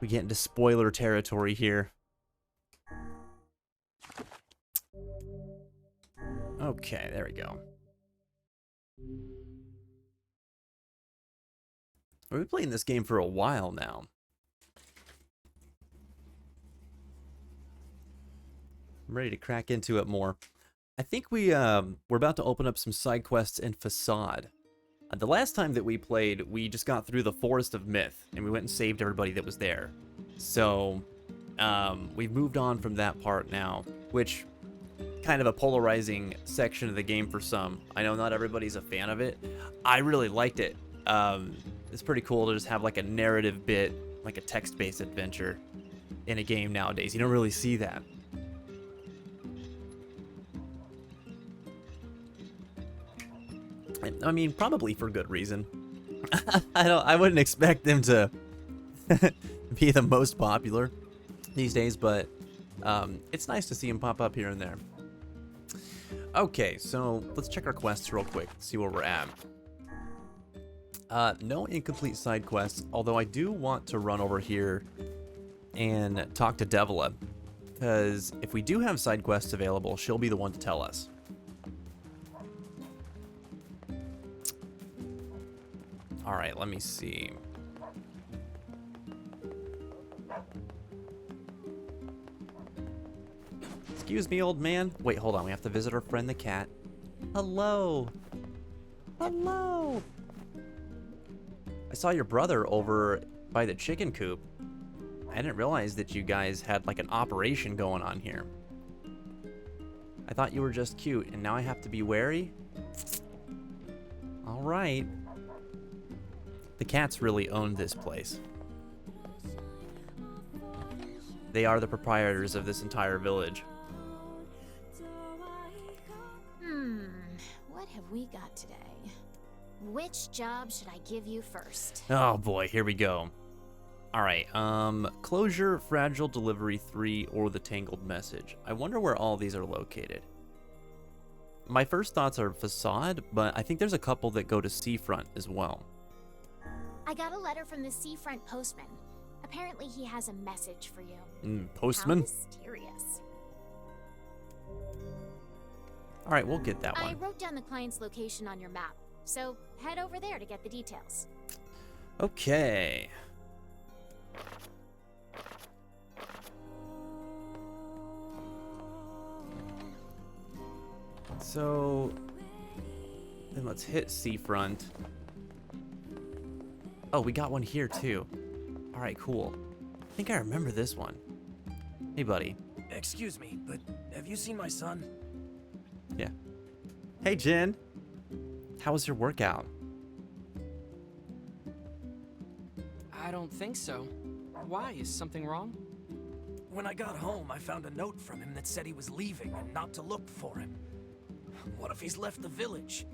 We get into spoiler territory here. Okay, there we go. We've been playing this game for a while now. I'm ready to crack into it more. I think we're about to open up some side quests in Facade. The last time that we played, we just got through the Forest of Myth, and we went and saved everybody that was there. So, we've moved on from that part now, which kind of a polarizing section of the game for some. I know not everybody's a fan of it. I really liked it. It's pretty cool to just have like a narrative bit, like a text-based adventure in a game nowadays. You don't really see that. I mean, probably for good reason. I wouldn't expect them to be the most popular these days, but it's nice to see them pop up here and there. Okay, so let's check our quests real quick, see where we're at. No incomplete side quests, although I do want to run over here and talk to Devila, because if we do have side quests available, she'll be the one to tell us. All right, let me see. Excuse me, old man. Wait, hold on. We have to visit our friend the cat. Hello. Hello. I saw your brother over by the chicken coop. I didn't realize that you guys had like an operation going on here. I thought you were just cute, and now I have to be wary? All right. The cats really own this place. They are the proprietors of this entire village. What have we got today? Which job should I give you first? Oh boy, here we go. Alright, Closure, Fragile Delivery 3, or the Tangled Message. I wonder where all these are located. My first thoughts are Facade, but I think there's a couple that go to Seafront as well. I got a letter from the seafront postman. Apparently he has a message for you. Postman? How mysterious. Alright, we'll get that I one. wrote down the client's location on your map, so head over there to get the details. Okay. So, then let's hit Seafront. Oh, we got one here too. All right, cool. I think I remember this one. Hey, buddy. Excuse me, but have you seen my son? Yeah. Hey, Jin. How was your workout? I don't think so. Why? Is something wrong? When I got home, I found a note from him that said he was leaving and not to look for him. What if he's left the village?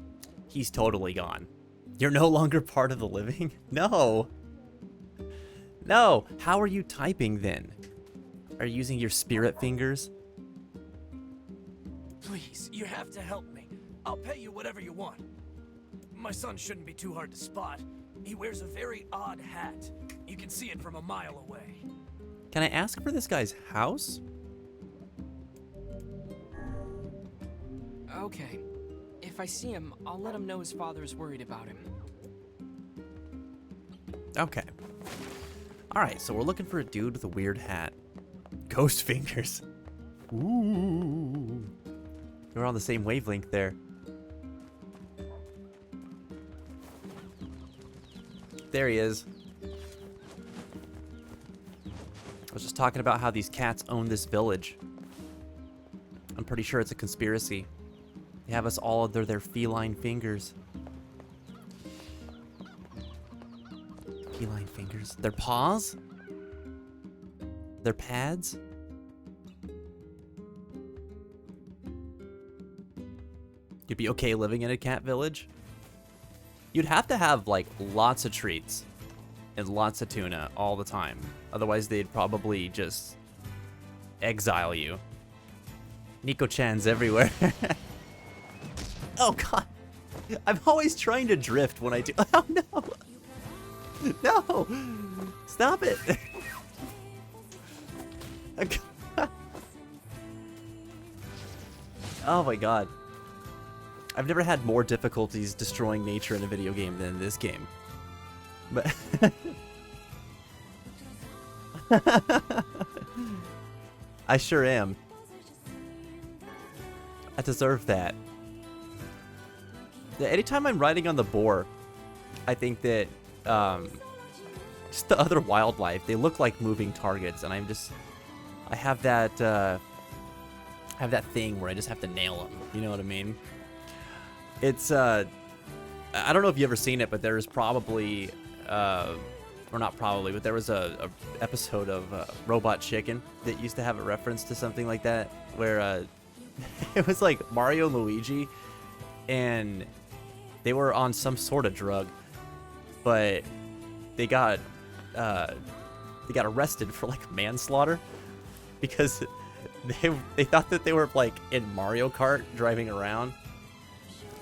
He's totally gone. You're no longer part of the living? No. No. How are you typing then? Are you using your spirit fingers? Please, you have to help me. I'll pay you whatever you want. My son shouldn't be too hard to spot. He wears a very odd hat. You can see it from a mile away. Can I ask for this guy's house? Okay. If I see him, I'll let him know his father is worried about him. Okay. Alright, so we're looking for a dude with a weird hat. Ghost fingers. Ooh. We're on the same wavelength there. There he is. I was just talking about how these cats own this village. I'm pretty sure it's a conspiracy. They have us all under their feline fingers. Feline fingers. Their paws? Their pads? You'd be okay living in a cat village? You'd have to have, like, lots of treats and lots of tuna all the time. Otherwise, they'd probably just exile you. Nico-chan's everywhere. Oh, God. I'm always trying to drift when I do. Oh, no. No. Stop it. Oh my god. I've never had more difficulties destroying nature in a video game than in this game. But I sure am. I deserve that. Yeah, anytime I'm riding on the boar, I think that just the other wildlife, they look like moving targets, and I have that thing where I just have to nail them. You know what I mean? It's I don't know if you ever seen it, but there is probably or not probably, but there was a episode of Robot Chicken that used to have a reference to something like that, where it was like Mario and Luigi, and they were on some sort of drug, but they got arrested for like manslaughter because they thought that they were like in Mario Kart driving around,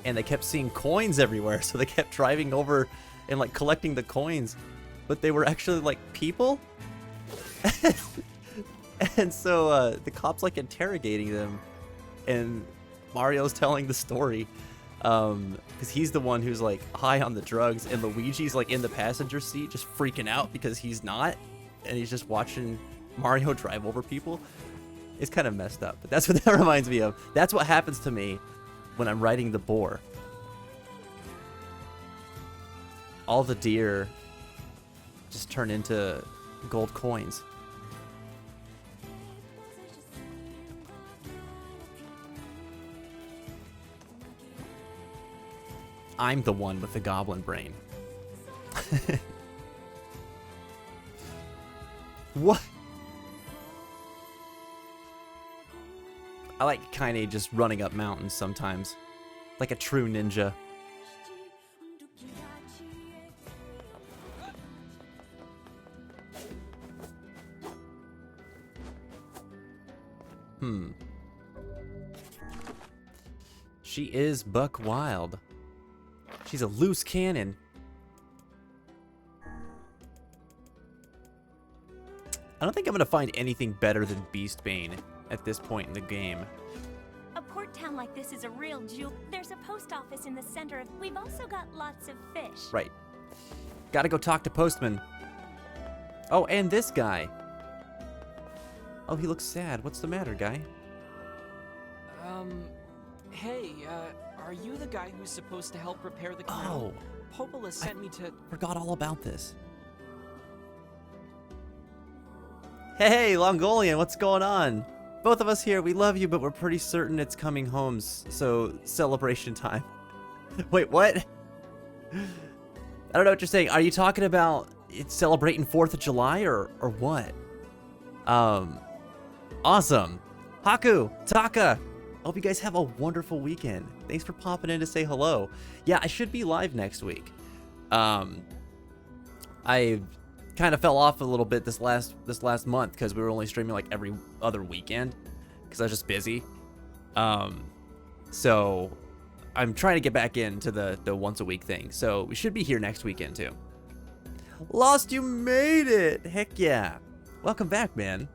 and they kept seeing coins everywhere, so they kept driving over and like collecting the coins, but they were actually like people. And so the cops like interrogating them, and Mario's telling the story because he's the one who's like high on the drugs, and Luigi's like in the passenger seat just freaking out because he's not, and he's just watching Mario drive over people. It's kind of messed up, but that's what that reminds me of. That's what happens to me when I'm riding the boar. All the deer just turn into gold coins. I'm the one with the goblin brain. What? I like kinda just running up mountains sometimes. Like a true ninja. She is buck wild. She's a loose cannon. I don't think I'm gonna find anything better than Beastbane at this point in the game. A port town like this is a real jewel. There's a post office in the center. We've also got lots of fish. Right. Gotta go talk to Postman. Oh, and this guy. Oh, he looks sad. What's the matter, guy? Hey, are you the guy who's supposed to help repair the canal? Oh. Popola sent me to... Forgot all about this. Hey, Longolian, what's going on? Both of us here, we love you, but we're pretty certain it's coming home, so celebration time. Wait, what? I don't know what you're saying. Are you talking about it's celebrating 4th of July or what? Awesome. Haku, Taka, hope you guys have a wonderful weekend. Thanks for popping in to say hello. Yeah, I should be live next week. I kind of fell off a little bit this last month because we were only streaming like every other weekend because I was just busy. So I'm trying to get back into the once a week thing. So we should be here next weekend too. Lost, you made it. Heck yeah. Welcome back, man.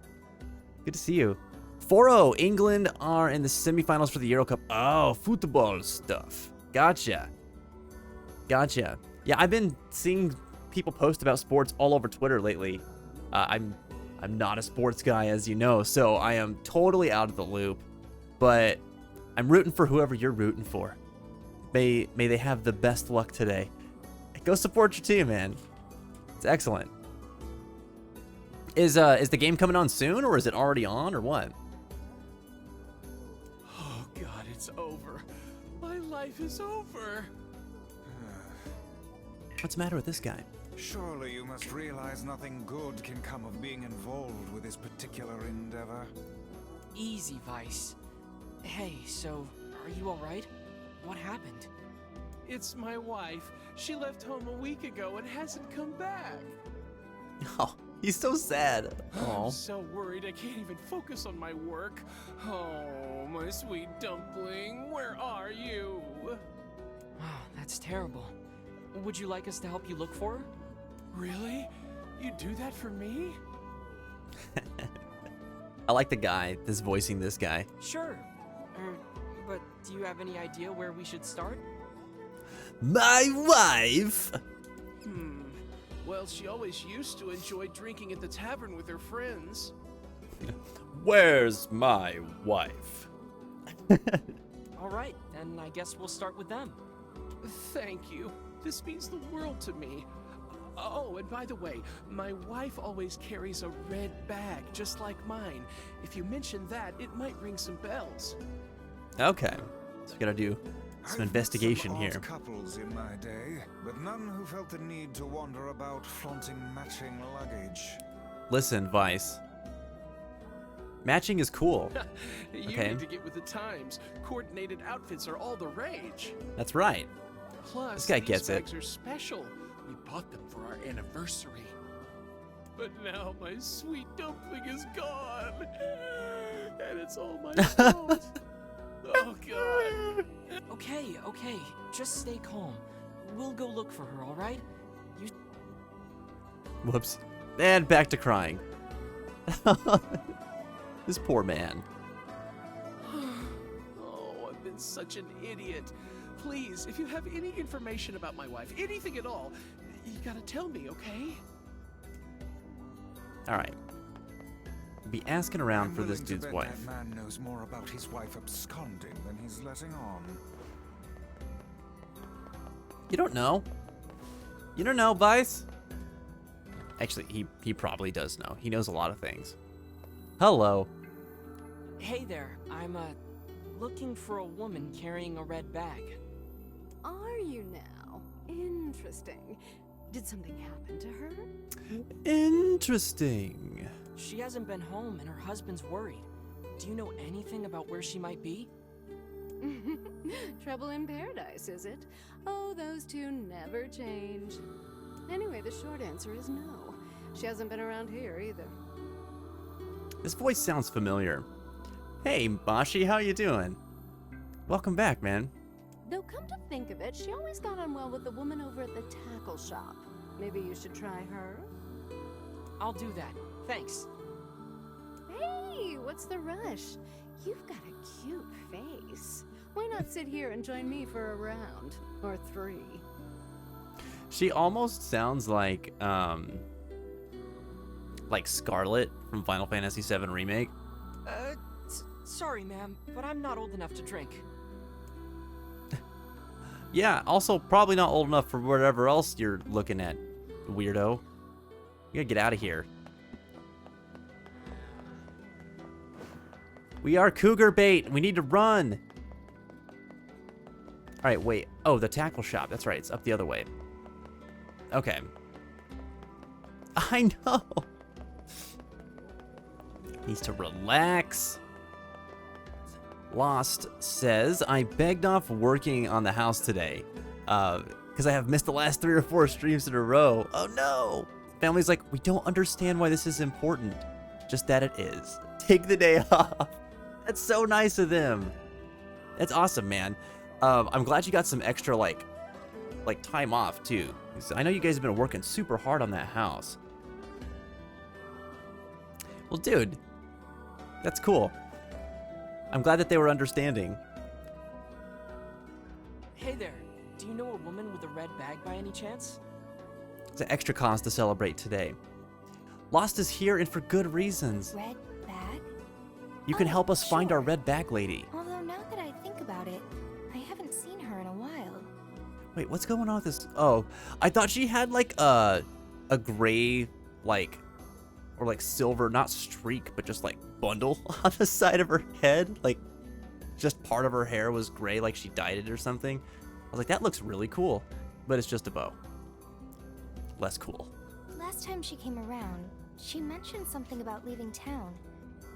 Good to see you. 4-0, England are in the semifinals for the Euro Cup. Oh, football stuff. Gotcha. Gotcha. Yeah, I've been seeing people post about sports all over Twitter lately. I'm not a sports guy, as you know, so I am totally out of the loop. But I'm rooting for whoever you're rooting for. May they have the best luck today. Go support your team, man. It's excellent. Is the game coming on soon, or is it already on, or what? Oh God, it's over. My life is over. What's the matter with this guy? Surely you must realize nothing good can come of being involved with this particular endeavor. Easy, Vice. Hey, so, are you alright? What happened? It's my wife. She left home a week ago and hasn't come back. Oh, he's so sad. I'm Oh, so worried I can't even focus on my work. Oh, my sweet dumpling, where are you? Wow, that's terrible. Would you like us to help you look for her? Really? You do that for me? I like the guy that's voicing this guy. Sure. Do you have any idea where we should start? My wife! Well, she always used to enjoy drinking at the tavern with her friends. Where's my wife? All right, then I guess we'll start with them. Thank you. This means the world to me. Oh, and by the way, my wife always carries a red bag, just like mine. If you mention that, it might ring some bells. Okay, so we gotta do some investigation I've met here. some odd couples in my day, but none who felt the need to wander about flaunting matching luggage. Listen, Vice. Matching is cool. You Okay. need to get with the times. Coordinated outfits are all the rage. That's right. Plus, This guy these gets it. bags are special. We bought them for our anniversary. But now my sweet dumpling is gone. And it's all my fault. Oh, God. Okay, just stay calm. We'll go look for her, all right? Whoops. And back to crying. This poor man. Oh, I've been such an idiot. Please, if you have any information about my wife, anything at all, you gotta tell me, okay? Alright. Be asking around I'm for this willing to dude's bet wife. That man knows more about his wife absconding than he's letting on. You don't know. You don't know, Vice. Actually, he probably does know. He knows a lot of things. Hello. Hey there, I'm looking for a woman carrying a red bag. Are you now? Interesting. Did something happen to her? Interesting. She hasn't been home and her husband's worried. Do you know anything about where she might be? Trouble in paradise, is it? Oh, those two never change. Anyway, the short answer is no. She hasn't been around here either. This voice sounds familiar. Hey, Bashi, how you doing? Welcome back, man. Though come to think of it, she always got on well with the woman over at the tackle shop. Maybe you should try her? I'll do that. Thanks. Hey, what's the rush? You've got a cute face. Why not sit here and join me for a round? Or 3? She almost sounds like Scarlet from Final Fantasy VII Remake. Sorry, ma'am, but I'm not old enough to drink. Yeah, also probably not old enough for whatever else you're looking at, weirdo. You gotta get out of here. We are cougar bait. We need to run. All right, wait. Oh, the tackle shop. That's right. It's up the other way. Okay. I know. Needs to relax. Lost says, I begged off working on the house today because I have missed the last 3 or 4 streams in a row. Oh no. Family's like, we don't understand why this is important. Just that it is. Take the day off. That's so nice of them. That's awesome, man. I'm glad you got some extra like time off too. I know you guys have been working super hard on that house. Well, dude, that's cool. I'm glad that they were understanding. Hey there, do you know a woman with a red bag by any chance? It's an extra cause to celebrate today. Lost is here and for good reasons. Red bag? You can Oh, help us find our sure. red bag lady. Although now that I think about it, I haven't seen her in a while. Wait, what's going on with this? Oh, I thought she had like a gray or silver, not streak, but just like bundle on the side of her head. Like just part of her hair was gray, like she dyed it or something. I was like, that looks really cool, but it's just a bow. Less cool. Last time she came around, she mentioned something about leaving town,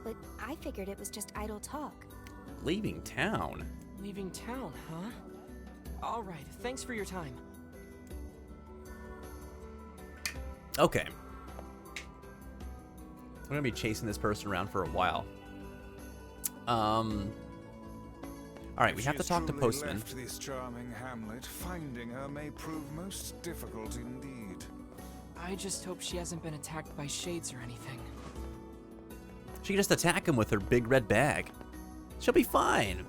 but I figured it was just idle talk. Leaving town? Leaving town, huh? All right, thanks for your time. Okay. I'm gonna be chasing this person around for a while. Alright, we have to talk to Postman. Left this charming hamlet, finding her may prove most difficult indeed. I just hope she hasn't been attacked by shades or anything. She can just attack him with her big red bag. She'll be fine.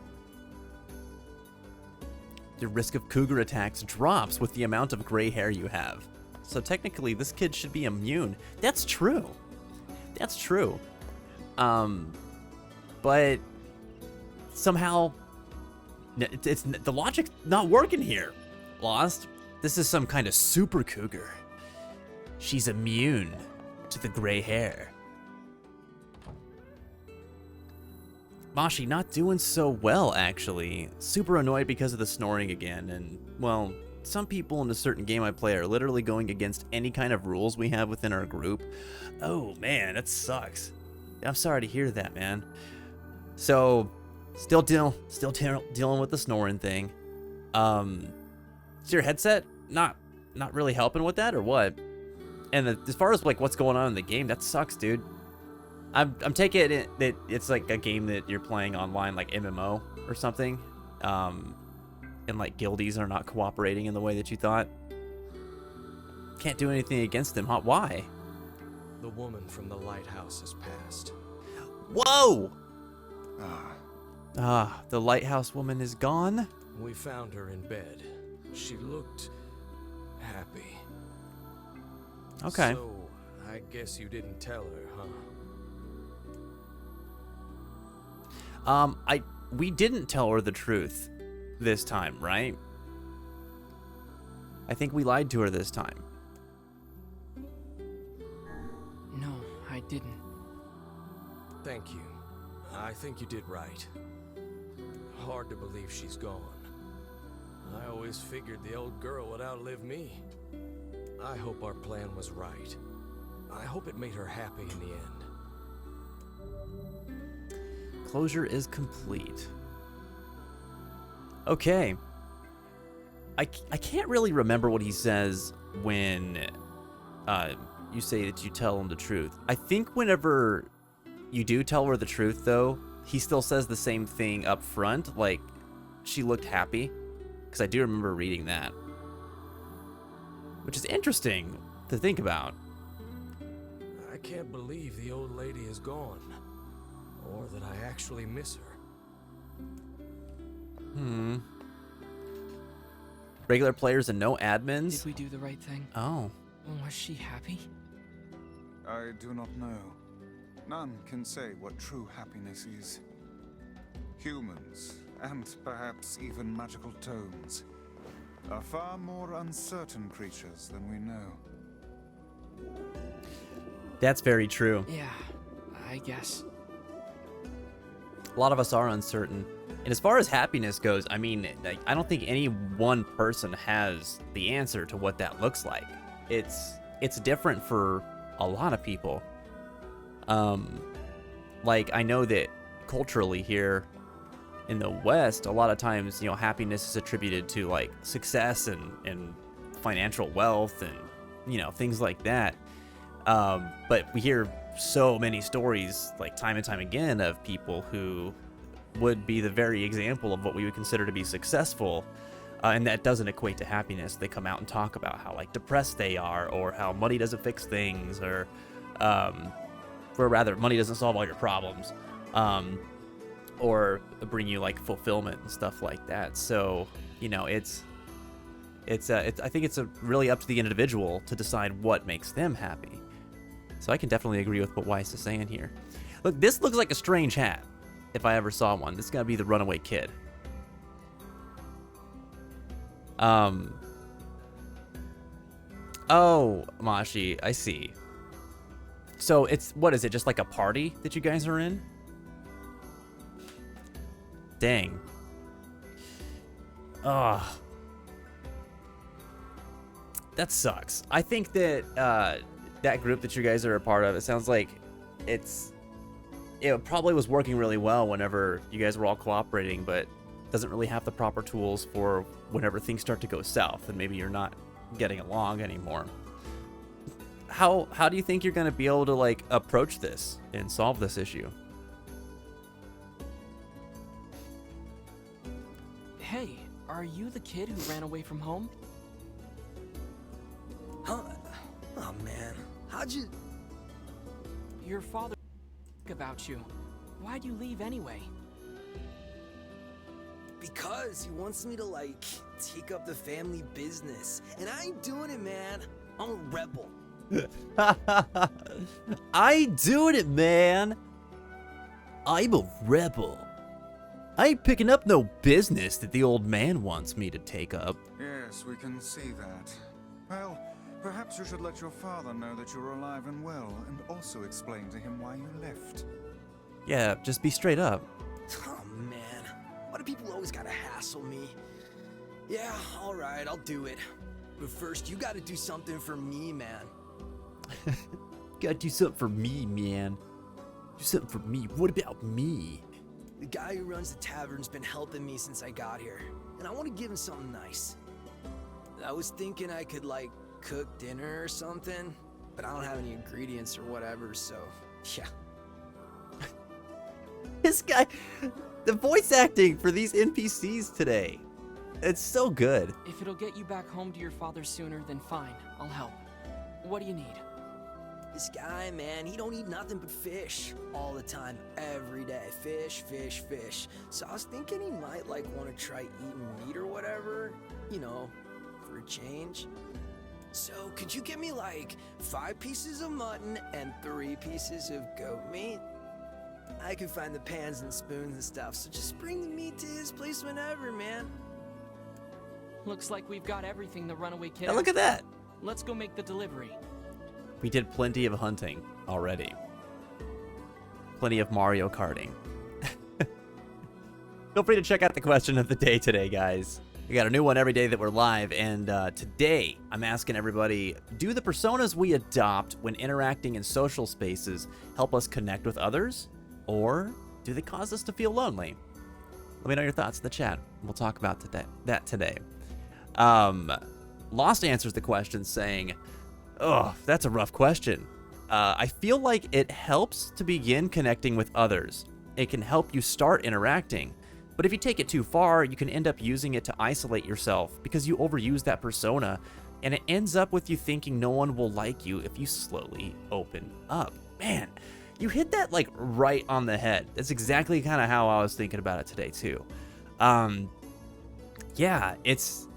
your risk of cougar attacks drops with the amount of gray hair you have. So technically, this kid should be immune. That's true. That's true. But somehow, it's the logic's not working here. Lost. This is some kind of super cougar. She's immune to the gray hair. Mashi not doing so well, actually. Super annoyed because of the snoring again, and, well, some people in a certain game I play are literally going against any kind of rules we have within our group. Oh, man, that sucks. I'm sorry to hear that, man. So, still dealing with the snoring thing. Is your headset not really helping with that, or what? And as far as like what's going on in the game, that sucks, dude. I'm taking it that it's like a game that you're playing online, like MMO or something, and like guildies are not cooperating in the way that you thought. Can't do anything against them, huh? Why? The woman from the lighthouse has passed. Whoa! Ah, The lighthouse woman is gone. We found her in bed. She looked happy. Okay. So, I guess you didn't tell her, huh? We didn't tell her the truth this time, right? I think we lied to her this time. No, I didn't. Thank you. I think you did right. Hard to believe she's gone. I always figured the old girl would outlive me. I hope our plan was right. I hope it made her happy in the end. Closure is complete. Okay. I can't really remember what he says when you say that you tell him the truth. I think whenever you do tell her the truth, though, he still says the same thing up front, like, she looked happy. Because I do remember reading that. Which is interesting to think about. I can't believe the old lady is gone. Or that I actually miss her. Regular players and no admins? Did we do the right thing? Oh. Was she happy? I do not know. None can say what true happiness is. Humans, and perhaps even magical tomes, are far more uncertain creatures than we know. That's very true. Yeah, I guess. A lot of us are uncertain. And as far as happiness goes, I mean, I don't think any one person has the answer to what that looks like. It's different for a lot of people. Like, I know that culturally here in the West, a lot of times, happiness is attributed to, like, success and financial wealth and, things like that. But we hear so many stories, like, time and time again, of people who would be the very example of what we would consider to be successful, and that doesn't equate to happiness. They come out and talk about how, like, depressed they are, or how money doesn't fix things, or rather, money doesn't solve all your problems, or bring you, like, fulfillment and stuff like that. So, I think it's really up to the individual to decide what makes them happy. So I can definitely agree with what Weiss is saying here. Look, this looks like a strange hat. If I ever saw one, this is gotta be the runaway kid. Oh, Mashi, I see. So what is it, just like a party that you guys are in? Dang. Ugh. That sucks. I think that that group that you guys are a part of, it sounds like it probably was working really well whenever you guys were all cooperating, but doesn't really have the proper tools for whenever things start to go south and maybe you're not getting along anymore. How do you think you're going to be able to, like, approach this and solve this issue? Hey, are you the kid who ran away from home? Huh? Oh man, how'd you... Your father about you. Why'd you leave anyway? Because he wants me to, like, take up the family business. And I ain't doing it, man. I'm a rebel. I ain't doing it, man. I'm a rebel. I ain't picking up no business that the old man wants me to take up. Yes, we can see that. Well, perhaps you should let your father know that you're alive and well, and also explain to him why you left. Yeah, just be straight up. Oh, man. Why do people always gotta hassle me? Yeah, alright, I'll do it. But first, you gotta do something for me, man. Gotta do something for me, man. Do something for me. What about me? The guy who runs the tavern's been helping me since I got here, and I want to give him something nice. I was thinking I could, like, cook dinner or something, but I don't have any ingredients or whatever, so, yeah. This guy, the voice acting for these NPCs today, it's so good. If it'll get you back home to your father sooner, then fine. I'll help. What do you need? This guy, man, he don't eat nothing but fish all the time, every day. Fish, fish, fish. So I was thinking he might, like, want to try eating meat or whatever, you know, for a change. So could you get me, like, 5 pieces of mutton and 3 pieces of goat meat? I can find the pans and spoons and stuff, so just bring the meat to his place whenever, man. Looks like we've got everything the runaway kid Now look at asked that. for. Let's go make the delivery. We did plenty of hunting already. Plenty of Mario Karting. Feel free to check out the question of the day today, guys. We got a new one every day that we're live, and today I'm asking everybody, do the personas we adopt when interacting in social spaces help us connect with others, or do they cause us to feel lonely? Let me know your thoughts in the chat. We'll talk about that today. Lost answers the question saying, oh, that's a rough question. I feel like it helps to begin connecting with others. It can help you start interacting. But if you take it too far, you can end up using it to isolate yourself because you overuse that persona, and it ends up with you thinking no one will like you if you slowly open up. Man, you hit that like right on the head. That's exactly kind of how I was thinking about it today too. Yeah, it's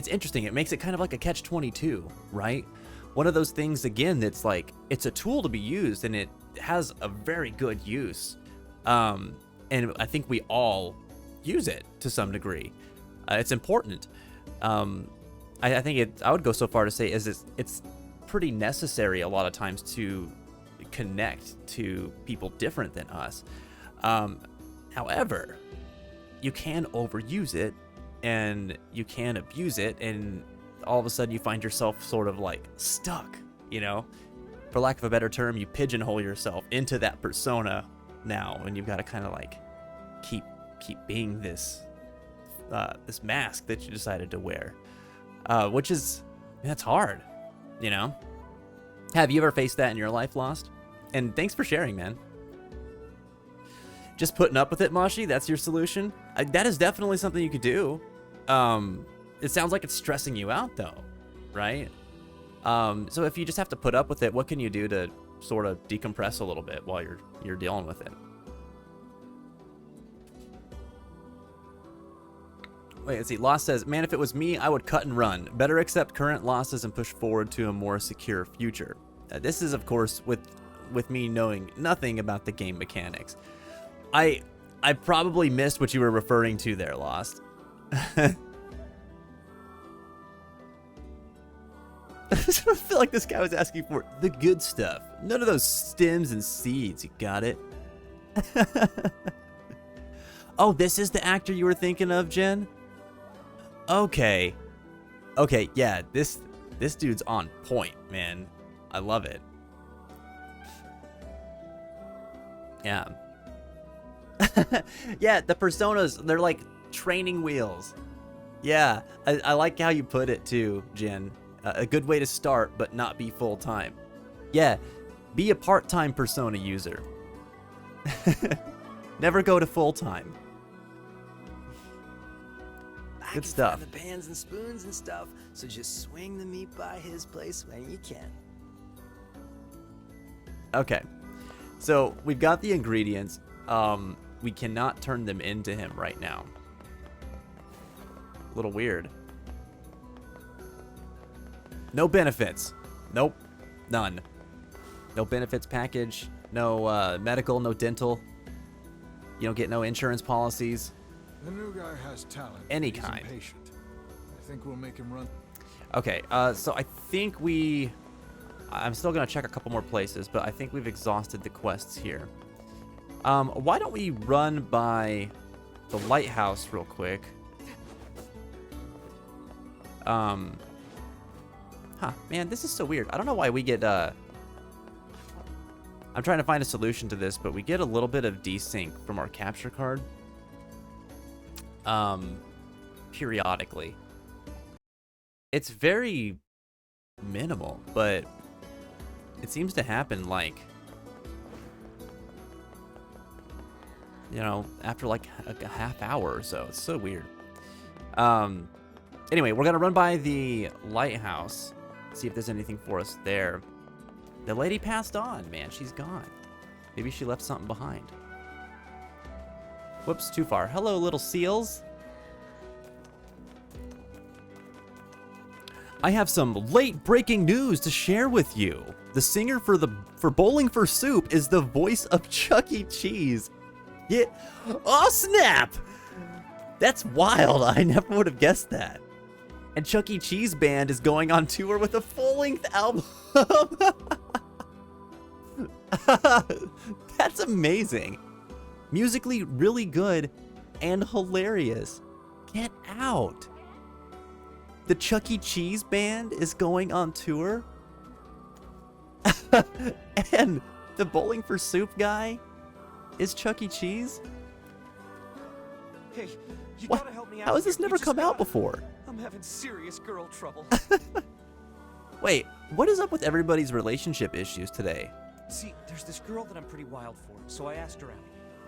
interesting. It makes it kind of like a catch-22, right? One of those things, again, that's like, it's a tool to be used, and it has a very good use. And I think we all use it to some degree. It's important. I think I would go so far to say it's pretty necessary a lot of times to connect to people different than us. However, you can overuse it, and you can abuse it, and all of a sudden you find yourself sort of like stuck, you know? For lack of a better term, you pigeonhole yourself into that persona now, and you've got to kind of like keep being this this mask that you decided to wear, which is, that's hard, you know? Have you ever faced that in your life, Lost? And thanks for sharing, man. Just putting up with it, Mashi, that's your solution? That is definitely something you could do. It sounds like it's stressing you out, though, right? So if you just have to put up with it, what can you do to sort of decompress a little bit while you're dealing with it? Wait, let's see. Lost says, man, if it was me, I would cut and run. Better accept current losses and push forward to a more secure future. This is, of course, with me knowing nothing about the game mechanics. I probably missed what you were referring to there, Lost. I feel like this guy was asking for the good stuff. None of those stems and seeds. You got it? Oh, this is the actor you were thinking of, Jen? Okay. Okay, yeah, this dude's on point, man. I love it. Yeah. Yeah, the personas, they're like training wheels. Yeah, I like how you put it too, Jen. A good way to start, but not be full-time. Yeah, be a part-time persona user. Never go to full-time. Good stuff. The pans and spoons and stuff, so just swing the meat by his place when you can. Okay, so we've got the ingredients. We cannot turn them into him right now. little weird. No benefits. Nope. None. No benefits package. No medical, no dental. You don't get no insurance policies. The new guy has talent. Any He's kind. impatient. I think we'll make him run. Okay, so I think I'm still gonna check a couple more places, but I think we've exhausted the quests here. Why don't we run by the lighthouse real quick? Man, this is so weird. I don't know why we get, I'm trying to find a solution to this, but we get a little bit of desync from our capture card. Periodically. It's very minimal, but it seems to happen, like, you know, after like a half hour or so. It's so weird. Anyway, we're gonna run by the lighthouse, see if there's anything for us there. The lady passed on, man. She's gone. Maybe she left something behind. Whoops, too far. Hello, little seals. I have some late breaking news to share with you. The singer for Bowling for Soup is the voice of Chuck E. Cheese. Yeah. Oh, snap! That's wild. I never would have guessed that. And Chuck E. Cheese Band is going on tour with a full-length album. That's amazing. Musically really good and hilarious. Get out. The Chuck E. Cheese Band is going on tour. And the Bowling for Soup guy is Chuck E. Cheese? Hey, you What? gotta help me out. How has this here. You never just come out gotta- before? I'm having serious girl trouble. Wait, what is up with everybody's relationship issues today? See, there's this girl that I'm pretty wild for, so I asked her out.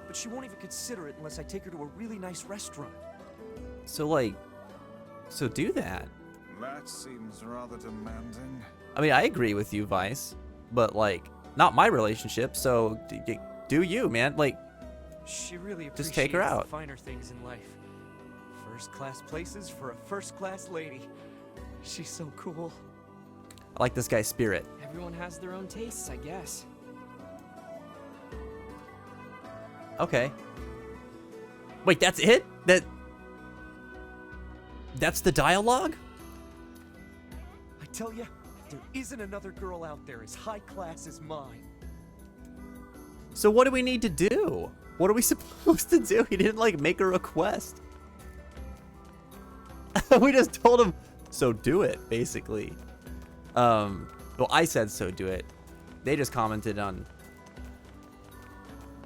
But she won't even consider it unless I take her to a really nice restaurant. So do that. That seems rather demanding. I mean, I agree with you, Vice, but like, not my relationship. So do you, man? Like, She really appreciates just take her out. the finer things in life. First-class places for a first-class lady. She's so cool. I like this guy's spirit. Everyone has their own tastes, I guess. Okay. Wait, that's it? That's the dialogue? I tell ya, there isn't another girl out there as high class as mine. So what do we need to do? What are we supposed to do? He didn't like make a request. We just told him, so do it, basically. Well, I said so do it. They just commented on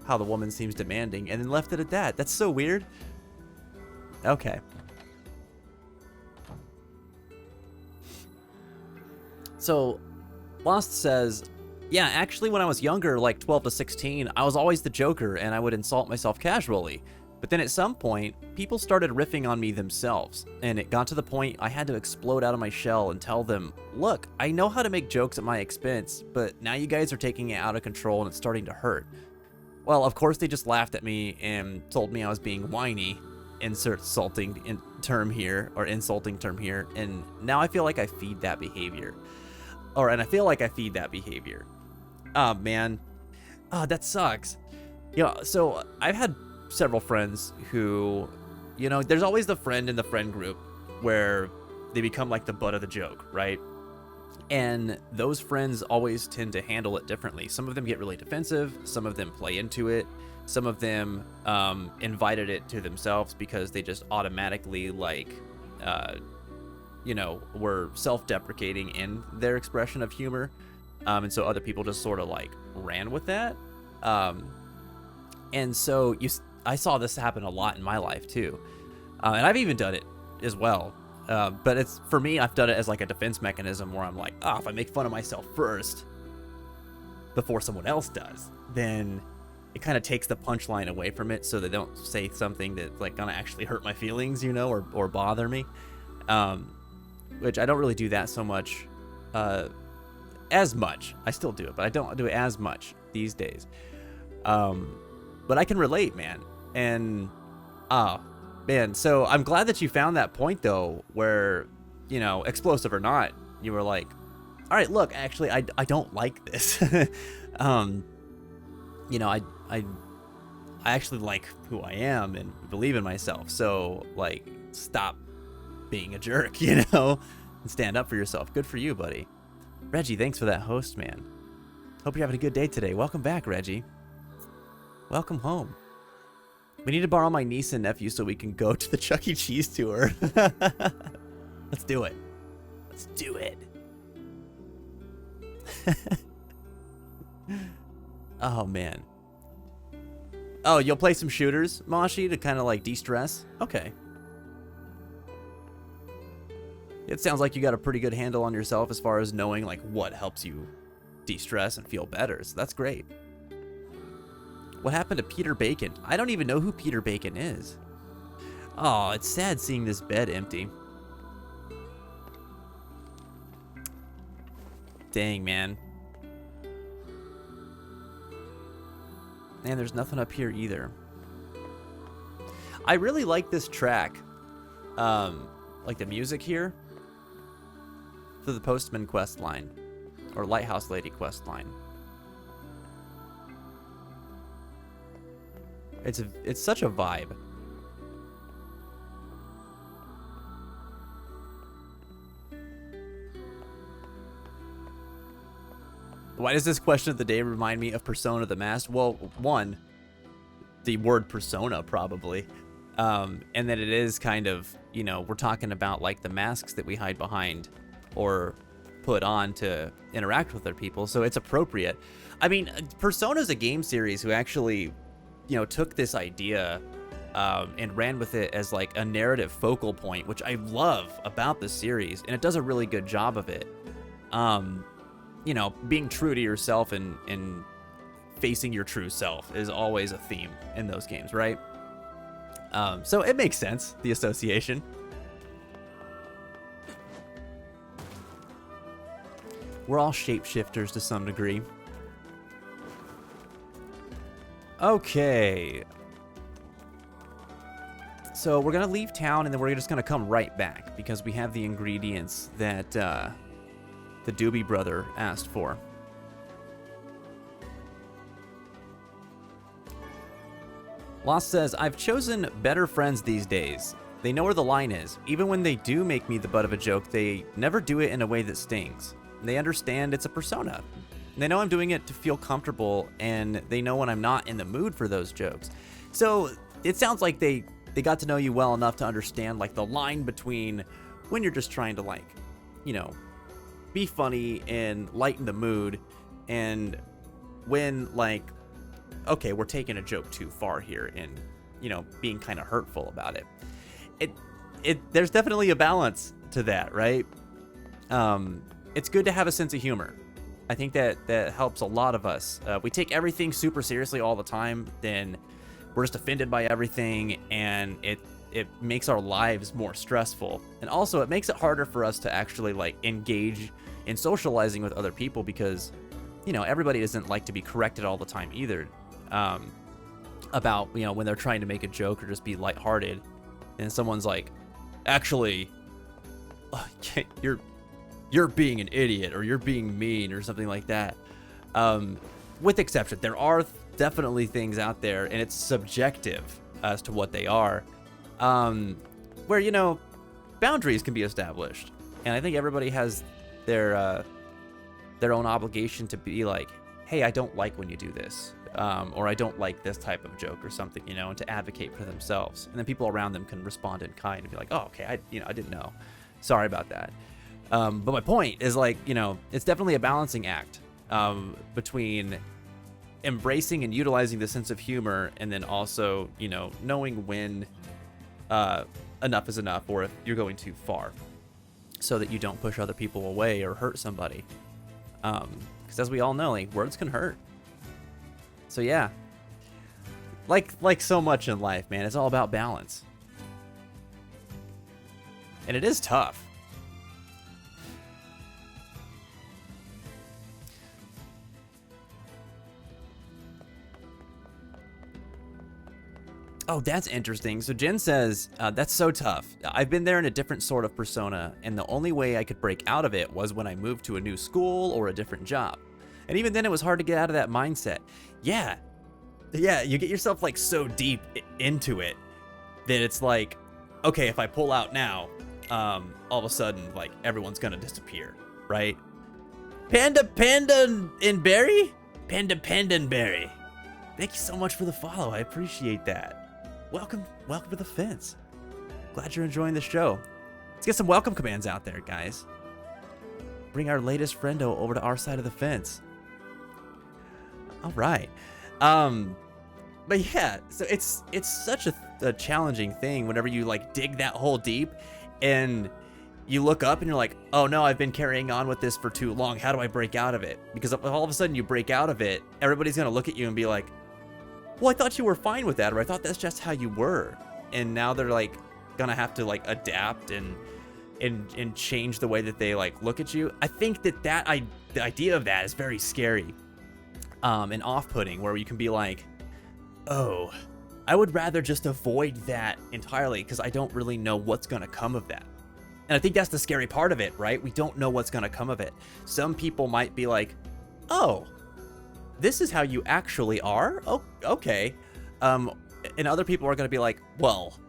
how the woman seems demanding and then left it at that. That's so weird. Okay. So, Lost says, yeah, actually when I was younger, like 12 to 16, I was always the joker and I would insult myself casually. But then at some point, people started riffing on me themselves, and it got to the point I had to explode out of my shell and tell them, look, I know how to make jokes at my expense, but now you guys are taking it out of control and it's starting to hurt. Well, of course they just laughed at me and told me I was being whiny, insert insulting term here, and now I feel like I feed that behavior. And I feel like I feed that behavior. Oh, man. Oh, that sucks. You know, so I've had several friends who, you know, there's always the friend in the friend group where they become like the butt of the joke, right? And those friends always tend to handle it differently. Some of them get really defensive, some of them play into it, some of them invited it to themselves because they just automatically like you know, were self-deprecating in their expression of humor, and so other people just sort of like ran with that, and so I saw this happen a lot in my life too, and I've even done it as well, but it's, for me, I've done it as like a defense mechanism where I'm like, if I make fun of myself first before someone else does, then it kind of takes the punchline away from it, so they don't say something that's like gonna actually hurt my feelings, you know, or bother me. Which I don't really do that so much, as much. I still do it, but I don't do it as much these days. But I can relate, man. And Man, so I'm glad that you found that point though, where, you know, explosive or not, you were like, all right, look, actually, I don't like this. You know, I actually like who I am and believe in myself. So like, stop being a jerk, you know, and stand up for yourself. Good for you, buddy. Reggie, thanks for that host, man. Hope you're having a good day today. Welcome back, Reggie. Welcome home. We need to borrow my niece and nephew so we can go to the Chuck E. Cheese tour. Let's do it. Let's do it. Oh, man. Oh, you'll play some shooters, Mashi, to kind of like de-stress? Okay. It sounds like you got a pretty good handle on yourself as far as knowing like what helps you de-stress and feel better. So that's great. What happened to Peter Bacon? I don't even know who Peter Bacon is. Oh, it's sad seeing this bed empty. Dang, man. And there's nothing up here either. I really like this track. Like the music here. For the Postman quest line. Or Lighthouse Lady quest line. It's such a vibe. Why does this question of the day remind me of Persona the Mask? Well, one, the word persona probably. And then it is kind of, you know, we're talking about like the masks that we hide behind or put on to interact with other people. So it's appropriate. I mean, Persona's a game series who actually, you know, took this idea and ran with it as like a narrative focal point, which I love about the series, and it does a really good job of it. You know, being true to yourself and facing your true self is always a theme in those games, right? So it makes sense, the association. We're all shapeshifters to some degree. Okay. So we're going to leave town, and then we're just going to come right back because we have the ingredients that the Doobie Brother asked for. Lost says, I've chosen better friends these days. They know where the line is. Even when they do make me the butt of a joke, they never do it in a way that stings. They understand it's a persona. They know I'm doing it to feel comfortable, and they know when I'm not in the mood for those jokes. So it sounds like they got to know you well enough to understand like the line between when you're just trying to like, you know, be funny and lighten the mood, and when like, okay, we're taking a joke too far here and, you know, being kind of hurtful about it. There's definitely a balance to that, right? It's good to have a sense of humor. I think that helps a lot of us. We take everything super seriously all the time, then we're just offended by everything, and it makes our lives more stressful. And also it makes it harder for us to actually like engage in socializing with other people because, you know, everybody doesn't like to be corrected all the time either. About, you know, when they're trying to make a joke or just be lighthearted, and someone's like, actually, you're being an idiot or you're being mean or something like that. With exception, there are definitely things out there, and it's subjective as to what they are, where, you know, boundaries can be established. And I think everybody has their own obligation to be like, hey, I don't like when you do this. Or I don't like this type of joke or something, you know, and to advocate for themselves. And then people around them can respond in kind and be like, oh, okay, I didn't know. Sorry about that. But my point is like, you know, it's definitely a balancing act between embracing and utilizing the sense of humor, and then also, you know, knowing when enough is enough, or if you're going too far, so that you don't push other people away or hurt somebody. Because as we all know, like, words can hurt. So yeah, like so much in life, man, it's all about balance. And it is tough. Oh, that's interesting. So Jen says, that's so tough. I've been there in a different sort of persona, and the only way I could break out of it was when I moved to a new school or a different job. And even then it was hard to get out of that mindset. Yeah. Yeah, you get yourself like so deep into it that it's like, okay, if I pull out now, all of a sudden, like, everyone's gonna disappear, right? Panda and Berry? Panda and Berry. Thank you so much for the follow. I appreciate that. Welcome to the fence. Glad you're enjoying the show. Let's get some welcome commands out there, guys. Bring our latest friendo over to our side of the fence. All right. But yeah, so it's such a challenging thing whenever you like dig that hole deep and you look up and you're like, oh no, I've been carrying on with this for too long. How do I break out of it? Because if all of a sudden you break out of it, everybody's gonna look at you and be like, well, I thought you were fine with that, or I thought that's just how you were. And now they're like gonna have to like adapt and change the way that they like look at you. I think that the idea of that is very scary and off-putting, where you can be like, oh, I would rather just avoid that entirely because I don't really know what's gonna come of that. And I think that's the scary part of it, right? We don't know what's gonna come of it. Some people might be like, oh, this is how you actually are? Oh, okay. And other people are gonna be like, well,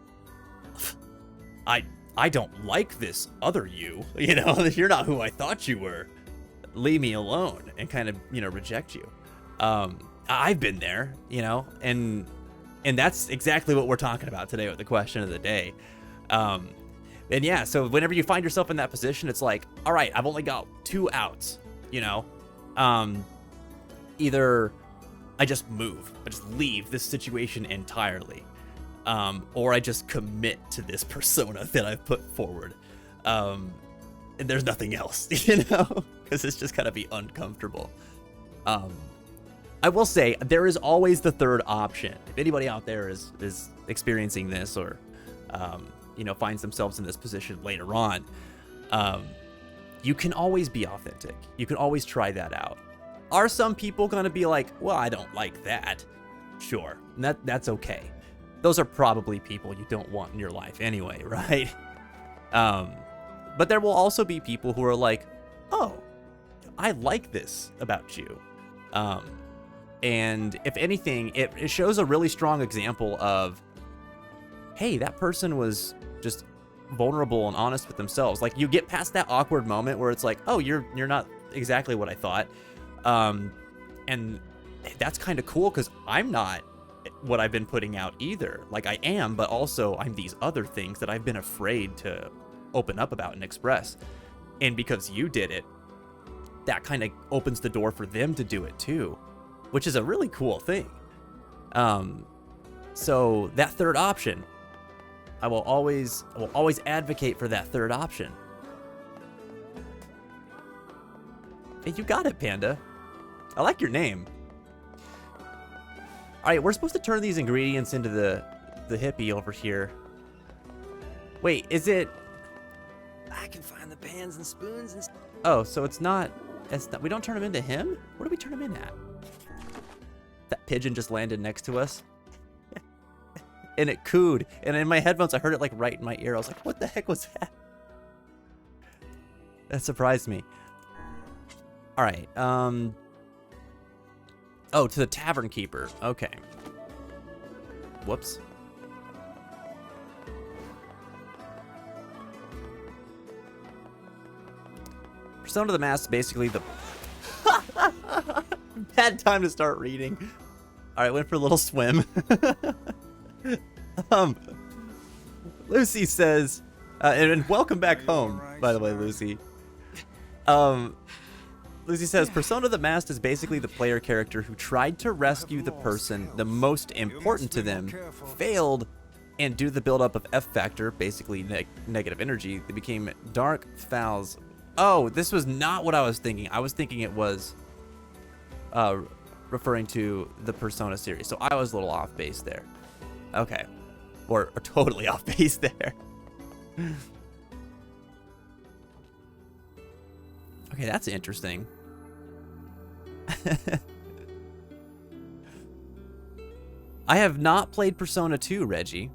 I don't like this other you, you know, you're not who I thought you were. Leave me alone, and kind of, you know, reject you. I've been there, you know, and that's exactly what we're talking about today with the question of the day. And yeah, so whenever you find yourself in that position, it's like, all right, I've only got 2 outs, you know? Either I just move, I just leave this situation entirely, or I just commit to this persona that I've put forward. And there's nothing else, you know? Because it's just gotta be uncomfortable. I will say, there is always the third option. If anybody out there is experiencing this, or you know, finds themselves in this position later on, you can always be authentic. You can always try that out. Are some people gonna be like, well, I don't like that? Sure, that's okay. Those are probably people you don't want in your life anyway, right? But there will also be people who are like, oh, I like this about you. And if anything, it shows a really strong example of, hey, that person was just vulnerable and honest with themselves. Like, you get past that awkward moment where it's like, oh, you're not exactly what I thought. And that's kind of cool because I'm not what I've been putting out either. Like, I am, but also I'm these other things that I've been afraid to open up about and express. And because you did it, that kind of opens the door for them to do it too, which is a really cool thing. So that third option, I will always advocate for that third option. Hey, you got it, Panda. I like your name. All right, we're supposed to turn these ingredients into the hippie over here. Wait, is it? I can find the pans and spoons and... Oh, so it's not, we don't turn them into him? Where do we turn them in at? That pigeon just landed next to us. And it cooed. And in my headphones, I heard it like right in my ear. I was like, what the heck was that? That surprised me. All right. Oh, to the tavern keeper. Okay. Whoops. Persona of the Mask is basically the... Bad time to start reading. All right, went for a little swim. Lucy says, and welcome back home, by the way, Lucy. Lucy says, Persona of the Mask is basically the player character who tried to rescue the person the most important to them, failed, and due to the buildup of F factor, basically negative energy, they became dark fouls. Oh, this was not what I was thinking. I was thinking it was referring to the Persona series, so I was a little off base there. Okay. Or totally off base there. Okay, that's interesting. I have not played Persona 2, Reggie.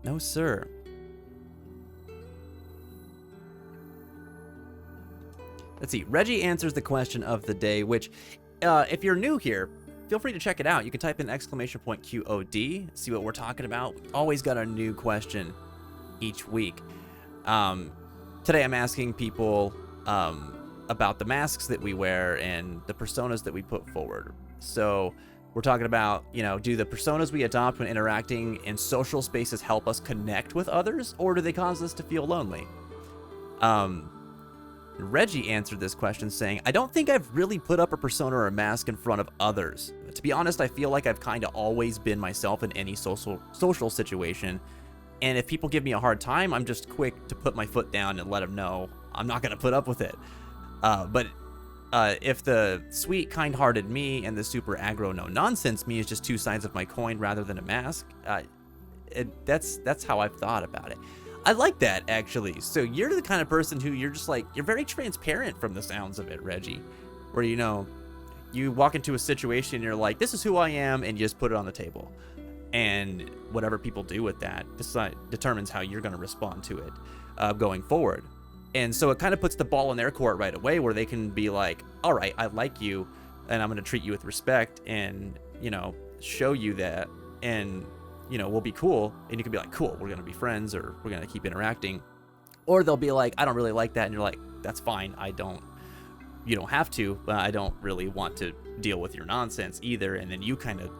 No, sir. Let's see. Reggie answers the question of the day, which, if you're new here, feel free to check it out. You can type in !QOD, see what we're talking about. We always got a new question each week. Today I'm asking people about the masks that we wear and the personas that we put forward. So we're talking about, you know, do the personas we adopt when interacting in social spaces help us connect with others, or do they cause us to feel lonely? Reggie answered this question saying, I don't think I've really put up a persona or a mask in front of others. To be honest, I feel like I've kind of always been myself in any social situation. And if people give me a hard time, I'm just quick to put my foot down and let them know I'm not going to put up with it. But if the sweet, kind-hearted me and the super aggro, no-nonsense me is just two sides of my coin rather than a mask, that's how I've thought about it. I like that, actually. So you're the kind of person who you're just like, you're very transparent from the sounds of it, Reggie. Where, you know, you walk into a situation and you're like, this is who I am, and you just put it on the table. And whatever people do with that determines how you're going to respond to it going forward. And so it kind of puts the ball in their court right away, where they can be like, all right, I like you, and I'm going to treat you with respect and, you know, show you that, and, you know, we'll be cool. And you can be like, cool, we're going to be friends, or we're going to keep interacting. Or they'll be like, I don't really like that. And you're like, that's fine. You don't have to, but I don't really want to deal with your nonsense either. And then you kind of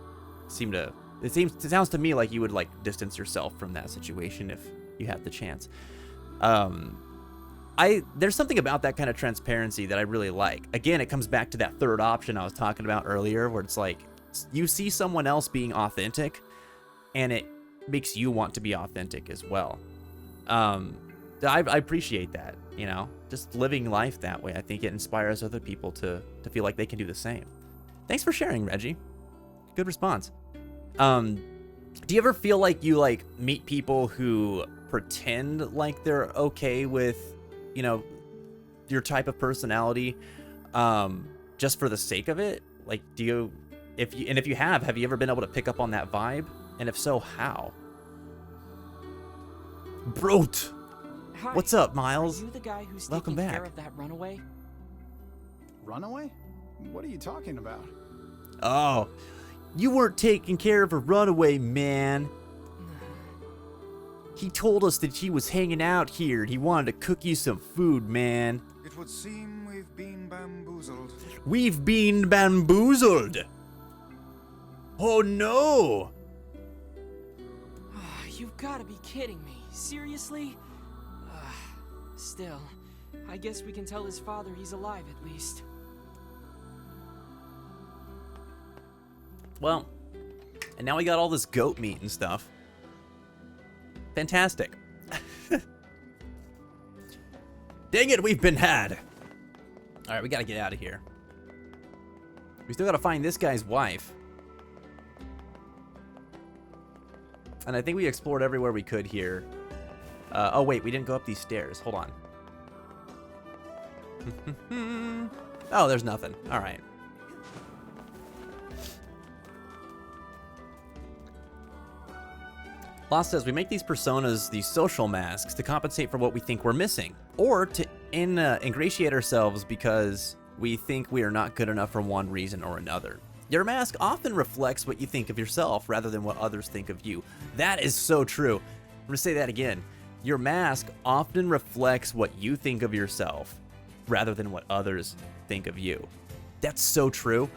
it sounds to me like you would like distance yourself from that situation if you had the chance. There's something about that kind of transparency that I really like. Again, it comes back to that third option I was talking about earlier, where it's like you see someone else being authentic and it makes you want to be authentic as well. I appreciate that, you know, just living life that way. I think it inspires other people to feel like they can do the same. Thanks for sharing, Reggie. Good response. Do you ever feel like you like meet people who pretend like they're okay with, you know, your type of personality, just for the sake of it? Like, if you have you ever been able to pick up on that vibe? And if so, how? Brot! Hi. What's up, Miles? Are you the guy who's Welcome taking back. care of that runaway? Runaway? What are you talking about? Oh, you weren't taking care of a runaway, man. He told us that he was hanging out here and he wanted to cook you some food, man. It would seem we've been bamboozled. We've been bamboozled. Oh no. You've got to be kidding me. Seriously? Still, I guess we can tell his father he's alive at least. Well, and now we got all this goat meat and stuff. Fantastic. Dang it, we've been had. All right, we gotta get out of here. We still gotta find this guy's wife. And I think we explored everywhere we could here. Oh wait, we didn't go up these stairs. Hold on. Oh, there's nothing. All right. Lost says, we make these personas, these social masks, to compensate for what we think we're missing, or to ingratiate ourselves because we think we are not good enough for one reason or another. Your mask often reflects what you think of yourself rather than what others think of you. That is so true. I'm going to say that again. Your mask often reflects what you think of yourself rather than what others think of you. That's so true.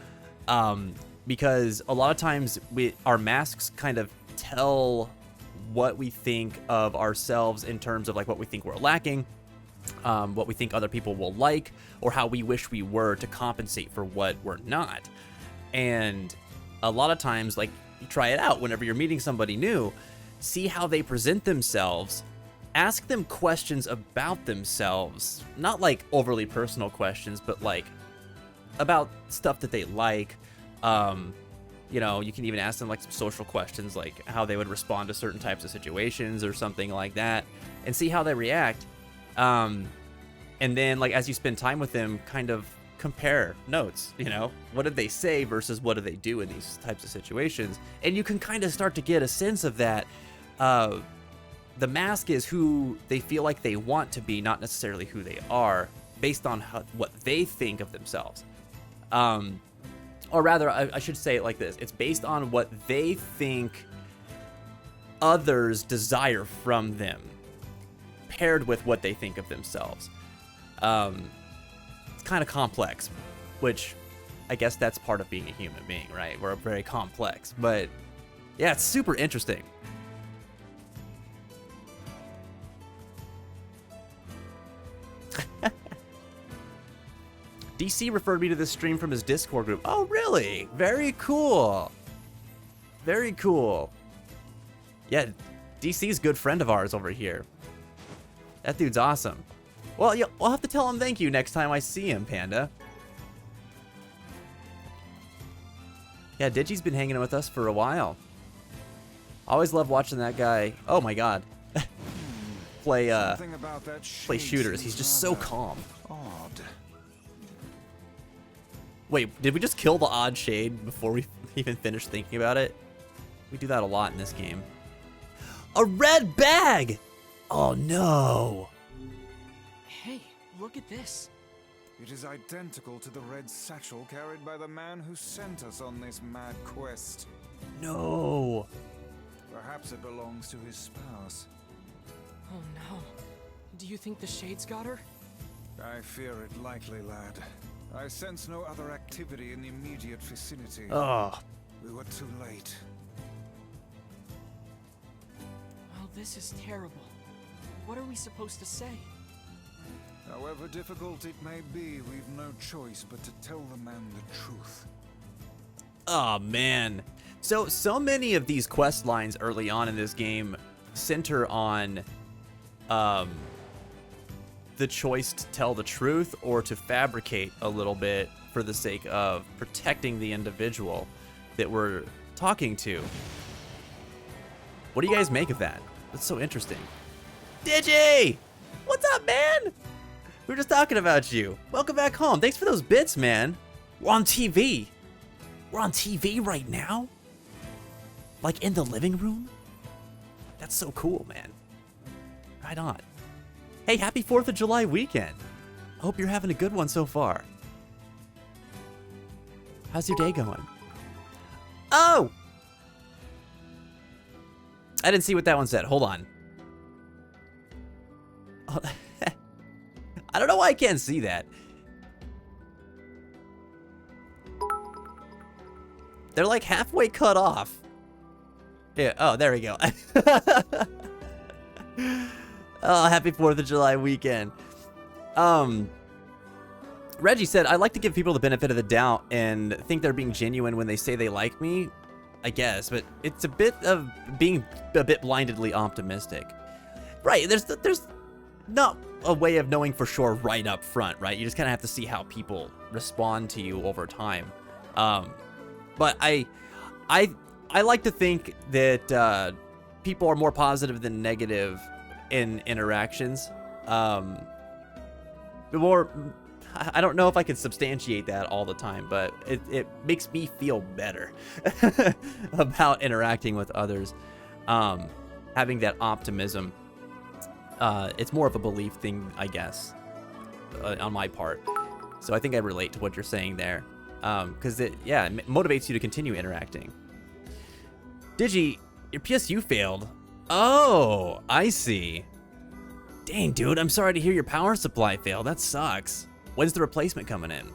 Because a lot of times our masks kind of tell what we think of ourselves in terms of like what we think we're lacking, what we think other people will like, or how we wish we were to compensate for what we're not. And a lot of times, like, you try it out whenever you're meeting somebody new, see how they present themselves, ask them questions about themselves, not like overly personal questions, but like about stuff that they like. You know, you can even ask them like some social questions, like how they would respond to certain types of situations or something like that, and see how they react. And then, like, as you spend time with them, kind of compare notes, you know? What did they say versus what do they do in these types of situations? And you can kind of start to get a sense of that. The mask is who they feel like they want to be, not necessarily who they are, based on what they think of themselves. Or rather, I should say it like this. It's based on what they think others desire from them, paired with what they think of themselves. It's kind of complex, which I guess that's part of being a human being, right? We're very complex, but yeah, it's super interesting. DC referred me to this stream from his Discord group. Oh, really? Very cool. Very cool. Yeah, DC's a good friend of ours over here. That dude's awesome. Well, yeah, I'll have to tell him thank you next time I see him, Panda. Yeah, Digi's been hanging with us for a while. Always love watching that guy. Oh my god. play shooters. He's just so calm. Odd. Wait, did we just kill the odd shade before we even finished thinking about it? We do that a lot in this game. A red bag! Oh no! Hey, look at this. It is identical to the red satchel carried by the man who sent us on this mad quest. No! Perhaps it belongs to his spouse. Oh no. Do you think the Shades got her? I fear it likely, lad. I sense no other activity in the immediate vicinity. Oh. We were too late. Well, this is terrible. What are we supposed to say? However difficult it may be, we've no choice but to tell the man the truth. Oh man. So many of these quest lines early on in this game center on the choice to tell the truth or to fabricate a little bit for the sake of protecting the individual that we're talking to. What do you guys make of that? That's so interesting. Digi! What's up, man? We were just talking about you. Welcome back home. Thanks for those bits, man. We're on TV. We're on TV right now? Like in the living room? That's so cool, man. Right on. Hey, happy 4th of July weekend. I hope you're having a good one so far. How's your day going? Oh! I didn't see what that one said. Hold on. Oh, I don't know why I can't see that. They're like halfway cut off. Yeah, oh, there we go. Oh, happy 4th of July weekend. Reggie said, I like to give people the benefit of the doubt and think they're being genuine when they say they like me. I guess, but it's a bit of being a bit blindedly optimistic. Right, there's not a way of knowing for sure right up front, right? You just kind of have to see how people respond to you over time. But I like to think that people are more positive than negative in interactions. I don't know if I can substantiate that all the time, but it makes me feel better about interacting with others. Having that optimism. It's more of a belief thing, I guess, on my part. So I think I relate to what you're saying there. Because it motivates you to continue interacting. Digi, your PSU failed. Oh, I see. Dang, dude, I'm sorry to hear your power supply failed. That sucks. When's the replacement coming in?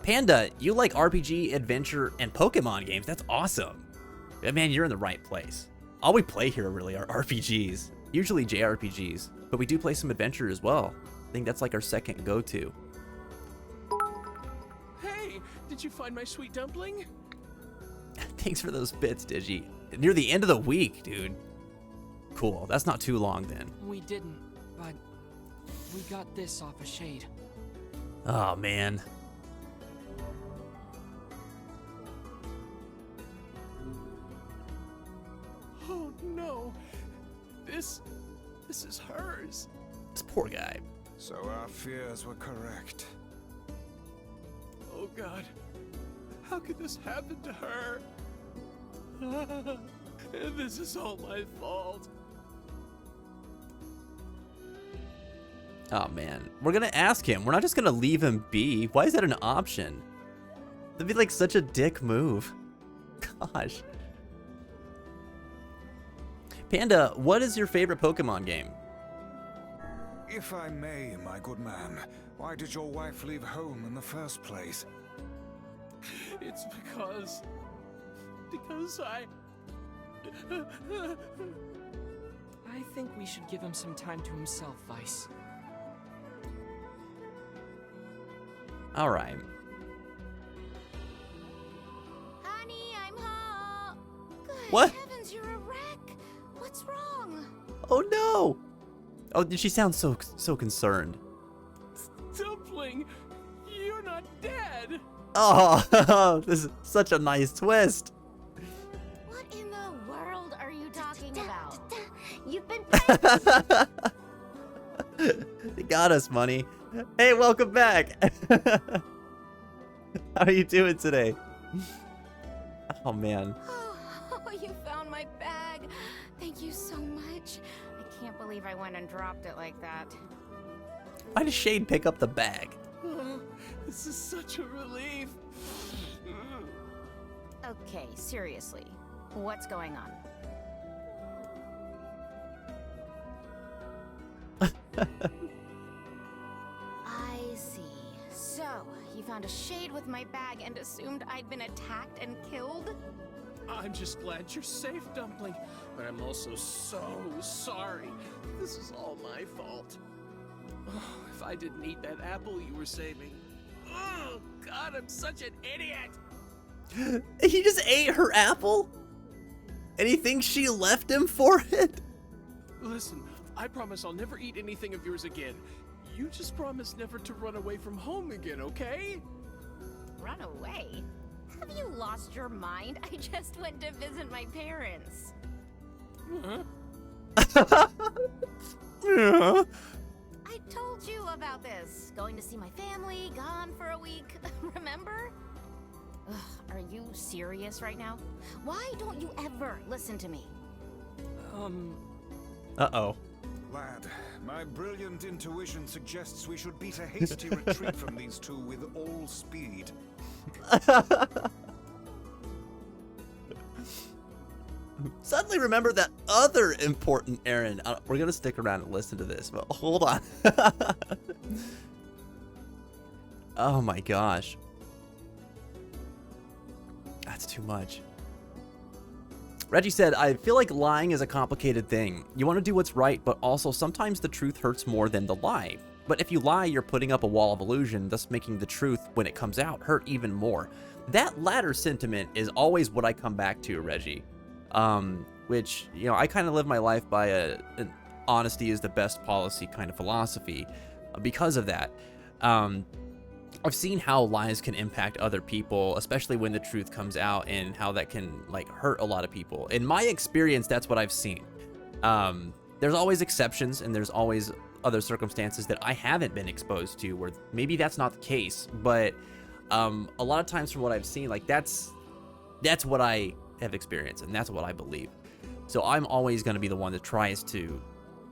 Panda, you like RPG, adventure, and Pokemon games. That's awesome. Man, you're in the right place. All we play here really are RPGs. Usually JRPGs. But we do play some adventure as well. I think that's like our second go-to. Hey, did you find my sweet dumpling? Thanks for those bits, Digi. Near the end of the week, dude. Cool. That's not too long then. We didn't, but we got this off a shade. Oh, man. Oh no. This is hers. This poor guy. So our fears were correct. Oh God, how could this happen to her? And this is all my fault. Oh man, we're gonna ask him. We're not just gonna leave him be. Why is that an option? That'd be like such a dick move. Gosh. Panda, what is your favorite Pokemon game? If I may, my good man, why did your wife leave home in the first place? It's because I think we should give him some time to himself, Vice. All right. Honey, I'm home. Good What? heavens, you're a wreck. What's wrong? Oh no. Oh, she sounds so concerned. Dumpling, you're not dead. Oh, this is such a nice twist. What in the world are you talking about? You've been They got us, Money. Hey, welcome back. How are you doing today? Oh man. Oh, you found my bag. Thank you so much. I can't believe I went and dropped it like that. Why did Shade pick up the bag? Oh, this is such a relief. Okay, seriously. What's going on? I see. So, you found a shade with my bag and assumed I'd been attacked and killed? I'm just glad you're safe, Dumpling, but I'm also so sorry. This is all my fault. Oh, if I didn't eat that apple you were saving. Oh, God, I'm such an idiot. He just ate her apple? And he thinks she left him for it? Listen, I promise I'll never eat anything of yours again. You just promise never to run away from home again, okay? Run away? Have you lost your mind? I just went to visit my parents. Yeah. I told you about this. Going to see my family, gone for a week. Remember? Ugh, are you serious right now? Why don't you ever listen to me? Uh-oh. Lad, my brilliant intuition suggests we should beat a hasty retreat from these two with all speed. Suddenly remember that other important errand. We're gonna stick around and listen to this, but hold on. Oh my gosh. That's too much. Reggie said, I feel like lying is a complicated thing. You want to do what's right, but also sometimes the truth hurts more than the lie. But if you lie, you're putting up a wall of illusion, thus making the truth, when it comes out, hurt even more. That latter sentiment is always what I come back to, Reggie. Which, you know, I kind of live my life by an honesty is the best policy kind of philosophy because of that. I've seen how lies can impact other people, especially when the truth comes out, and how that can like hurt a lot of people. In my experience, that's what I've seen. There's always exceptions, and there's always other circumstances that I haven't been exposed to where maybe that's not the case, but a lot of times from what I've seen, like that's what I have experienced, and that's what I believe. So I'm always going to be the one that tries to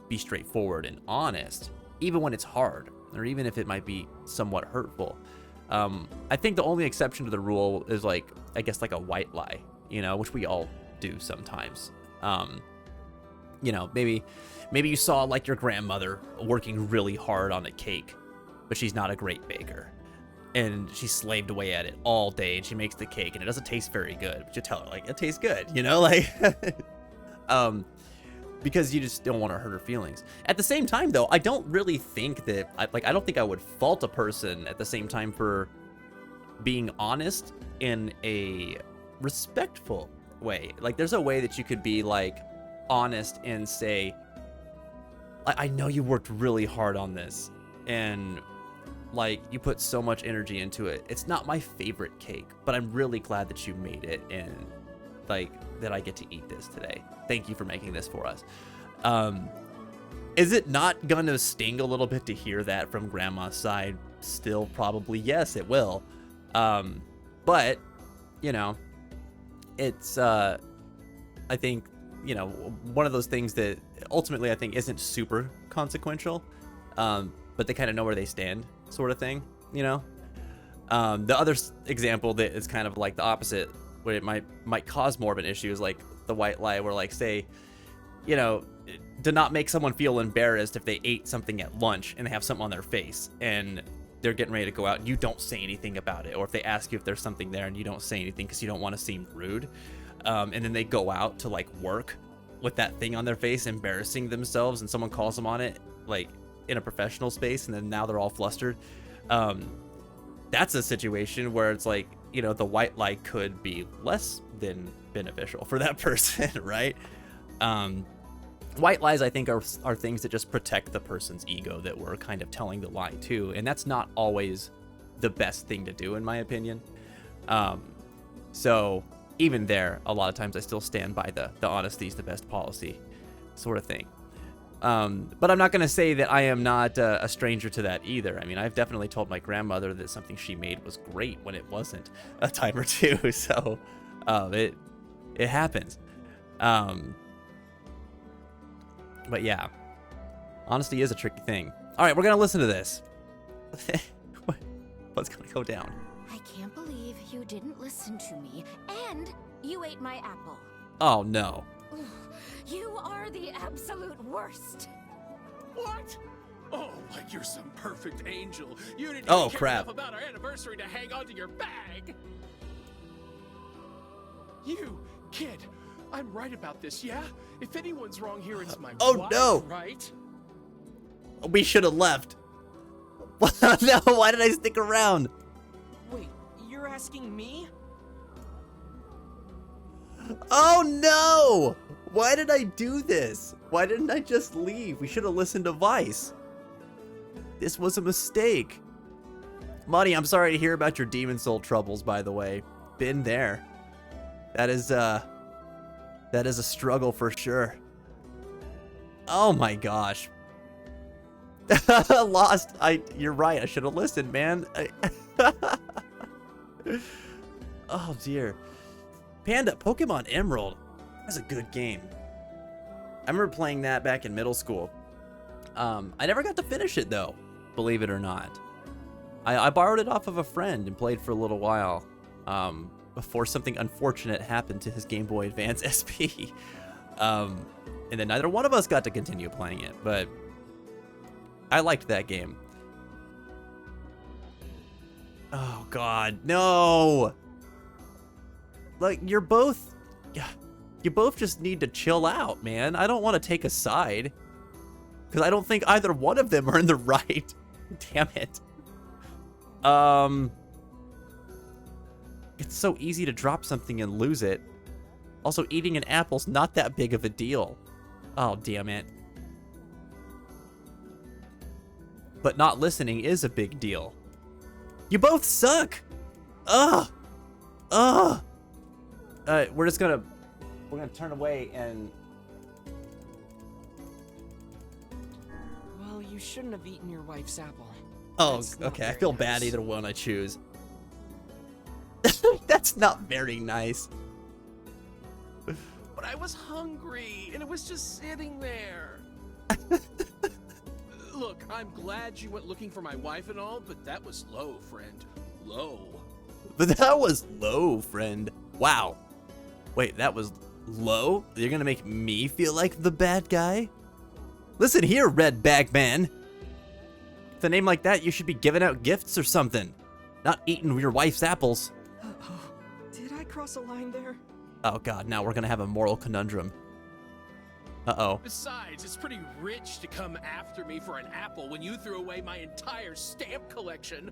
be straightforward and honest, even when it's hard, or even if it might be somewhat hurtful. I think the only exception to the rule is like, I guess like a white lie, you know, which we all do sometimes. You know, maybe you saw like your grandmother working really hard on a cake, but she's not a great baker. And she slaved away at it all day, and she makes the cake, and it doesn't taste very good. But you tell her, like, it tastes good, you know? Like, because you just don't want to hurt her feelings. At the same time, though, I don't really think that, I don't think I would fault a person at the same time for being honest in a respectful way. Like, there's a way that you could be, like, honest and say, I know you worked really hard on this, and like, you put so much energy into it. It's not my favorite cake, but I'm really glad that you made it, and like that I get to eat this today. Thank you for making this for us. Is it not gonna sting a little bit to hear that from Grandma's side? Still, probably yes, it will. But, you know, it's, I think, you know, one of those things that ultimately I think isn't super consequential, but they kind of know where they stand, sort of thing, you know? The other example that is kind of like the opposite, where it might cause more of an issue, is like the white lie, where like, say, you know, to not make someone feel embarrassed if they ate something at lunch and they have something on their face and they're getting ready to go out and you don't say anything about it, or if they ask you if there's something there and you don't say anything because you don't want to seem rude, and then they go out to like work with that thing on their face, embarrassing themselves, and someone calls them on it, like in a professional space, and then now they're all flustered. That's a situation where it's like, you know, the white lie could be less than beneficial for that person, right? White lies, I think, are things that just protect the person's ego that we're kind of telling the lie to, and that's not always the best thing to do, in my opinion. So even there, a lot of times I still stand by the honesty is the best policy sort of thing. But I'm not going to say that I am not a stranger to that either. I mean, I've definitely told my grandmother that something she made was great when it wasn't a time or two. So it happens. But yeah, honesty is a tricky thing. All right, we're going to listen to this. What's going to go down? I can't believe you didn't listen to me, and you ate my apple. Oh, no. You are the absolute worst. What? Oh, like you're some perfect angel. You didn't Oh, even care crap. enough about our anniversary to hang on to your bag. You, kid, I'm right about this, yeah? If anyone's wrong here, it's my Oh, wife, no. right? We should have left. No, why did I stick around? Wait, you're asking me? Oh, no. Why did I do this? Why didn't I just leave? We should have listened to Vice. This was a mistake. Monty, I'm sorry to hear about your Demon Soul troubles, by the way. Been there. That is a struggle for sure. Oh my gosh. Lost. You're right. I should have listened, man. Oh dear. Panda, Pokemon Emerald. That's a good game. I remember playing that back in middle school. I never got to finish it though, believe it or not. I borrowed it off of a friend and played for a little while before something unfortunate happened to his Game Boy Advance SP. And then neither one of us got to continue playing it, but I liked that game. Oh God, no! Like, you both just need to chill out, man. I don't want to take a side, because I don't think either one of them are in the right. Damn it. It's so easy to drop something and lose it. Also, eating an apple's not that big of a deal. Oh, damn it. But not listening is a big deal. You both suck! Ugh! Ugh! We're gonna turn away and... Well, you shouldn't have eaten your wife's apple. Oh, That's not okay. I very feel bad nice. either one I choose. That's not very nice. But I was hungry, and it was just sitting there. Look, I'm glad you went looking for my wife and all, but that was low, friend. Low. But that was low, friend. Wow. Wait, that was low? You're gonna make me feel like the bad guy? Listen here, Red Bag Man. With a name like that, you should be giving out gifts or something. Not eating your wife's apples. Did I cross a line there? Oh God, now we're gonna have a moral conundrum. Uh-oh. Besides, it's pretty rich to come after me for an apple when you threw away my entire stamp collection.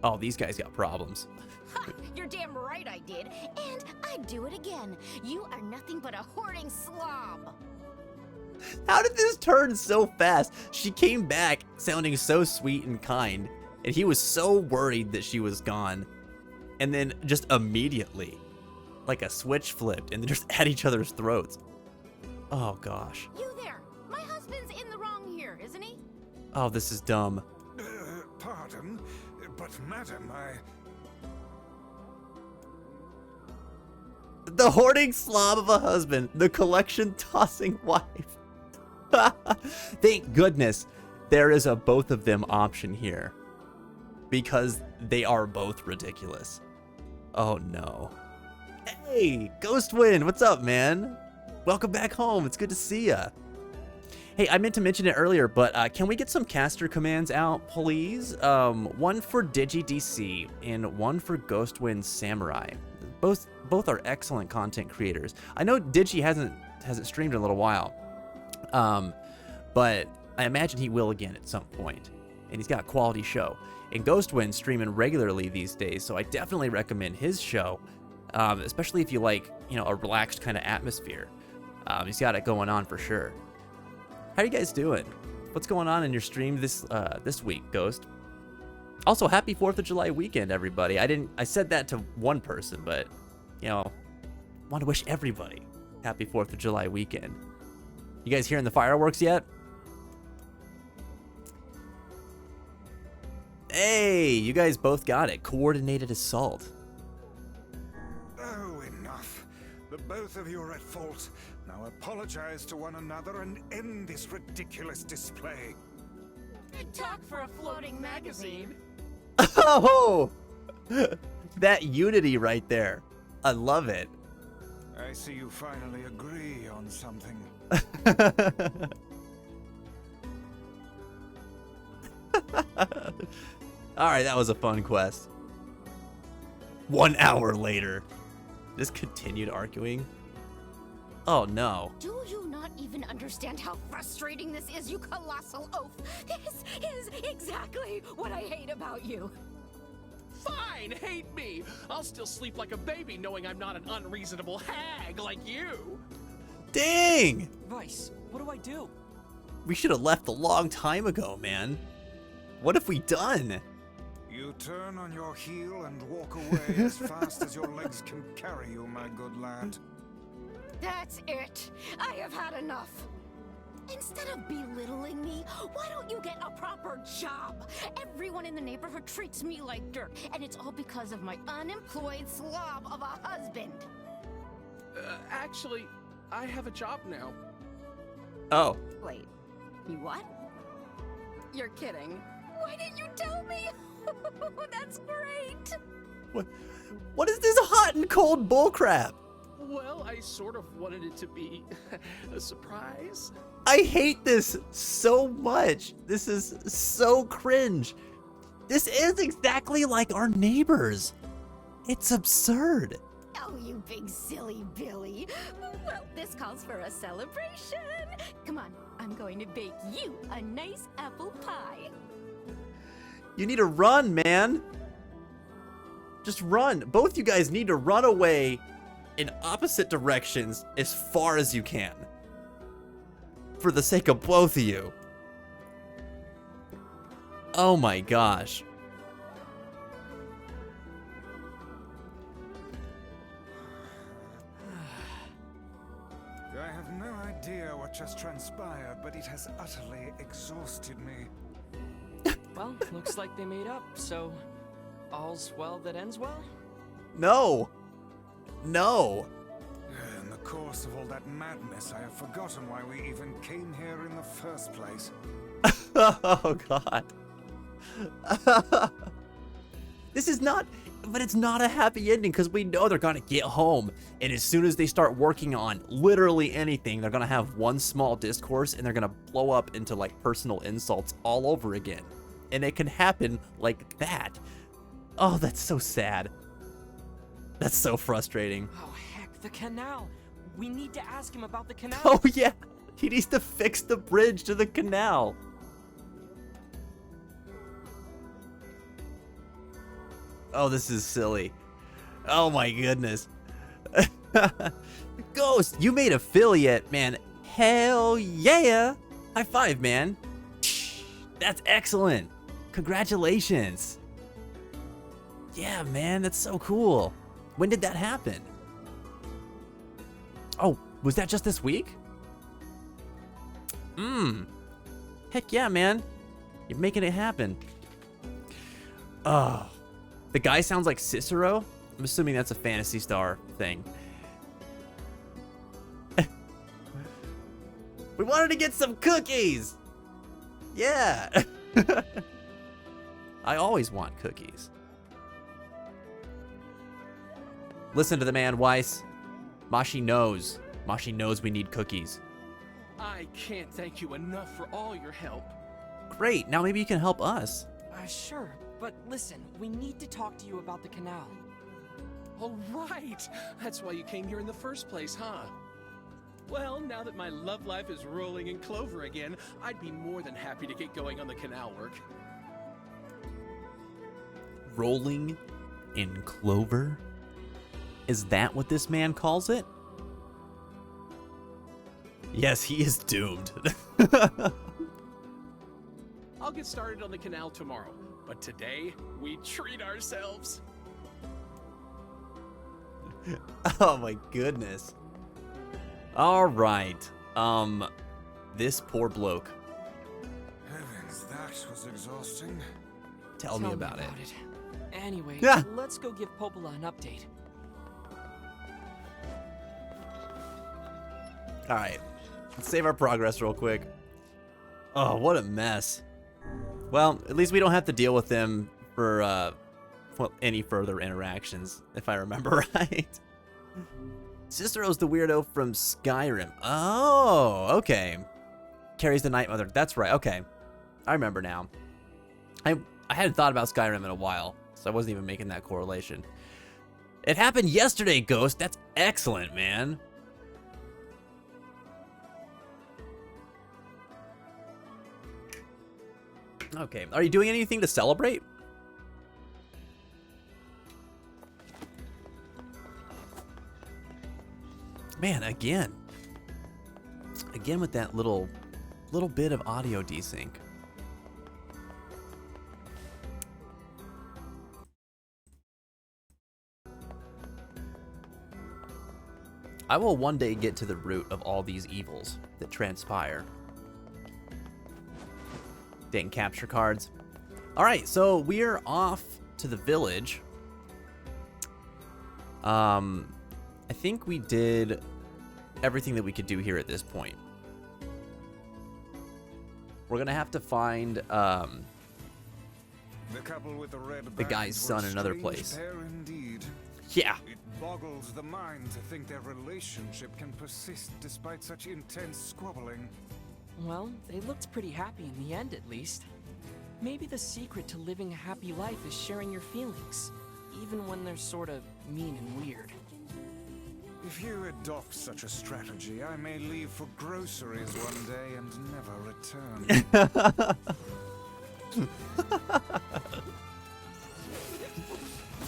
Oh, these guys got problems. Ha! You're damn right I did, and I'd do it again. You are nothing but a hoarding slob. How did this turn so fast? She came back sounding so sweet and kind, and he was so worried that she was gone. And then just immediately, like a switch flipped, and they're just at each other's throats. Oh gosh. You there! My husband's in the wrong here. Oh, this is dumb. Pardon, but madam, The hoarding slob of a husband, the collection tossing wife. Thank goodness there is a both of them option here, because they are both ridiculous. Oh no. Hey, Ghostwind, what's up, man? Welcome back home. It's good to see ya. Hey, I meant to mention it earlier, but can we get some caster commands out, please? One for DigiDC and one for Ghostwind Samurai. Both are excellent content creators. I know Digi hasn't streamed in a little while, but I imagine he will again at some point. And he's got a quality show. And Ghostwind's streaming regularly these days, so I definitely recommend his show, especially if you like, you know, a relaxed kind of atmosphere. He's got it going on for sure. How are you guys doing? What's going on in your stream this week, Ghost? Also, happy 4th of July weekend, everybody. I said that to one person, but, you know, want to wish everybody happy 4th of July weekend. You guys hearing the fireworks yet? Hey, you guys both got it. Coordinated assault. Oh, enough. The both of you are at fault. Now apologize to one another and end this ridiculous display. Good talk for a floating magazine. Oh, that unity right there. I love it. I see you finally agree on something. All right, that was a fun quest. 1 hour later, just continued arguing. Oh no. Do you not even understand how frustrating this is, you colossal oaf? This is exactly what I hate about you. Fine, hate me. I'll still sleep like a baby knowing I'm not an unreasonable hag like you. Dang! Vice, what do I do? We should have left a long time ago, man. What have we done? You turn on your heel and walk away as fast as your legs can carry you, my good lad. That's it. I have had enough. Instead of belittling me, why don't you get a proper job? Everyone in the neighborhood treats me like dirt, and it's all because of my unemployed slob of a husband. Actually, I have a job now. Oh. Wait, you what? You're kidding. Why didn't you tell me? That's great. What is this hot and cold bullcrap? Well, I sort of wanted it to be a surprise. I hate this so much. This is so cringe. This is exactly like our neighbors. It's absurd. Oh, you big silly Billy. Well, this calls for a celebration. Come on, I'm going to bake you a nice apple pie. You need to run, man. Just run. Both you guys need to run away in opposite directions as far as you can. For the sake of both of you. Oh my gosh. I have no idea what just transpired, but it has utterly exhausted me. Well, looks like they made up, so all's well that ends well? No. No. In the course of all that madness, I have forgotten why we even came here in the first place. Oh god. This is not, but it's not a happy ending because we know they're gonna get home, and as soon as they start working on literally anything, they're gonna have one small discourse and they're gonna blow up into like personal insults all over again. And it can happen like that. Oh, that's so sad. That's so frustrating. Oh heck, the canal. We need to ask him about the canal. Oh yeah, he needs to fix the bridge to the canal. Oh, this is silly. Oh my goodness. Ghost, you made affiliate, man. Hell yeah. High five, man. That's excellent. Congratulations. Yeah, man, that's so cool. When did that happen? Oh, was that just this week? Heck yeah, man. You're making it happen. Oh. The guy sounds like Cicero? I'm assuming that's a Phantasy Star thing. We wanted to get some cookies! Yeah! I always want cookies. Listen to the man, Weiss. Mashi knows. Mashi knows we need cookies. I can't thank you enough for all your help. Great, now maybe you can help us. Sure, but listen, we need to talk to you about the canal. Oh, right! That's why you came here in the first place, huh? Well, now that my love life is rolling in clover again, I'd be more than happy to get going on the canal work. Rolling in clover? Is that what this man calls it? Yes, he is doomed. I'll get started on the canal tomorrow, but today, we treat ourselves. Oh my goodness. All right. This poor bloke. Heavens, that was exhausting. Tell me about it. Anyway, Yeah. let's go give Popola an update. All right. Let's save our progress real quick. Oh, what a mess. Well, at least we don't have to deal with them for well, any further interactions, if I remember right. Cicero's the weirdo from Skyrim. Oh, okay. Carries the Night Mother. That's right. Okay. I remember now. I hadn't thought about Skyrim in a while, so I wasn't even making that correlation. It happened yesterday, Ghost. That's excellent, man. Okay. Are you doing anything to celebrate? Man, again with that little bit of audio desync. I will one day get to the root of all these evils that transpire. Dang capture cards. All right, so we're off to the village. I think we did everything that we could do here at this point. We're gonna have to find The couple with the red the guy's bags were son a another strange place. pair indeed. Yeah. It boggles the mind to think their relationship can persist despite such intense squabbling. Well, they looked pretty happy in the end, at least. Maybe the secret to living a happy life is sharing your feelings, even when they're sort of mean and weird. If you adopt such a strategy, I may leave for groceries one day and never return.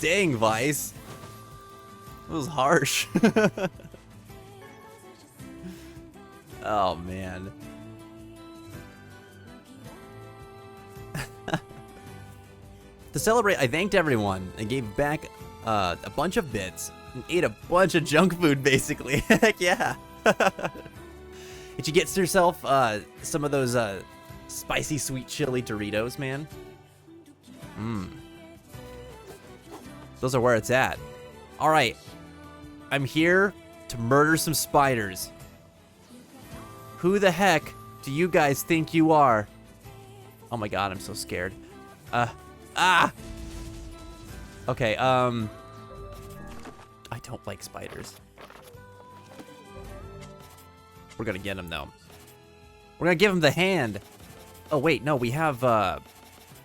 Dang, Vice. It was harsh. Oh, man. To celebrate, I thanked everyone and gave back a bunch of bits and ate a bunch of junk food, basically. Heck yeah. Did you get yourself some of those spicy sweet chili Doritos, man? Mmm. Those are where it's at. All right. I'm here to murder some spiders. Who the heck do you guys think you are? Oh my god, I'm so scared. Okay, I don't like spiders. We're gonna get him, though. We're gonna give him the hand. Oh, wait, no, we have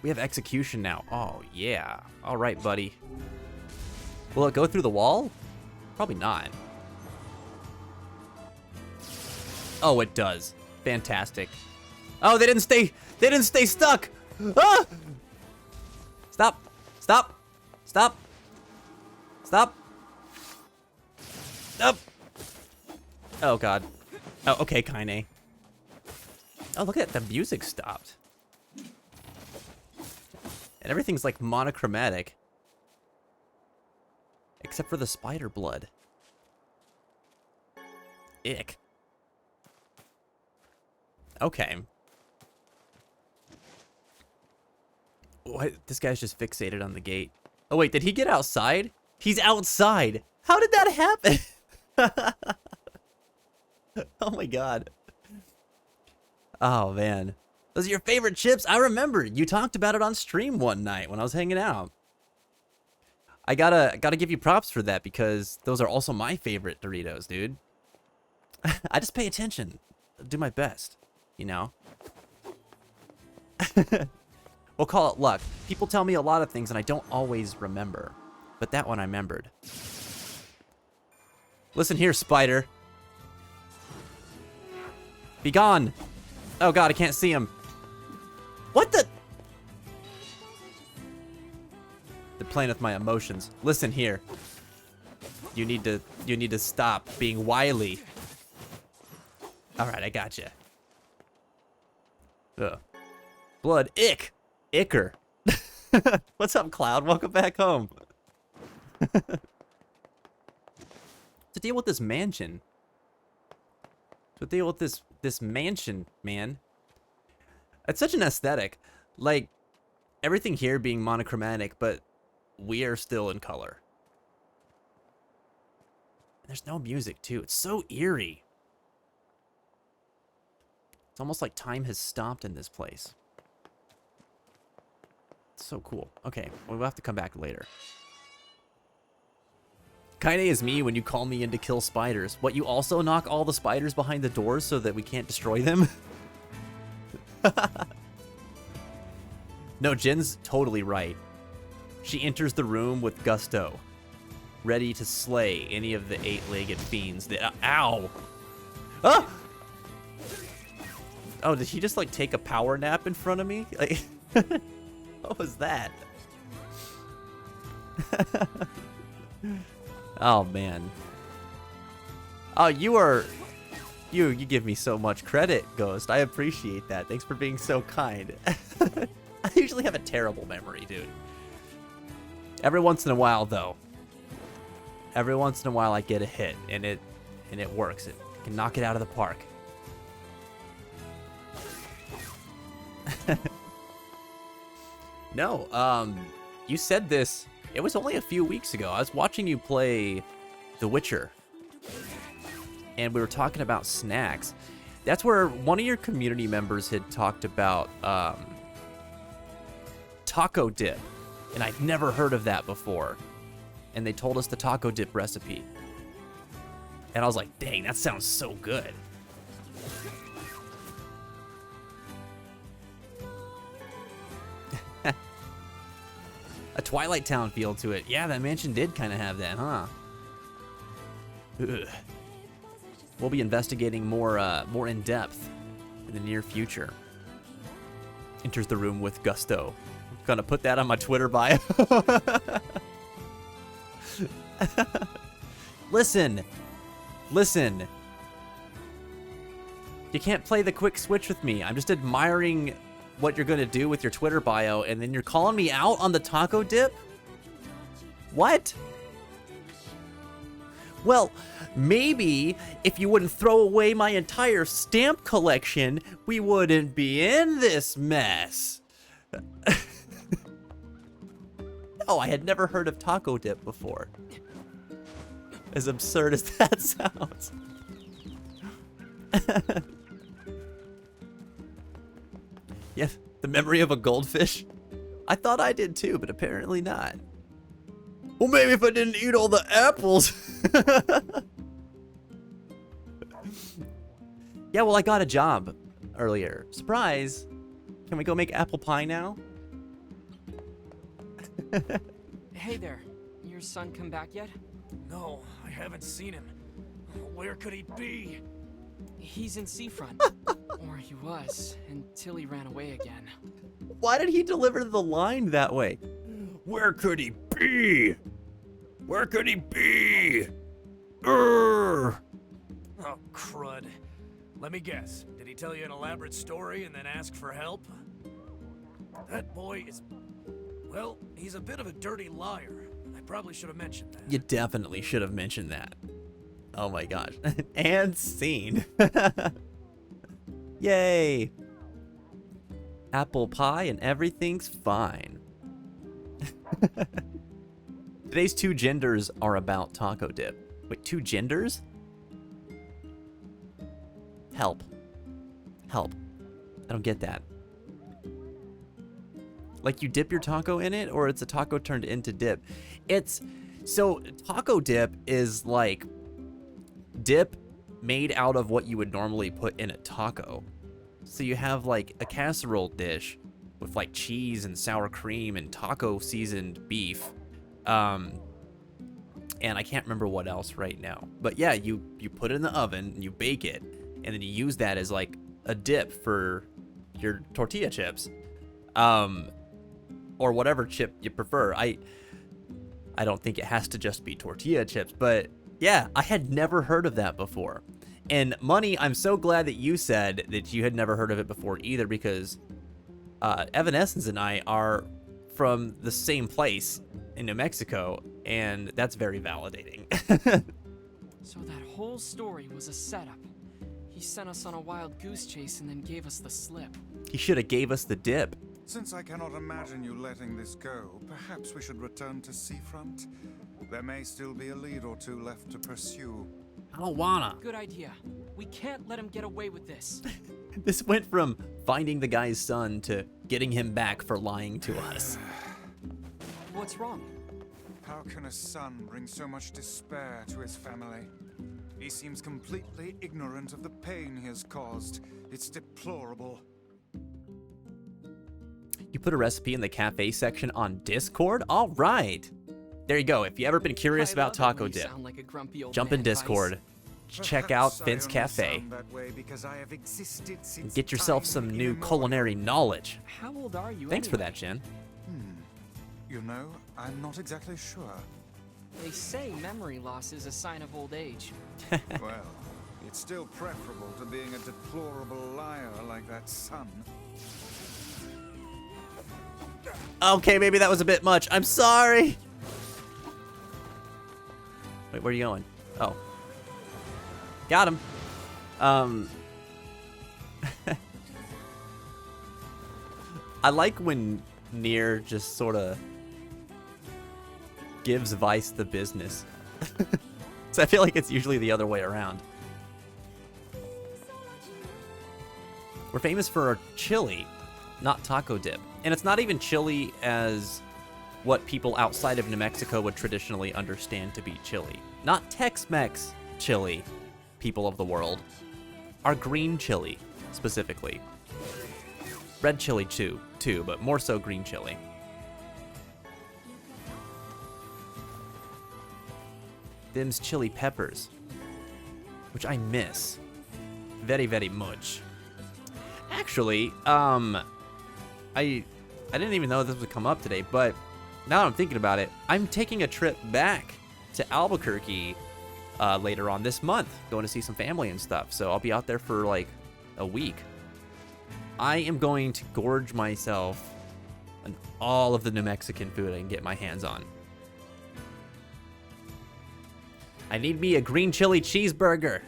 execution now. Oh, yeah. All right, buddy. Will it go through the wall? Probably not. Oh, it does. Fantastic. Oh, they didn't stay stuck. Ah! Stop. Stop. Stop. Stop. Stop. Oh, God. Oh, okay, Kaine. Oh, look at that. The music stopped. And everything's like monochromatic. Except for the spider blood. Ick. Okay. What? This guy's just fixated on the gate. Oh wait, did he get outside? He's outside. How did that happen? Oh my god. Oh man. Those are your favorite chips? I remember. You talked about it on stream one night when I was hanging out. I gotta give you props for that because those are also my favorite Doritos, dude. I just pay attention. Do my best, you know? We'll call it luck. People tell me a lot of things and I don't always remember. But that one I remembered. Listen here, spider. Be gone. Oh god, I can't see him. What the? They're playing with my emotions. Listen here. You need to stop being wily. Alright, I gotcha. Ugh. Blood. Ick. Icker. What's up, Cloud? Welcome back home. To deal with this mansion. To deal with this mansion, man. It's such an aesthetic. Like, everything here being monochromatic, but we are still in color. There's no music, too. It's so eerie. It's almost like time has stopped in this place. It's so cool. Okay, we'll have to come back later. Kaine is me when you call me in to kill spiders. What, you also knock all the spiders behind the doors so that we can't destroy them? No, Jin's totally right. She enters the room with gusto, ready to slay any of the 8-legged fiends that... ow! Ah! Oh, did he just, like, take a power nap in front of me? Like, what was that? Oh, man. Oh, you give me so much credit, Ghost. I appreciate that. Thanks for being so kind. I usually have a terrible memory, dude. Every once in a while, though. Every once in a while, I get a hit, and it works. It can knock it out of the park. No, you said this. It was only a few weeks ago. I was watching you play The Witcher. And we were talking about snacks. That's where one of your community members had talked about taco dip. And I'd never heard of that before. And they told us the taco dip recipe. And I was like, dang, that sounds so good. A Twilight Town feel to it. Yeah, that mansion did kind of have that, huh? Ugh. We'll be investigating more in depth in the near future. Enters the room with gusto. I'm gonna put that on my Twitter bio. Listen. You can't play the quick switch with me. I'm just admiring what you're gonna do with your Twitter bio, and then you're calling me out on the taco dip? What? Well, maybe if you wouldn't throw away my entire stamp collection, we wouldn't be in this mess. No, I had never heard of taco dip before. As absurd as that sounds. Yeah, the memory of a goldfish? I thought I did too, but apparently not. Well, maybe if I didn't eat all the apples. Yeah, well, I got a job earlier. Surprise. Can we go make apple pie now? Hey there. Your son come back yet? No, I haven't seen him. Where could he be? He's in Seafront. Or he was, until he ran away again. Why did he deliver the line that way? Where could he be? Where could he be? Urgh. Oh, crud. Let me guess. Did he tell you an elaborate story and then ask for help? That boy is... well, he's a bit of a dirty liar. I probably should have mentioned that. You definitely should have mentioned that. Oh my gosh. And scene. Yay. apple pie and everything's fine. Today's two genders are about taco dip. Wait, two genders? Help. Help. I don't get that. Like you dip your taco in it, or it's a taco turned into dip? So taco dip is like dip made out of what you would normally put in a taco. So you have like a casserole dish with like cheese and sour cream and taco seasoned beef. And I can't remember what else right now. But yeah, you put it in the oven and you bake it, and then you use that as like a dip for your tortilla chips. Or whatever chip you prefer. I don't think it has to just be tortilla chips, but yeah, I had never heard of that before. And Money, I'm so glad that you said that you had never heard of it before either, because Evanescence and I are from the same place in New Mexico, and that's very validating. So that whole story was a setup. He sent us on a wild goose chase and then gave us the slip. He should have gave us the dip. Since I cannot imagine you letting this go, perhaps we should return to Seafront. There may still be a lead or two left to pursue. I don't wanna. Good idea. We can't let him get away with this. This went from finding the guy's son to getting him back for lying to us. What's wrong? How can a son bring so much despair to his family? He seems completely ignorant of the pain he has caused. It's deplorable. You put a recipe in the cafe section on Discord? All right. There you go. If you ever been curious about taco dip, jump in Discord. Check out Finn's Cafe. And get yourself some new culinary knowledge. How old are you? Thanks for that, Jen. You know, I'm not exactly sure. They say memory loss is a sign of old age. Well, it's still preferable to being a deplorable liar like that son. Okay, maybe that was a bit much. I'm sorry. Wait, where are you going? Oh. Got him. I like when NieR just sort of gives Vice the business. So I feel like it's usually the other way around. We're famous for our chili, not taco dip. And it's not even chili as what people outside of New Mexico would traditionally understand to be chili. Not Tex-Mex chili, people of the world. Our green chili, specifically. Red chili too, but more so green chili. Them's chili peppers, which I miss very, very much. Actually, I didn't even know this would come up today, but now that I'm thinking about it, I'm taking a trip back to Albuquerque later on this month, going to see some family and stuff. So I'll be out there for like a week. I am going to gorge myself on all of the New Mexican food I can get my hands on. I need me a green chili cheeseburger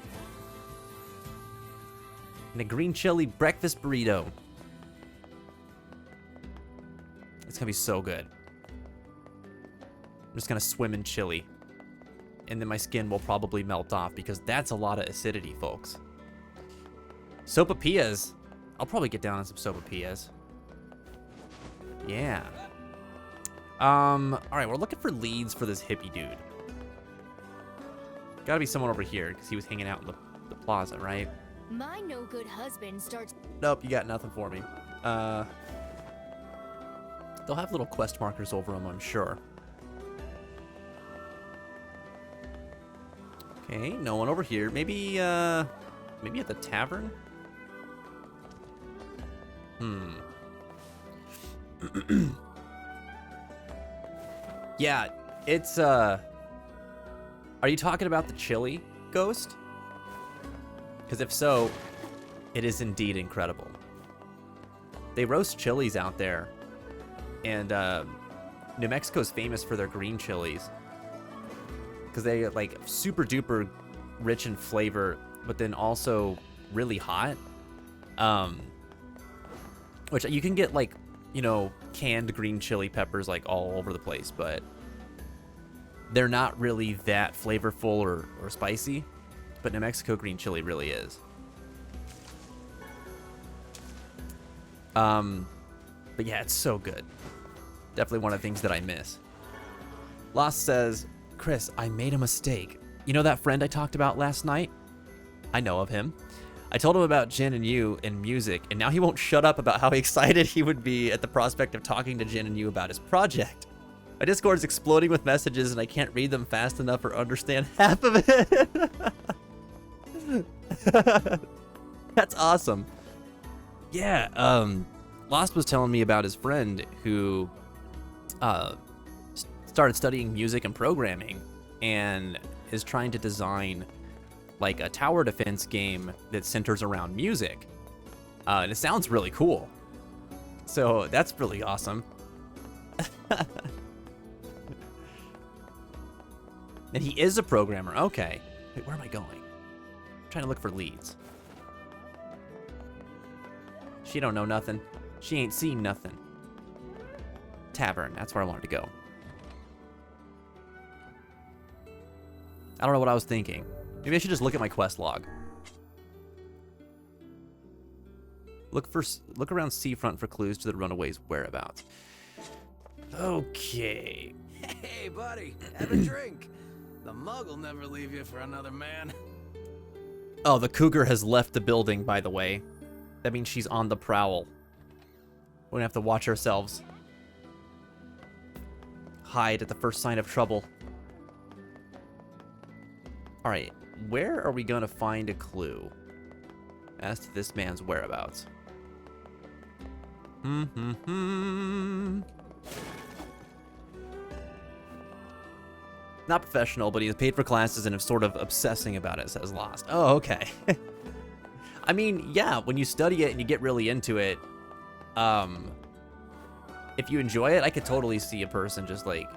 and a green chili breakfast burrito. It's gonna be so good. I'm just gonna swim in chili, and then my skin will probably melt off because that's a lot of acidity, folks. Sopapillas. I'll probably get down on some sopapillas. Yeah. All right, we're looking for leads for this hippie dude. Gotta be someone over here because he was hanging out in the plaza, right? My no-good husband starts... Nope, you got nothing for me. They'll have little quest markers over them, I'm sure. Okay, no one over here. Maybe at the tavern? Yeah, it's, are you talking about the chili ghost? Because if so, it is indeed incredible. They roast chilies out there. And New Mexico is famous for their green chilies. Because they like super duper rich in flavor, but then also really hot. which you can get like, you know, canned green chili peppers like all over the place, but they're not really that flavorful or spicy. But New Mexico green chili really is. But yeah, it's so good. Definitely one of the things that I miss. Lost says, Chris, I made a mistake. You know that friend I talked about last night? I know of him. I told him about Jin and you and music, and now he won't shut up about how excited he would be at the prospect of talking to Jin and you about his project. My Discord is exploding with messages, and I can't read them fast enough or understand half of it. That's awesome. Yeah, Lost was telling me about his friend who started studying music and programming and is trying to design like a tower defense game that centers around music. And it sounds really cool. So that's really awesome. And he is a programmer. Okay. Wait, where am I going? I'm trying to look for leads. She don't know nothing. She ain't seen nothing. Tavern. That's where I wanted to go. I don't know what I was thinking. Maybe I should just look at my quest log. Look around seafront for clues to the runaways' whereabouts. Okay. Hey, buddy, have a drink. The mug will never leave you for another man. Oh, the cougar has left the building, by the way. That means she's on the prowl. We're gonna have to watch ourselves. Hide at the first sign of trouble. Alright, where are we gonna find a clue as to this man's whereabouts? Not professional, but he has paid for classes and is sort of obsessing about it, says Lost. Oh, okay. I mean, yeah, when you study it and you get really into it, if you enjoy it, I could totally see a person just like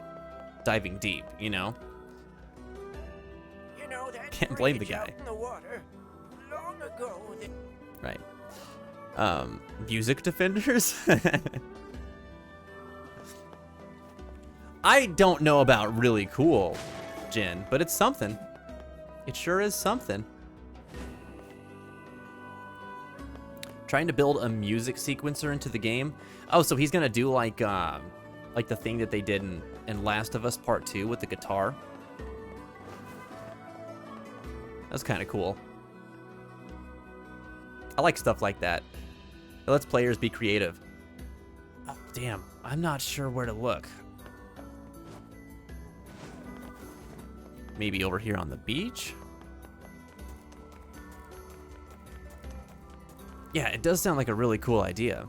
diving deep, you know? You know that Can't blame the wreckage out guy. in the water. Long ago, Right. Music defenders? I don't know about really cool, Jin, but it's something. It sure is something. Trying to build a music sequencer into the game. Oh, so he's gonna do like the thing that they did in Last of Us Part 2 with the guitar. That's kind of cool. I like stuff like that. It lets players be creative. Oh, damn, I'm not sure where to look. Maybe over here on the beach? Yeah, it does sound like a really cool idea.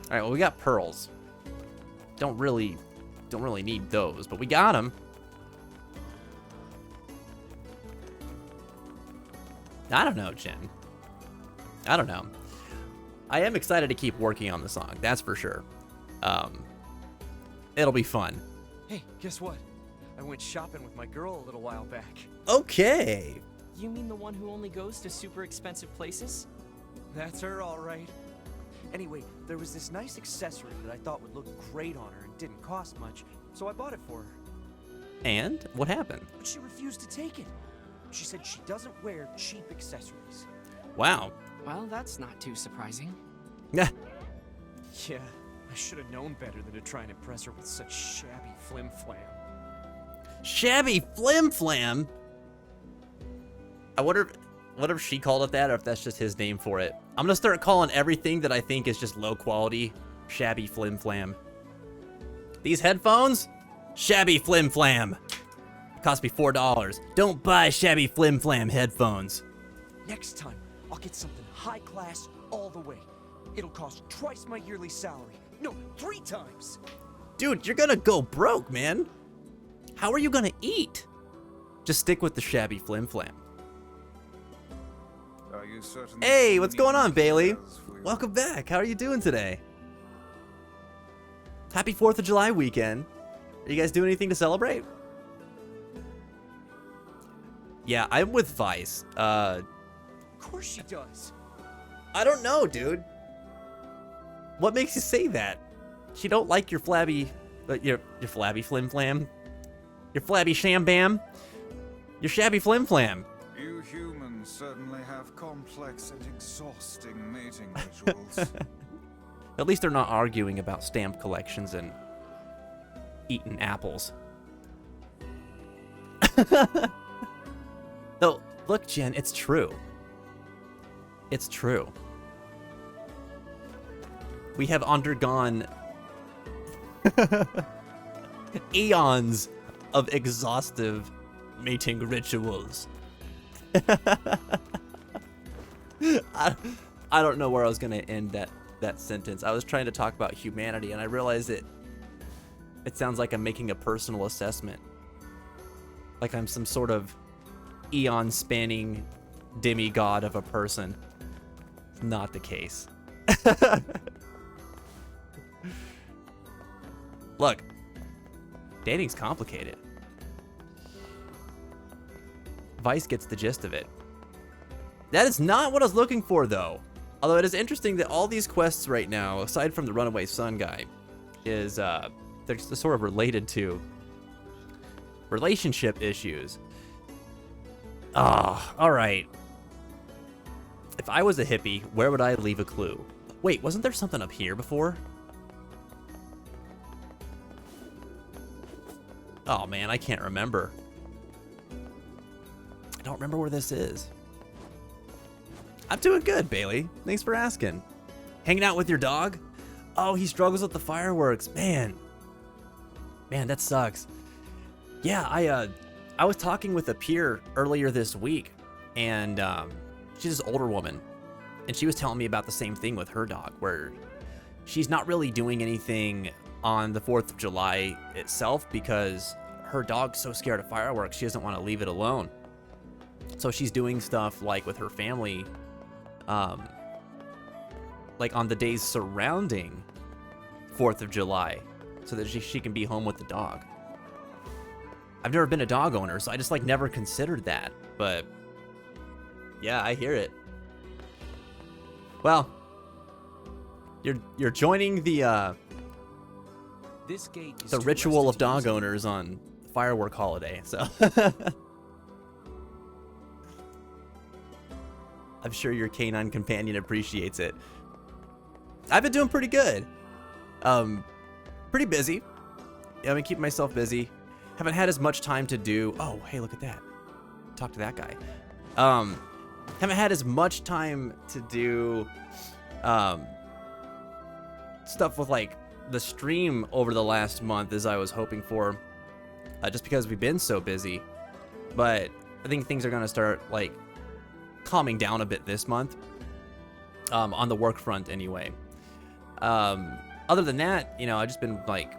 All right, well, we got pearls. Don't really need those, but we got them. I don't know, Jen. I don't know. I am excited to keep working on the song, that's for sure. It'll be fun. Hey, guess what? I went shopping with my girl a little while back. Okay. You mean the one who only goes to super expensive places? That's her, all right. Anyway, there was this nice accessory that I thought would look great on her and didn't cost much, so I bought it for her. And what happened? But she refused to take it. She said she doesn't wear cheap accessories. Wow. Well, that's not too surprising. Yeah. Yeah, I should have known better than to try and impress her with such shabby flim-flam. Shabby flim-flam? I wonder if she called it that or if that's just his name for it. I'm gonna start calling everything that I think is just low quality shabby flim-flam. These headphones? Shabby flim-flam. Cost me $4. Don't buy shabby flim-flam headphones. Next time, I'll get something high class all the way. It'll cost twice my yearly salary. No, 3 times. Dude, you're gonna go broke, man. How are you gonna eat? Just stick with the shabby flim-flam. you certainly Hey, see what's any going on, good Bailey? ideas for your- Welcome back. How are you doing today? Happy 4th of July weekend. Are you guys doing anything to celebrate? Yeah, I'm with Vice. Of course she does. I don't know, dude. What makes you say that? She don't like your flabby, your flabby flim flam, your flabby sham bam, your shabby flim flam. You humans certainly have complex and exhausting mating rituals. At least they're not arguing about stamp collections and eating apples. Though, look, Jen, it's true. It's true. We have undergone eons of exhaustive mating rituals. I don't know where I was going to end that sentence. I was trying to talk about humanity, and I realized it sounds like I'm making a personal assessment. Like I'm some sort of eon-spanning demigod of a person. Not the case. Look, dating's complicated. Vice gets the gist of it. That is not what I was looking for, though. Although it is interesting that all these quests right now, aside from the Runaway Sun guy, is they're sort of related to relationship issues. Ah, all right. If I was a hippie, where would I leave a clue? Wait, wasn't there something up here before? Oh man, I can't remember. I don't remember where this is. I'm doing good, Bailey. Thanks for asking. Hanging out with your dog? Oh, he struggles with the fireworks. Man, that sucks. Yeah, I was talking with a peer earlier this week, and she's this older woman, and she was telling me about the same thing with her dog, where she's not really doing anything on the 4th of July itself because her dog's so scared of fireworks, she doesn't want to leave it alone. So she's doing stuff like with her family, like on the days surrounding 4th of July, so that she can be home with the dog. I've never been a dog owner, so I just like never considered that, but yeah, I hear it. Well, you're joining the This gate is the too ritual of rusted to dog use. owners on firework holiday, so I'm sure your canine companion appreciates it. I've been doing pretty good. Pretty busy. Yeah, I've been keeping myself busy. Haven't had as much time to do. Oh, hey, look at that. Talk to that guy. Haven't had as much time to do stuff with like the stream over the last month as I was hoping for, just because we've been so busy. But I think things are gonna start like calming down a bit this month, on the work front anyway. Other than that, you know, I've just been like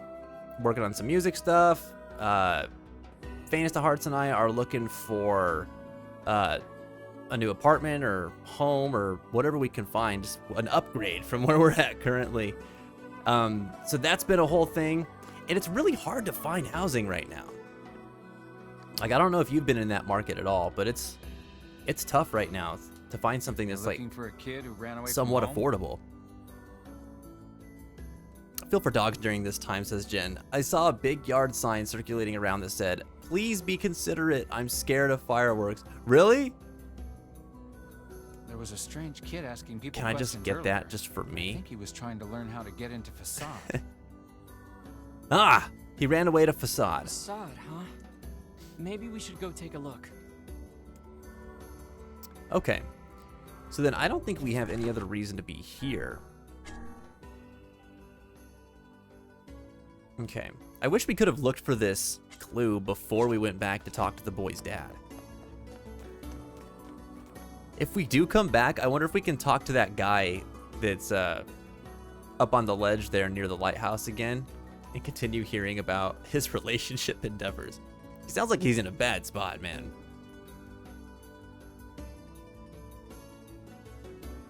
working on some music stuff. Faintest of Hearts and I are looking for a new apartment or home or whatever we can find, just an upgrade from where we're at currently. So that's been a whole thing, and it's really hard to find housing right now. Like, I don't know if you've been in that market at all, but it's tough right now to find something that's like Looking for a kid who ran away somewhat from home? affordable. I feel for dogs during this time, says Jen. I saw a big yard sign circulating around that said, "Please be considerate. I'm scared of fireworks." Really? There was a strange kid asking people Can I just questions get that earlier. just for I me? think he was trying to learn how to get into facade. Ah, he ran away to Facade. Facade, huh? Maybe we should go take a look. Okay. So then I don't think we have any other reason to be here. Okay. I wish we could have looked for this clue before we went back to talk to the boy's dad. If we do come back, I wonder if we can talk to that guy that's up on the ledge there near the lighthouse again and continue hearing about his relationship endeavors. He sounds like he's in a bad spot, man.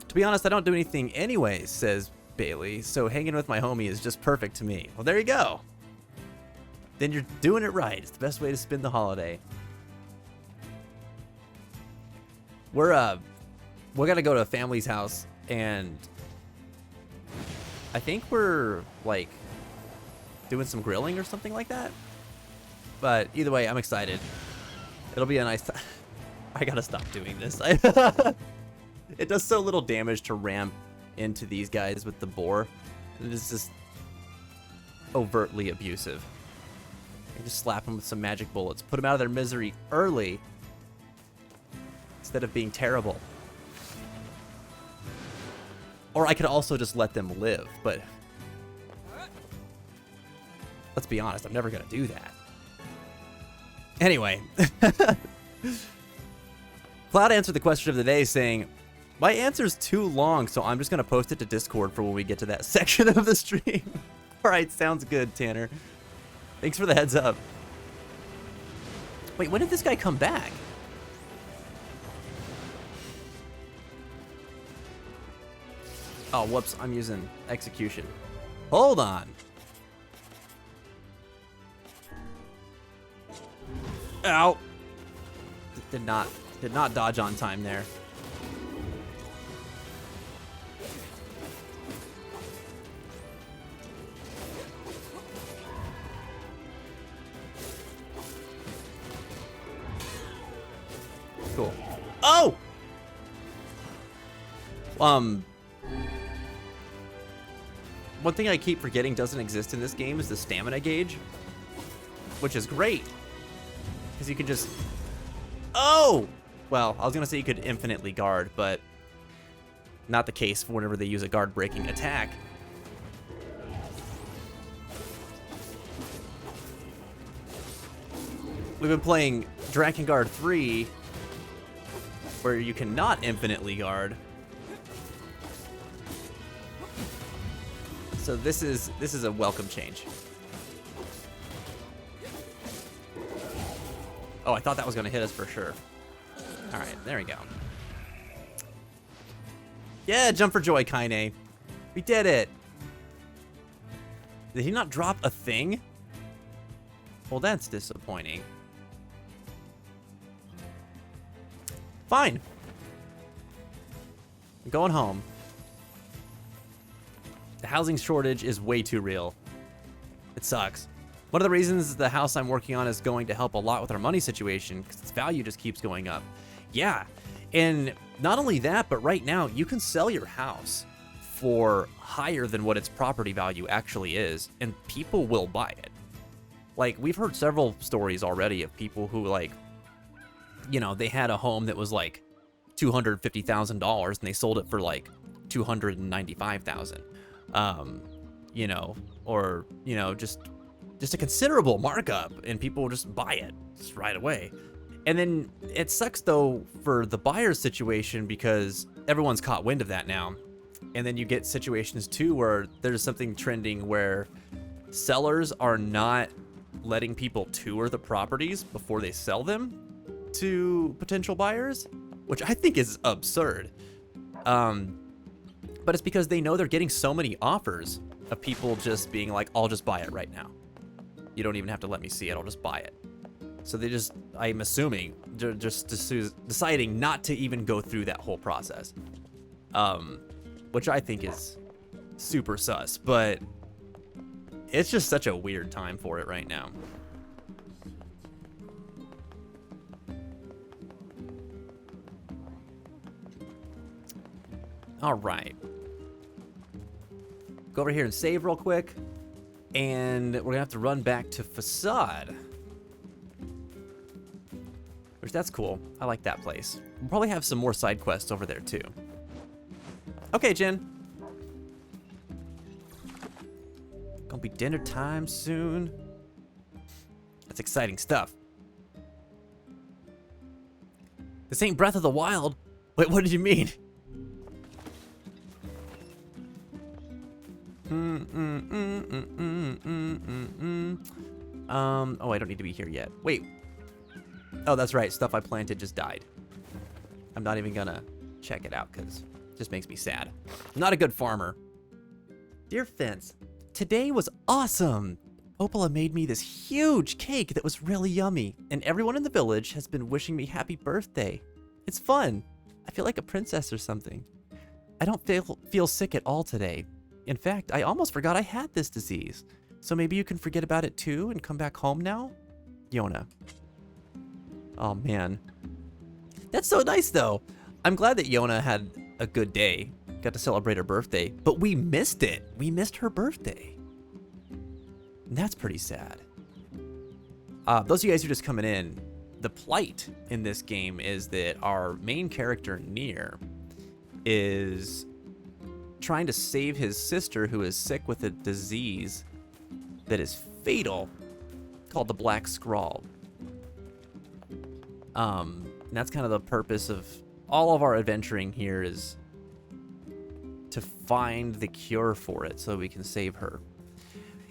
To be honest, I don't do anything anyways, says Bailey, so hanging with my homie is just perfect to me. Well, there you go. Then you're doing it right. It's the best way to spend the holiday. We're gonna go to a family's house, and I think we're like doing some grilling or something like that. But either way, I'm excited. It'll be a nice time. I gotta stop doing this. It does so little damage to ram into these guys with the boar. It is just overtly abusive. You just slap them with some magic bullets. Put them out of their misery early instead of being terrible. Or I could also just let them live, but let's be honest, I'm never gonna do that. Anyway, Cloud answered the question of the day saying, my answer's too long, so I'm just gonna post it to Discord for when we get to that section of the stream. All right, sounds good, Tanner. Thanks for the heads up. Wait, when did this guy come back? Oh, whoops, I'm using execution. Hold on. Ow. Did not dodge on time there. Cool. Oh! One thing I keep forgetting doesn't exist in this game is the stamina gauge, which is great. Because you can just... Oh! Well, I was going to say you could infinitely guard, but not the case for whenever they use a guard-breaking attack. We've been playing Drakengard 3, where you cannot infinitely guard. So this is a welcome change. Oh, I thought that was going to hit us for sure. All right, there we go. Yeah, jump for joy, Kaine. We did it. Did he not drop a thing? Well, that's disappointing. Fine. I'm going home. The housing shortage is way too real. It sucks. One of the reasons the house I'm working on is going to help a lot with our money situation, because its value just keeps going up. Yeah, and not only that, but right now you can sell your house for higher than what its property value actually is, and people will buy it. Like, we've heard several stories already of people who, like, you know, they had a home that was like $250,000 and they sold it for like $295,000. You know, or, you know, just a considerable markup, and people will just buy it just right away. And then it sucks though for the buyer's situation, because everyone's caught wind of that now. And then you get situations too where there's something trending where sellers are not letting people tour the properties before they sell them to potential buyers, which I think is absurd. But it's because they know they're getting so many offers of people just being like, I'll just buy it right now. You don't even have to let me see it, I'll just buy it. So they just, I'm assuming, they're just deciding not to even go through that whole process. Which I think is super sus, but it's just such a weird time for it right now. All right. Go over here and save real quick. And we're gonna have to run back to Facade. Which, that's cool. I like that place. We'll probably have some more side quests over there too. Okay, Jen. Gonna be dinner time soon. That's exciting stuff. This ain't Breath of the Wild. Wait, what did you mean? Oh, I don't need to be here yet. Wait. Oh, that's right. Stuff I planted just died. I'm not even gonna check it out because Just makes me sad. I'm not a good farmer. Dear Fence, today was awesome. Popola made me this huge cake that was really yummy, and everyone in the village has been wishing me happy birthday. It's fun. I feel like a princess or something. I don't feel sick at all today. In fact, I almost forgot I had this disease. So maybe you can forget about it too and come back home now? Yona. Oh man. That's so nice though. I'm glad that Yona had a good day. Got to celebrate her birthday, but we missed it. We missed her birthday. And that's pretty sad. Those of you guys who are just coming in, the plight in this game is that our main character, NieR, is trying to save his sister who is sick with a disease that is fatal called the Black Scrawl. And that's kind of the purpose of all of our adventuring here, is to find the cure for it so we can save her.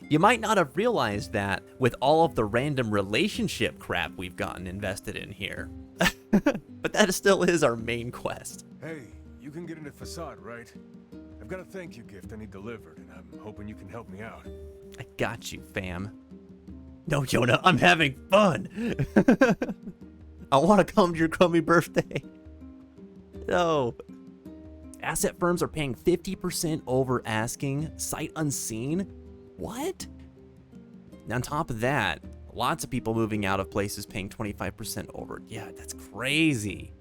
You might not have realized that with all of the random relationship crap we've gotten invested in here. But that still is our main quest. Hey, you can get into Facade, right? I've got a thank you gift I need delivered, and I'm hoping you can help me out. I got you, fam. No, Yona, I'm having fun. I want to come to your crummy birthday. No. Asset firms are paying 50% over asking, sight unseen. What? And on top of that, lots of people moving out of places paying 25% over. Yeah, that's crazy.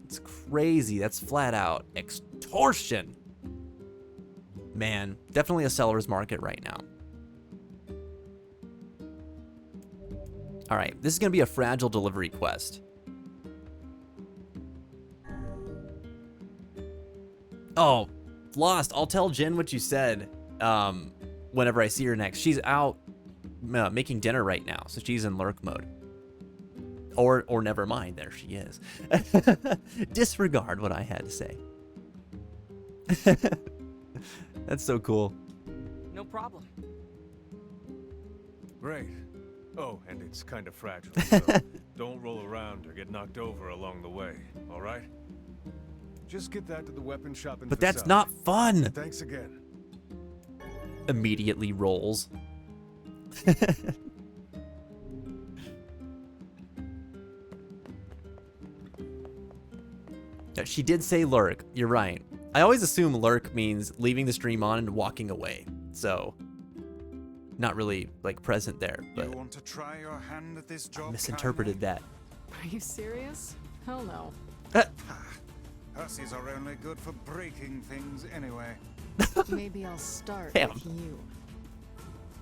It's crazy. That's flat out extortion. Man, definitely a seller's market right now. All right, this is going to be a fragile delivery quest. Oh, lost. I'll tell Jen what you said whenever I see her next. She's out making dinner right now, so she's in lurk mode. Or never mind, there she is. Disregard what I had to say. That's so cool. No problem. Great. Oh, and it's kind of fragile, so don't roll around or get knocked over along the way, all right? Just get that to the weapon shop in But that's Facade. not fun. Thanks again. Immediately rolls. Yeah, she did say lurk. You're right. I always assume lurk means leaving the stream on and walking away. So, not really like present there, but You want to try your hand at this job? I misinterpreted that. Are you serious? Hell no. Hussies are only good for breaking things anyway. Maybe I'll start Damn. with you.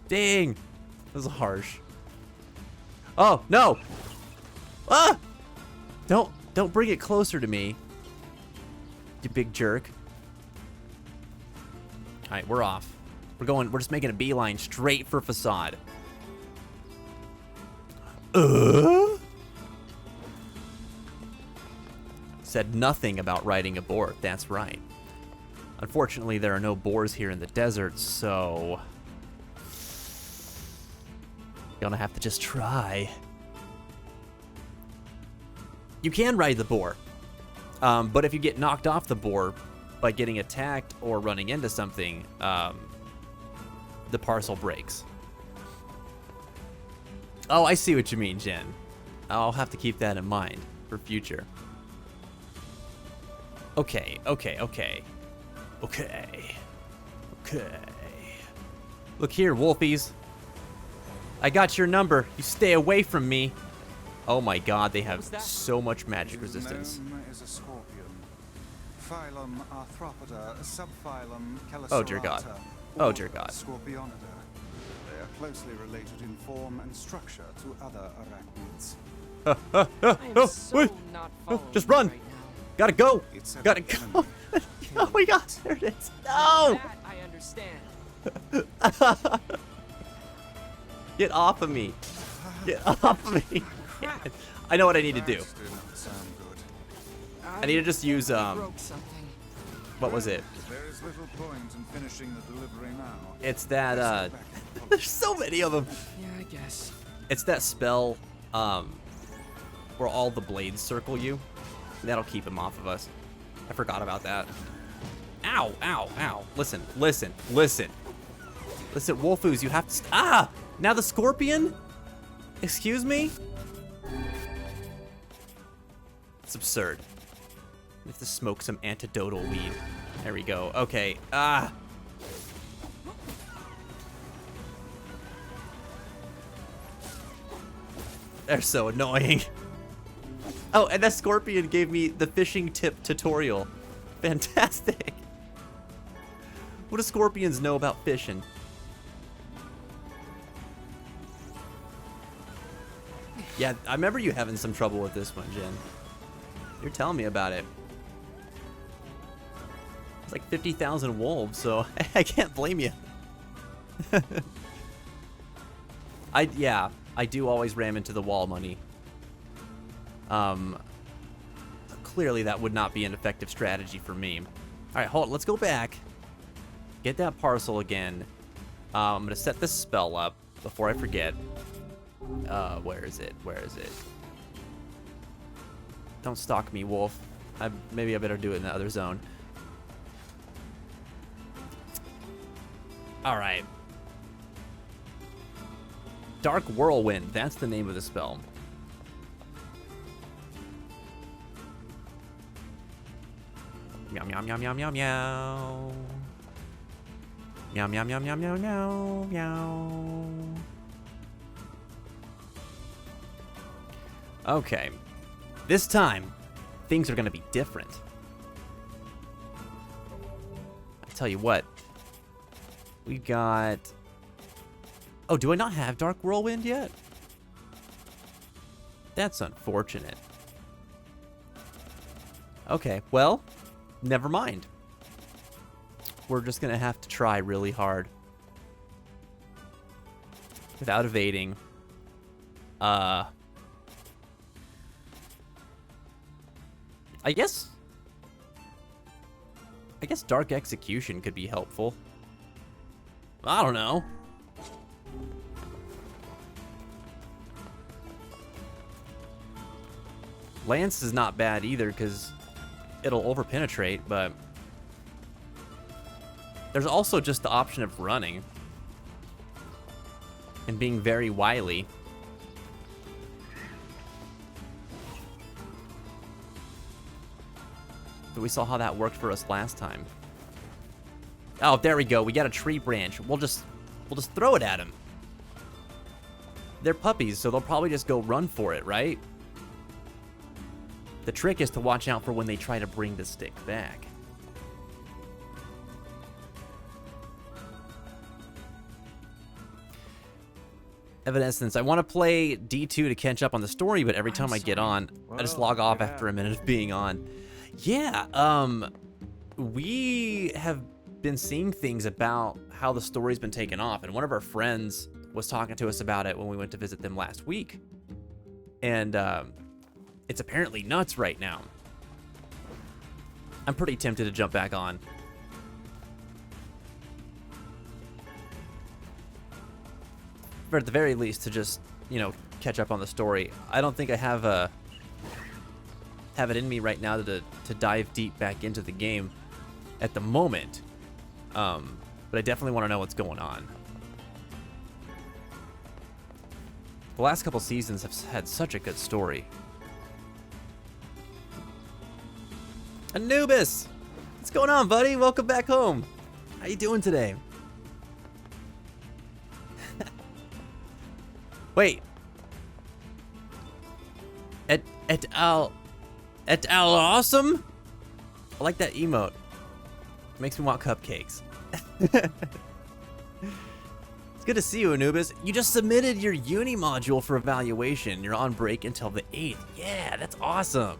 Dang. That was harsh. Oh, no. Ah! Don't bring it closer to me. You big jerk. All right, we're off. We're just making a beeline straight for Facade. Said nothing about riding a boar. That's right. Unfortunately, there are no boars here in the desert, so you're gonna have to just try. You can ride the boar, but if you get knocked off the boar by getting attacked or running into something, the parcel breaks. Oh, I see what you mean, Jen. I'll have to keep that in mind for future. Okay. Look here, Wolfies. I got your number. You stay away from me. Oh my god, they have so much magic resistance. Known as a scorpion. Phylum Arthropoda, subphylum Chelicerata. Oh dear god. Oh dear god. Scorpionida. They are closely related in form and structure to other arachnids. I am so not following Just you run. right now. Gotta go. It's an Gotta go. Oh my god, there it is. No. That I understand. Get off of me. Get off of me. I know what I need to do. That did not sound good. I need to just use broke something. what was it? There is little point in finishing the delivery now. It's that there's so many of them. Yeah, I guess. It's that spell where all the blades circle you. That'll keep him off of us. I forgot about that. Ow, ow, ow. Listen, listen, listen. Listen, Wolfoos, you have to... Ah! Now the scorpion? Excuse me? It's absurd. We have to smoke some antidotal weed. There we go. Okay. Ah! They're so annoying. Oh, and that scorpion gave me the fishing tip tutorial. Fantastic. What do scorpions know about fishing? Yeah, I remember you having some trouble with this one, Jen. You're telling me about it. It's like 50,000 wolves, so I can't blame you. Yeah, I do always ram into the wall money. Clearly that would not be an effective strategy for me. All right, hold on, let's go back. Get that parcel again. I'm gonna set this spell up before I forget. Where is it? Where is it? Don't stalk me, wolf. Maybe I better do it in the other zone. All right. Dark Whirlwind. That's the name of the spell. Meow, meow, meow, meow, meow, meow. Meow, meow, meow, meow, meow, meow, meow. Okay. This time, things are going to be different. I tell you what. We got... Oh, do I not have Dark Whirlwind yet? That's unfortunate. Okay, well, never mind. We're just going to have to try really hard. Without evading. I guess Dark Execution could be helpful. I don't know. Lance is not bad either because it'll overpenetrate, but there's also just the option of running and being very wily. But we saw how that worked for us last time. Oh, there we go. We got a tree branch. We'll just throw it at him. They're puppies, so they'll probably just go run for it, right? The trick is to watch out for when they try to bring the stick back. Evanescence. I want to play D2 to catch up on the story, but every time I get on, I just log off after a minute of being on. Yeah, we have been seeing things about how the story's been taken off, and one of our friends was talking to us about it when we went to visit them last week. And it's apparently nuts right now. I'm pretty tempted to jump back on. Or at the very least to just, you know, catch up on the story. I don't think I have it in me right now to dive deep back into the game at the moment. But I definitely want to know what's going on. The last couple seasons have had such a good story. Anubis! What's going on, buddy? Welcome back home. How you doing today? Wait. Et al awesome? I like that emote. Makes me want cupcakes. It's good to see you, Anubis. You just submitted your uni module for evaluation. You're on break until the 8th. Yeah, that's awesome.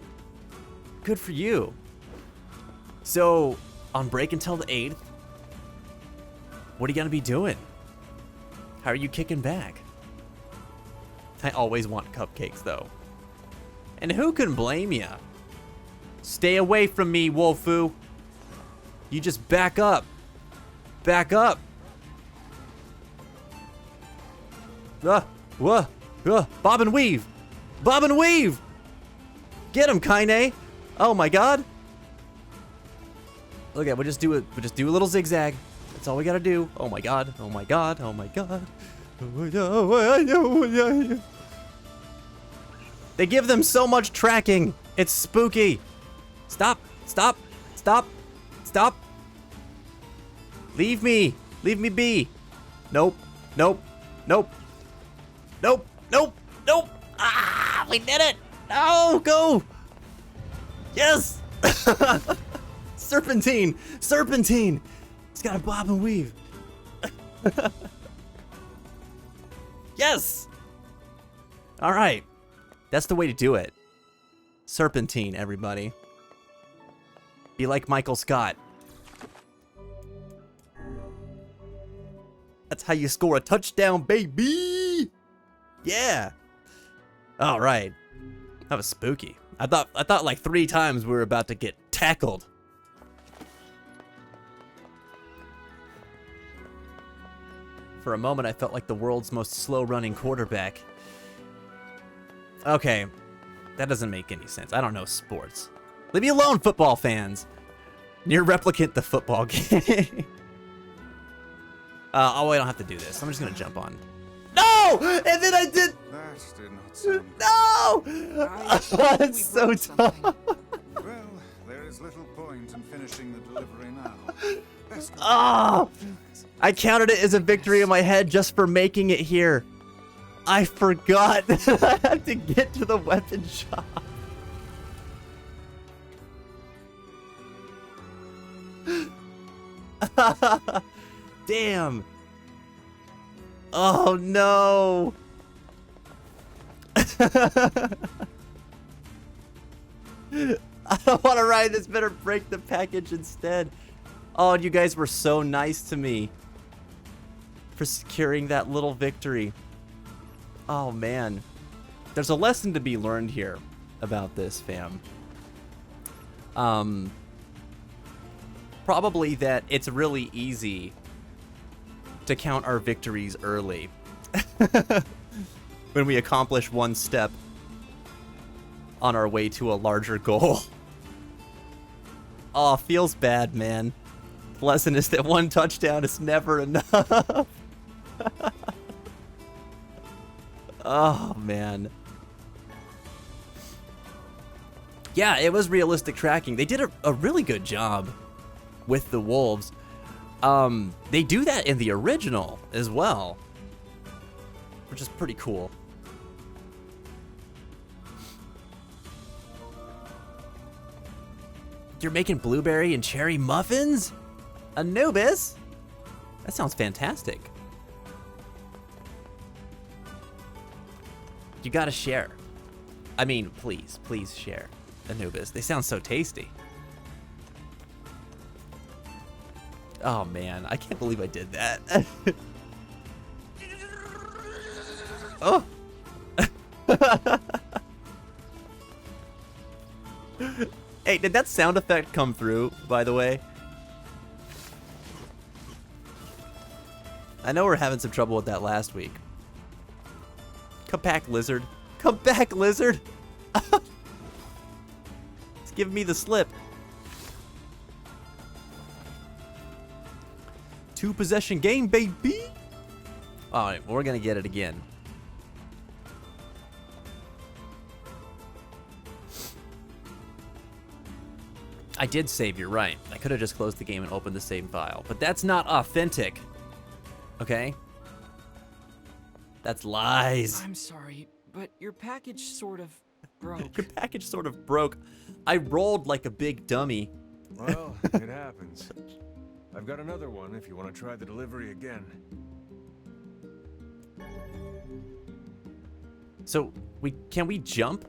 Good for you. So, on break until the 8th, what are you gonna be doing? How are you kicking back? I always want cupcakes, though. And who can blame you? Stay away from me, Wolfu. You just back up. Back up. Bob and weave. Bob and weave. Get him, Kaine. Oh my god. Look at, we'll just do a little zigzag. That's all we gotta do. Oh my god. Oh my god. Oh my god. They give them so much tracking. It's spooky. Stop. Stop. Stop. Stop. Leave me. Leave me be. Nope. Nope. Nope. Nope. Nope. Nope. Ah, we did it. No, go. Yes. Serpentine. Serpentine. It's got a bob and weave. Yes. All right. That's the way to do it. Serpentine, everybody. Be like Michael Scott. That's how you score a touchdown, baby. Yeah. All right. That was spooky. I thought like 3 times we were about to get tackled. For a moment, I felt like the world's most slow-running quarterback. Okay, that doesn't make any sense. I don't know sports. Leave me alone, football fans. NieR Replicant the football game. Oh, I don't have to do this. I'm just gonna jump on. No! And then I did. That did not sound. No! That's so tough. Well, there is little point in finishing the delivery now. Best of Oh! I counted it as a victory in my head just for making it here. I forgot that I had to get to the weapon shop. Damn. Oh no. I don't want to ride this, better break the package instead. Oh, and you guys were so nice to me for securing that little victory. Oh man. There's a lesson to be learned here about this, fam. Probably that it's really easy to count our victories early. When we accomplish one step on our way to a larger goal. Oh, feels bad, man. The lesson is that one touchdown is never enough. Oh, man. Yeah, it was realistic tracking. They did a really good job with the wolves. They do that in the original as well, which is pretty cool. You're making blueberry and cherry muffins? Anubis? That sounds fantastic. You gotta share. I mean, please share, Anubis. They sound so tasty. Oh man, I can't believe I did that. Oh. Hey, did that sound effect come through, by the way? I know we're having some trouble with that last week. Come back, lizard. Come back, lizard! It's giving me the slip. 2-possession game, baby! Alright, we're gonna get it again. I did save, you're right. I could have just closed the game and opened the save file, but that's not authentic. Okay? That's lies. I'm sorry, but your package sort of broke. Your package sort of broke. I rolled like a big dummy. Well, it happens. I've got another one if you want to try the delivery again. So, can we jump?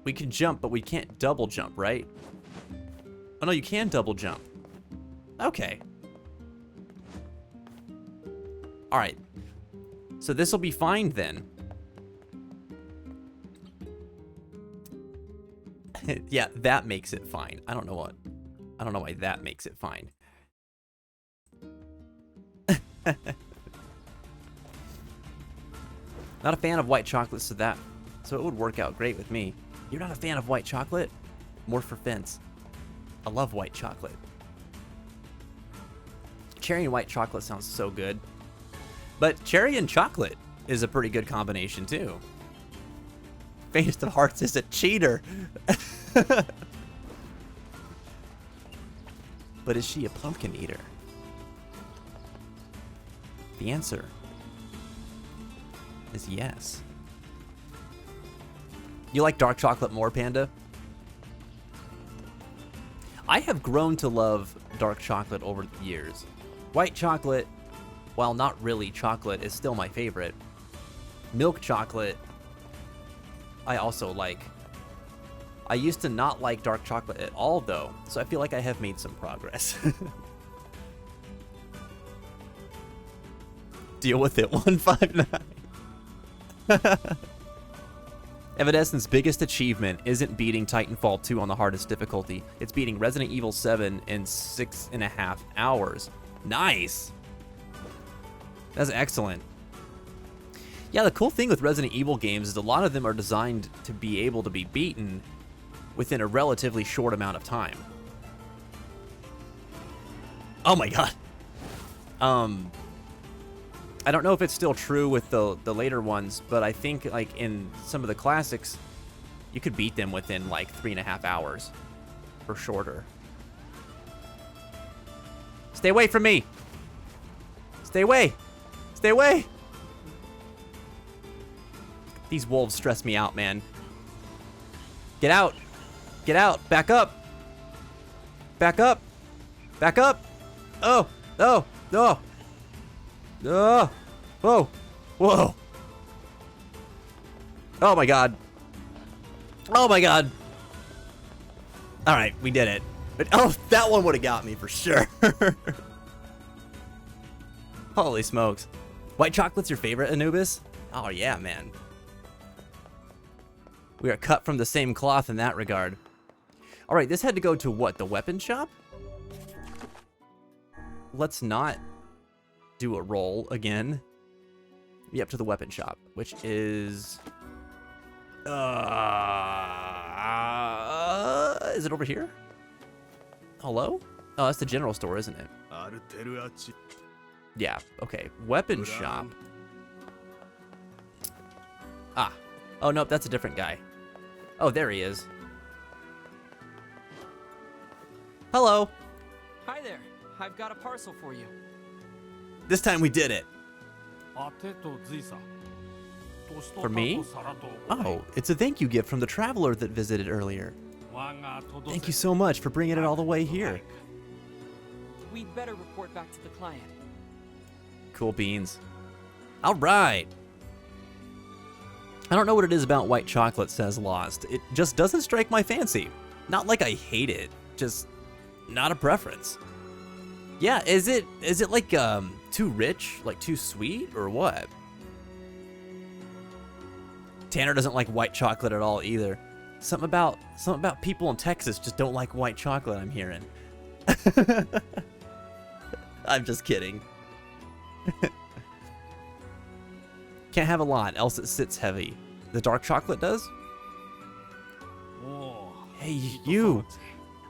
We can jump, but we can't double jump, right? Oh no, you can double jump. Okay. Alright. So this will be fine then. Yeah, that makes it fine. I don't know why that makes it fine. Not a fan of white chocolate, so it would work out great with me. You're not a fan of white chocolate? More for Fence. I love white chocolate. Cherry and white chocolate sounds so good. But cherry and chocolate is a pretty good combination too. Faintest of Hearts is a cheater. But is she a pumpkin eater? The answer is yes. You like dark chocolate more, Panda? I have grown to love dark chocolate over the years. White chocolate, while not really chocolate, is still my favorite. Milk chocolate, I also like. I used to not like dark chocolate at all, though, so I feel like I have made some progress. Deal with it, 159. Evanescence's biggest achievement isn't beating Titanfall 2 on the hardest difficulty. It's beating Resident Evil 7 in 6.5 hours. Nice! That's excellent. Yeah, the cool thing with Resident Evil games is a lot of them are designed to be able to be beaten within a relatively short amount of time. Oh my god! I don't know if it's still true with the later ones, but I think like in some of the classics, you could beat them within like 3.5 hours or shorter. Stay away from me! Stay away! Stay away! These wolves stress me out, man. Get out! Get out! Back up! Back up! Back up! Oh! Oh! No! Oh! Whoa! Whoa! Oh my god! Oh my god! Alright, we did it. But, oh, that one would have got me for sure. Holy smokes. White chocolate's your favorite, Anubis? Oh yeah, man. We are cut from the same cloth in that regard. Alright, this had to go to what? The weapon shop? Let's not do a roll again. Yep, to the weapon shop, which is... is it over here? Hello? Oh, that's the general store, isn't it? Yeah, okay. Weapon shop. Ah. Oh, nope, that's a different guy. Oh, there he is. Hello. Hi there. I've got a parcel for you. This time we did it. For me? Oh, it's a thank you gift from the traveler that visited earlier. Thank you so much for bringing it all the way here. We'd better report back to the client. Cool beans. All right. I don't know what it is about white chocolate, says Lost. It just doesn't strike my fancy. Not like I hate it, just not a preference. Yeah, is it like too rich, like too sweet, or what? Tanner doesn't like white chocolate at all either. Something about people in Texas just don't like white chocolate, I'm hearing. I'm just kidding. Can't have a lot, else it sits heavy. The dark chocolate does? Hey, you!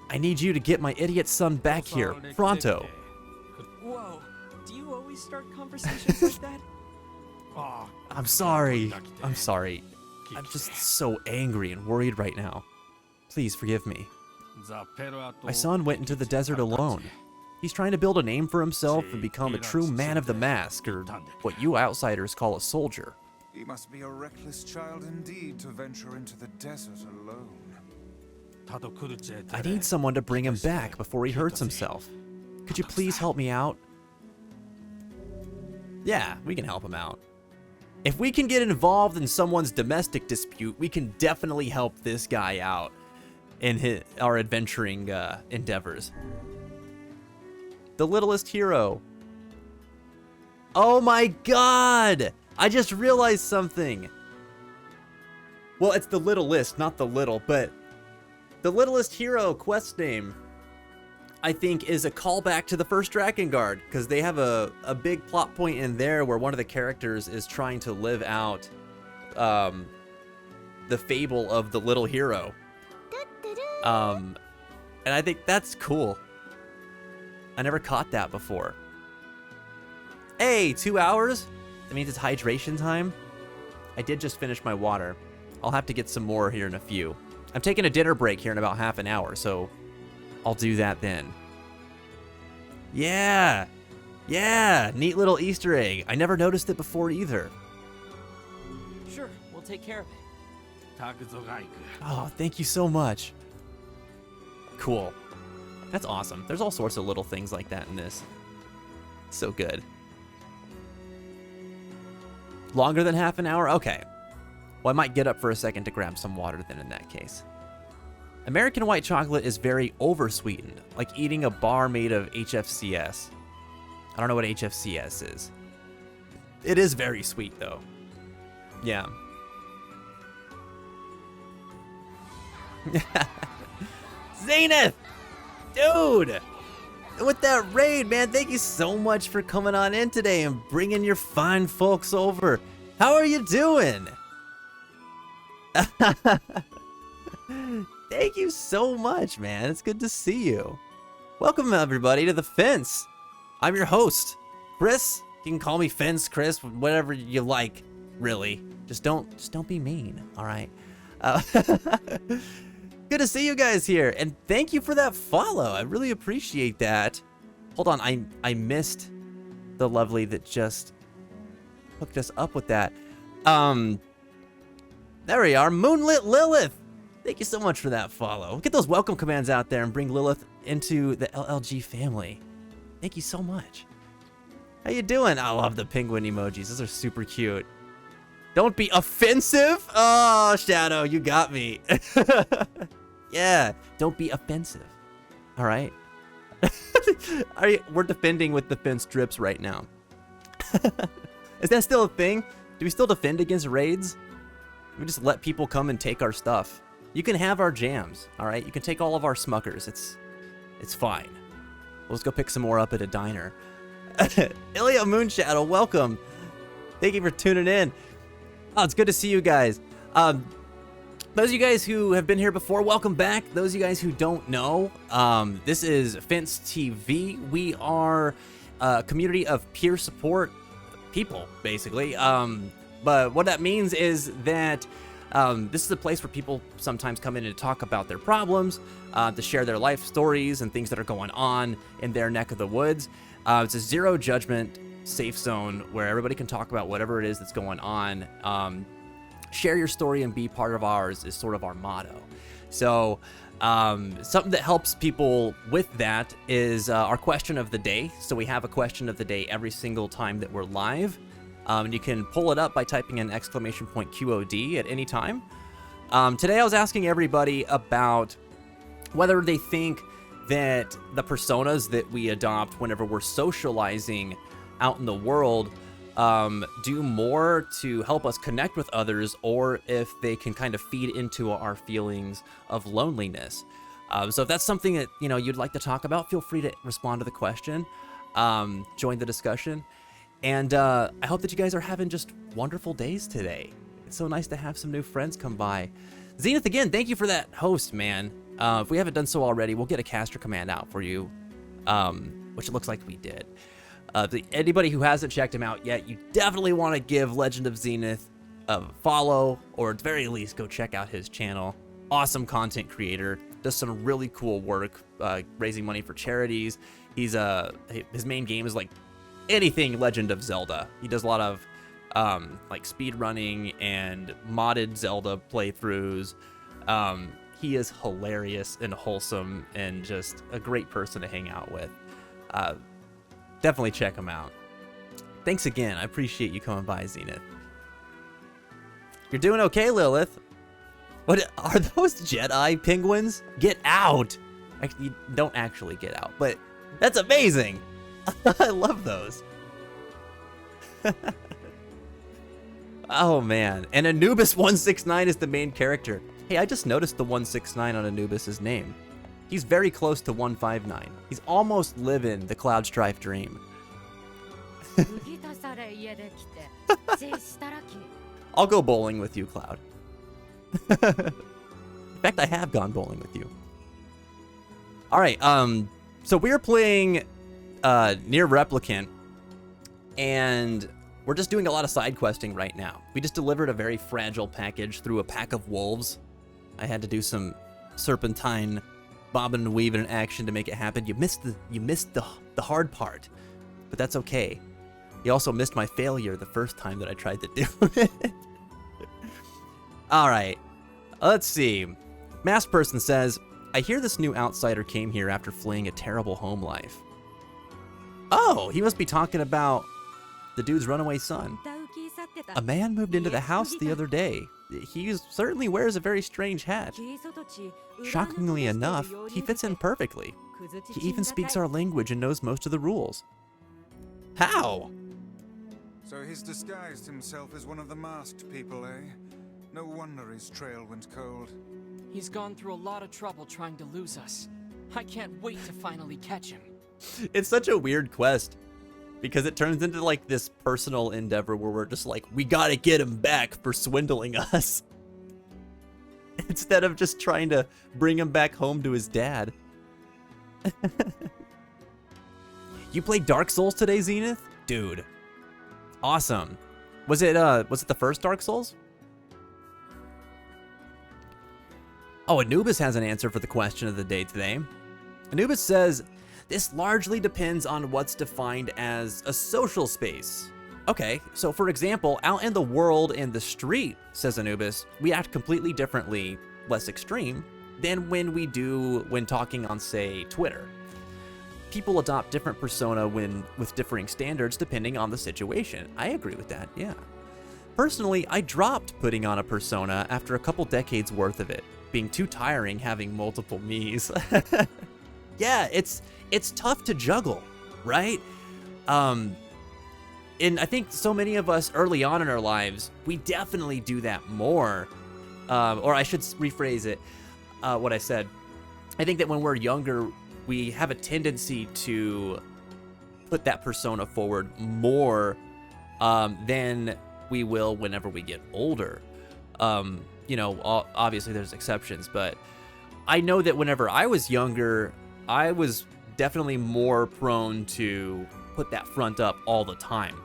I need you to get my idiot son back here, pronto. Whoa, do you always start conversations like that? I'm sorry. I'm sorry. I'm just so angry and worried right now. Please forgive me. My son went into the desert alone. He's trying to build a name for himself and become a true man of the mask, or what you outsiders call a soldier. He must be a reckless child indeed to venture into the desert alone. I need someone to bring him back before he hurts himself. Could you please help me out? Yeah, we can help him out. If we can get involved in someone's domestic dispute, we can definitely help this guy out in our adventuring endeavors. The littlest hero. Oh my god! I just realized something. Well, it's the littlest, not the little, but the littlest hero quest name, I think, is a callback to the first Drakengard, because they have a big plot point in there where one of the characters is trying to live out the fable of the little hero. And I think that's cool. I never caught that before. Hey, 2 hours? That means it's hydration time. I did just finish my water. I'll have to get some more here in a few. I'm taking a dinner break here in about half an hour, so I'll do that then. Yeah! Yeah! Neat little Easter egg. I never noticed it before either. Sure, we'll take care of it. Oh, thank you so much. Cool. That's awesome. There's all sorts of little things like that in this. So good. Longer than half an hour? Okay. Well, I might get up for a second to grab some water then in that case. American white chocolate is very oversweetened, like eating a bar made of HFCS. I don't know what HFCS is. It is very sweet though. Yeah. Zenith! Dude! With that raid, man, thank you so much for coming on in today and bringing your fine folks over. How are you doing? Thank you so much, man. It's good to see you. Welcome, everybody, to The Fence. I'm your host, Chris. You can call me Fence, Chris, whatever you like, really. Just don't be mean, all right? Good to see you guys here, and thank you for that follow. I really appreciate that. Hold on, I missed the lovely that just hooked us up with that. There we are, Moonlit Lilith. Thank you so much for that follow. Get those welcome commands out there and bring Lilith into the LLG family. Thank you so much. How you doing? I love the penguin emojis. Those are super cute. Don't be offensive. Oh, Shadow, you got me. Yeah, don't be offensive. All right. We're defending with defense drips right now. Is that still a thing? Do we still defend against raids? We just let people come and take our stuff. You can have our jams, all right? You can take all of our smuckers. It's fine. Let's go pick some more up at a diner. Ilya Moonshadow, welcome. Thank you for tuning in. Oh, it's good to see you guys. Those of you guys who have been here before, welcome back. Those of you guys who don't know, this is Fence TV. We are a community of peer support people, basically. But what that means is that this is a place where people sometimes come in and talk about their problems, to share their life stories and things that are going on in their neck of the woods. It's a zero judgment safe zone where everybody can talk about whatever it is that's going on. Share your story and be part of ours is sort of our motto. So something that helps people with that is our question of the day. So we have a question of the day every single time that we're live. And you can pull it up by typing in !QOD at any time. Today I was asking everybody about whether they think that the personas that we adopt whenever we're socializing out in the world do more to help us connect with others, or if they can kind of feed into our feelings of loneliness. So if that's something that you'd like to talk about, feel free to respond to the question, join the discussion, and I hope that you guys are having just wonderful days today. It's so nice to have some new friends come by. Zenith, again, thank you for that host, man. If we haven't done so already, we'll get a caster command out for you, which it looks like we did. Anybody who hasn't checked him out yet, you definitely want to give Legend of Zenith a follow, or at the very least, go check out his channel. Awesome content creator, does some really cool work, raising money for charities. His main game is like anything Legend of Zelda. He does a lot of like speed running and modded Zelda playthroughs. He is hilarious and wholesome and just a great person to hang out with. Definitely check him out. Thanks again. I appreciate you coming by, Zenith. You're doing okay, Lilith. What are those Jedi penguins? Get out! Actually, you don't actually get out, but that's amazing. I love those. Oh man, and Anubis 169 is the main character. Hey, I just noticed the 169 on Anubis's name. He's very close to 159. He's almost living the Cloud Strife dream. I'll go bowling with you, Cloud. In fact, I have gone bowling with you. All right, so we're playing NieR Replicant, and we're just doing a lot of side questing right now. We just delivered a very fragile package through a pack of wolves. I had to do some serpentine bobbing and weaving in action to make it happen. You missed the hard part, but that's okay. You also missed my failure the first time that I tried to do it. All right, let's see. Masked Person says, I hear this new outsider came here after fleeing a terrible home life. Oh, he must be talking about the dude's runaway son. A man moved into the house the other day. He certainly wears a very strange hat. Shockingly enough, he fits in perfectly. He even speaks our language and knows most of the rules. How? So he's disguised himself as one of the masked people, eh? No wonder his trail went cold. He's gone through a lot of trouble trying to lose us. I can't wait to finally catch him. It's such a weird quest because it turns into like this personal endeavor where we're just like, we gotta get him back for swindling us. Instead of just trying to bring him back home to his dad. You played Dark Souls today, Zenith? Dude. Awesome. Was it the first Dark Souls? Oh, Anubis has an answer for the question of the day today. Anubis says, this largely depends on what's defined as a social space. Okay, so for example, out in the world and the street, says Anubis, we act completely differently, less extreme, than when we do when talking on, say, Twitter. People adopt different persona with differing standards depending on the situation. I agree with that, yeah. Personally, I dropped putting on a persona after a couple decades worth of it, being too tiring having multiple me's. Yeah, it's tough to juggle, right? And I think so many of us early on in our lives, we definitely do that more. Or I should rephrase it, what I said. I think that when we're younger, we have a tendency to put that persona forward more than we will whenever we get older. You know, obviously there's exceptions, but I know that whenever I was younger, I was definitely more prone to put that front up all the time.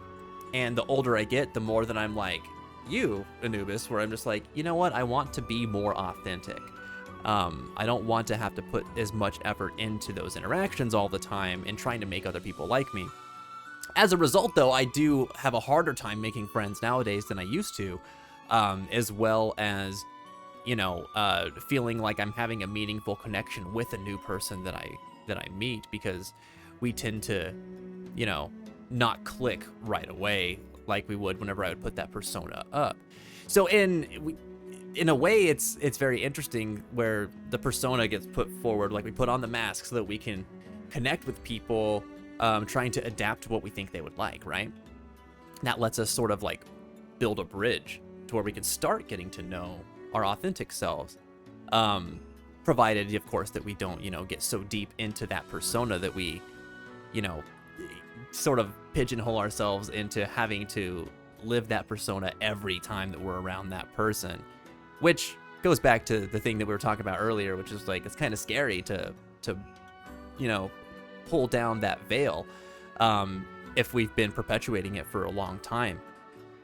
And the older I get, the more that I'm like you, Anubis, where I'm just like, you know what? I want to be more authentic. I don't want to have to put as much effort into those interactions all the time and trying to make other people like me. As a result, though, I do have a harder time making friends nowadays than I used to, as well as, you know, feeling like I'm having a meaningful connection with a new person that I meet, because we tend to, you know, not click right away like we would whenever I would put that persona up. So in a way, it's very interesting where the persona gets put forward, like we put on the mask so that we can connect with people, trying to adapt to what we think they would like, right? That lets us sort of like build a bridge to where we can start getting to know our authentic selves, provided, of course, that we don't, you know, get so deep into that persona that we, you know, sort of pigeonhole ourselves into having to live that persona every time that we're around that person, which goes back to the thing that we were talking about earlier, which is like, it's kind of scary to you know, pull down that veil if we've been perpetuating it for a long time.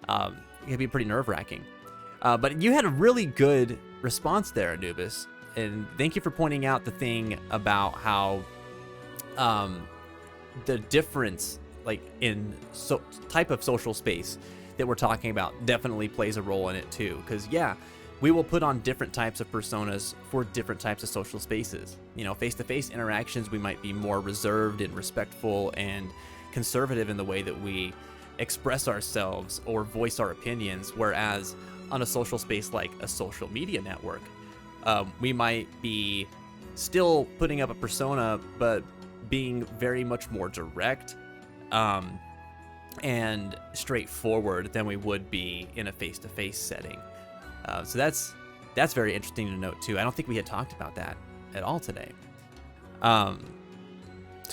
It can be pretty nerve-wracking. But you had a really good response there, Anubis, and thank you for pointing out the thing about how the difference, like in type of social space that we're talking about, definitely plays a role in it too. Because yeah, we will put on different types of personas for different types of social spaces. You know, face-to-face interactions, we might be more reserved and respectful and conservative in the way that we express ourselves or voice our opinions, whereas on a social space like a social media network, we might be still putting up a persona, but being very much more direct and straightforward than we would be in a face-to-face setting. So that's very interesting to note too. I don't think we had talked about that at all today. So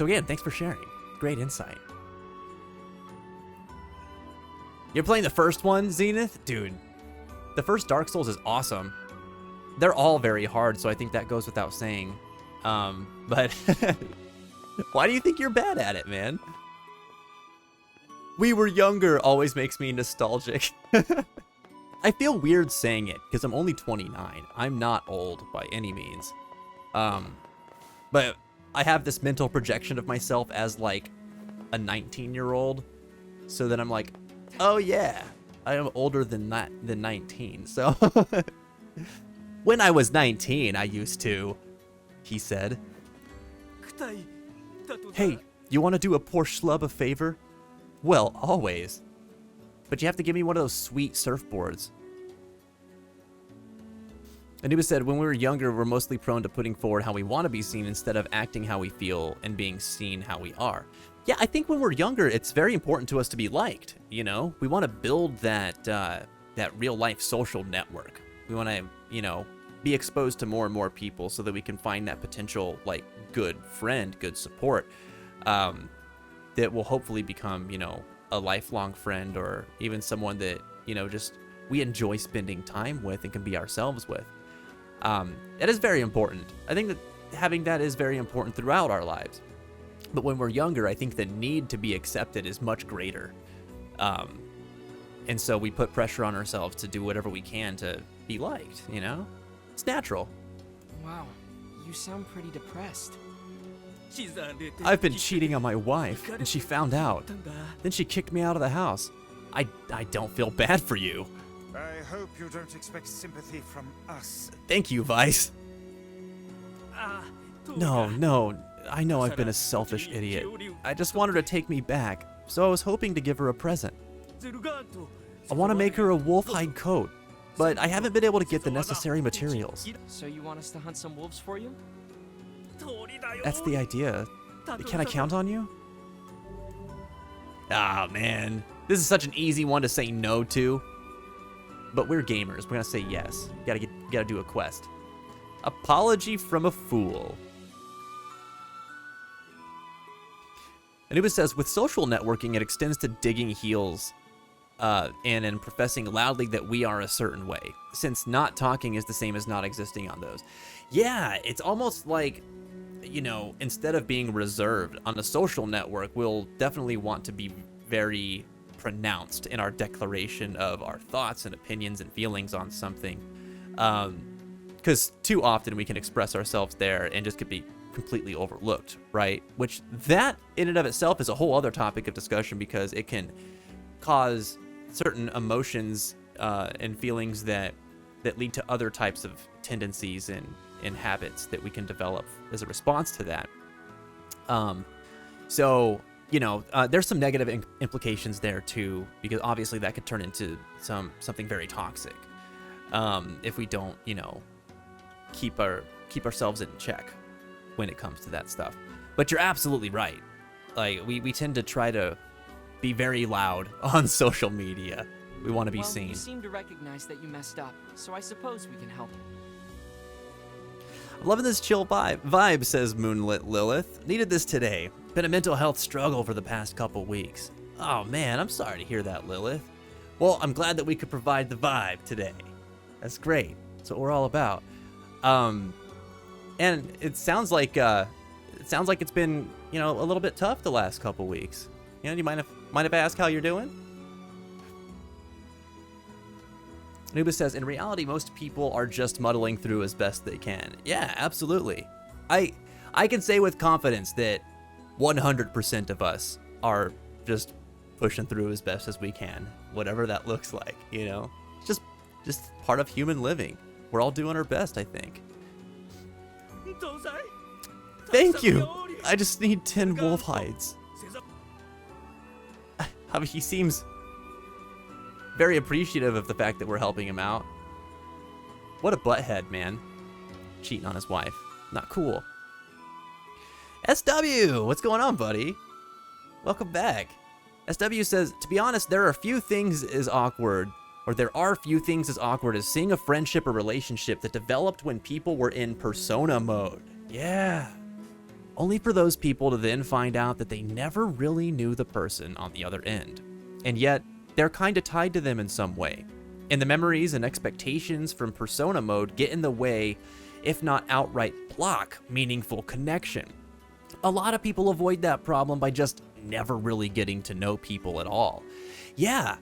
again, thanks for sharing. Great insight. You're playing the first one, Zenith? Dude, the first Dark Souls is awesome. They're all very hard, so I think that goes without saying. But why do you think you're bad at it, man? We were younger always makes me nostalgic. I feel weird saying it because I'm only 29. I'm not old by any means. But I have this mental projection of myself as like a 19-year-old. So then I'm like, oh yeah, I am older than 19. So when I was 19, I used to, he said. Hey, you want to do a poor schlub a favor? Well, always. But you have to give me one of those sweet surfboards. Anuba said, when we were younger, we're mostly prone to putting forward how we want to be seen instead of acting how we feel and being seen how we are. Yeah, I think when we're younger, it's very important to us to be liked, you know? We want to build that real-life social network. We want to, you know, be exposed to more and more people so that we can find that potential, like, good friend, good support, that will hopefully become, you know, a lifelong friend or even someone that, you know, just we enjoy spending time with and can be ourselves with. That is very important. I think that having that is very important throughout our lives. But when we're younger, I think the need to be accepted is much greater. And so we put pressure on ourselves to do whatever we can to be liked, you know? It's natural. Wow, you sound pretty depressed. I've been cheating on my wife, and she found out. Then she kicked me out of the house. I don't feel bad for you. I hope you don't expect sympathy from us. Thank you, Vice. No, I know I've been a selfish idiot. I just want her to take me back, so I was hoping to give her a present. I want to make her a wolf-hide coat, but I haven't been able to get the necessary materials. So you want us to hunt some wolves for you? That's the idea. Can I count on you? Ah, man. This is such an easy one to say no to. But we're gamers. We're gonna say yes. Gotta do a quest. Apology from a fool. Anubis says, with social networking, it extends to digging heels and professing loudly that we are a certain way, since not talking is the same as not existing on those. Yeah, it's almost like, you know, instead of being reserved on a social network, we'll definitely want to be very pronounced in our declaration of our thoughts and opinions and feelings on something. Because too often we can express ourselves there and just could be completely overlooked, right? Which that in and of itself is a whole other topic of discussion because it can cause certain emotions and feelings that lead to other types of tendencies and habits that we can develop as a response to that. So, you know, there's some negative implications there too, because obviously that could turn into something very toxic if we don't, you know, keep ourselves in check when it comes to that stuff. But you're absolutely right. Like we tend to try to be very loud on social media. We want to be seen. You seem to recognize that you messed up, so I suppose we can help. I'm loving this chill vibe, says Moonlit Lilith. Needed this today. Been a mental health struggle for the past couple weeks. Oh man, I'm sorry to hear that, Lilith. Well, I'm glad that we could provide the vibe today. That's great. That's what we're all about. And it sounds like it's been, you know, a little bit tough the last couple weeks. You know, you might have asked how you're doing. Anubis says, in reality, most people are just muddling through as best they can. Yeah, absolutely. I can say with confidence that 100% of us are just pushing through as best as we can, whatever that looks like, you know? It's just part of human living. We're all doing our best, I think. Thank you. I just need 10 wolf hides. I mean, he seems very appreciative of the fact that we're helping him out. What a butthead, man. Cheating on his wife. Not cool. SW, what's going on, buddy? Welcome back. SW says, to be honest, there are few things as awkward as seeing a friendship or relationship that developed when people were in persona mode. Yeah. Only for those people to then find out that they never really knew the person on the other end. And yet, they're kind of tied to them in some way. And the memories and expectations from persona mode get in the way if not outright block, meaningful connection. A lot of people avoid that problem by just never really getting to know people at all. Yeah,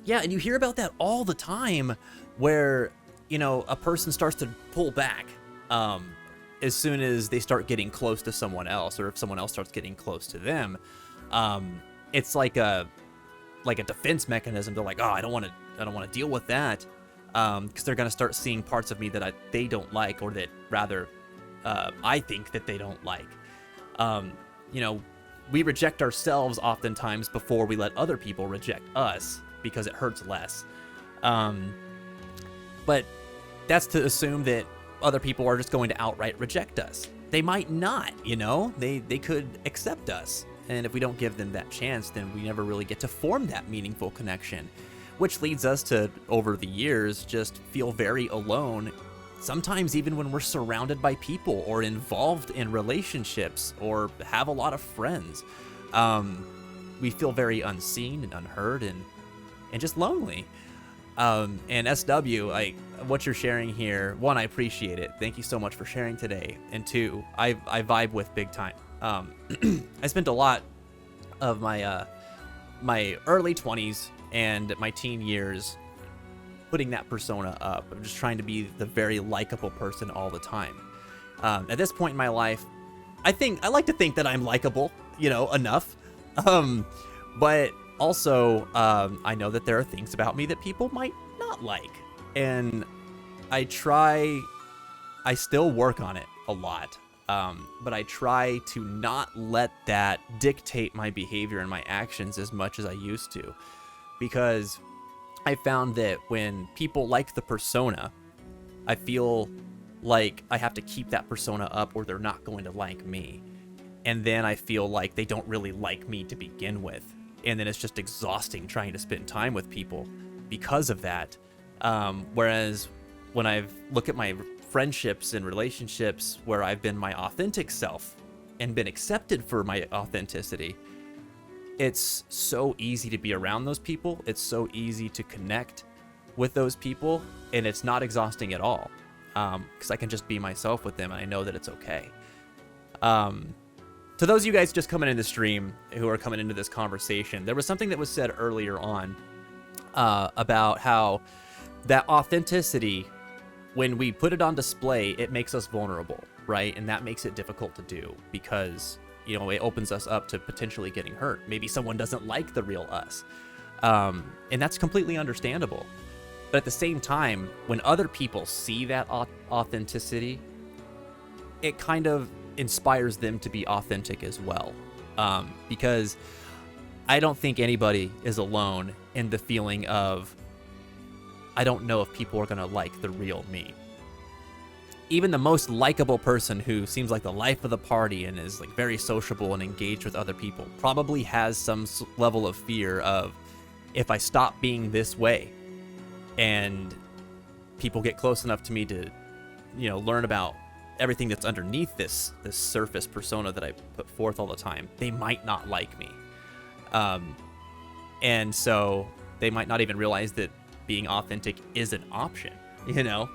and you hear about that all the time where, you know, a person starts to pull back as soon as they start getting close to someone else, or if someone else starts getting close to them. It's like a defense mechanism. They're like, oh, I don't want to deal with that, because they're gonna start seeing parts of me that they don't like, or that rather I think that they don't like. You know, we reject ourselves oftentimes before we let other people reject us, because it hurts less. But that's to assume that other people are just going to outright reject us. They might not, you know, they could accept us. And if we don't give them that chance, then we never really get to form that meaningful connection, which leads us to, over the years, just feel very alone. Sometimes even when we're surrounded by people or involved in relationships or have a lot of friends, we feel very unseen and unheard and just lonely. And SW, what you're sharing here, one, I appreciate it. Thank you so much for sharing today. And two, I vibe with big time. I spent a lot of my my early 20s and my teen years putting that persona up. I'm just trying to be the very likable person all the time. At this point in my life, I like to think that I'm likable, you know, enough. But also, I know that there are things about me that people might not like. And I still work on it a lot. But I try to not let that dictate my behavior and my actions as much as I used to. Because I found that when people like the persona, I feel like I have to keep that persona up or they're not going to like me. And then I feel like they don't really like me to begin with. And then it's just exhausting trying to spend time with people because of that. Whereas when I've looked at my friendships and relationships where I've been my authentic self and been accepted for my authenticity, it's so easy to be around those people. It's so easy to connect with those people, and it's not exhausting at all, because I can just be myself with them, and I know that it's okay. To those of you guys just coming into the stream who are coming into this conversation, there was something that was said earlier on about how that authenticity, when we put it on display, it makes us vulnerable, right? And that makes it difficult to do because, you know, it opens us up to potentially getting hurt. Maybe someone doesn't like the real us. And that's completely understandable. But at the same time, when other people see that authenticity, it kind of inspires them to be authentic as well. Because I don't think anybody is alone in the feeling of, I don't know if people are going to like the real me. Even the most likable person who seems like the life of the party and is like very sociable and engaged with other people probably has some level of fear of, if I stop being this way and people get close enough to me to, you know, learn about everything that's underneath this surface persona that I put forth all the time, they might not like me. And so they might not even realize that being authentic is an option, you know?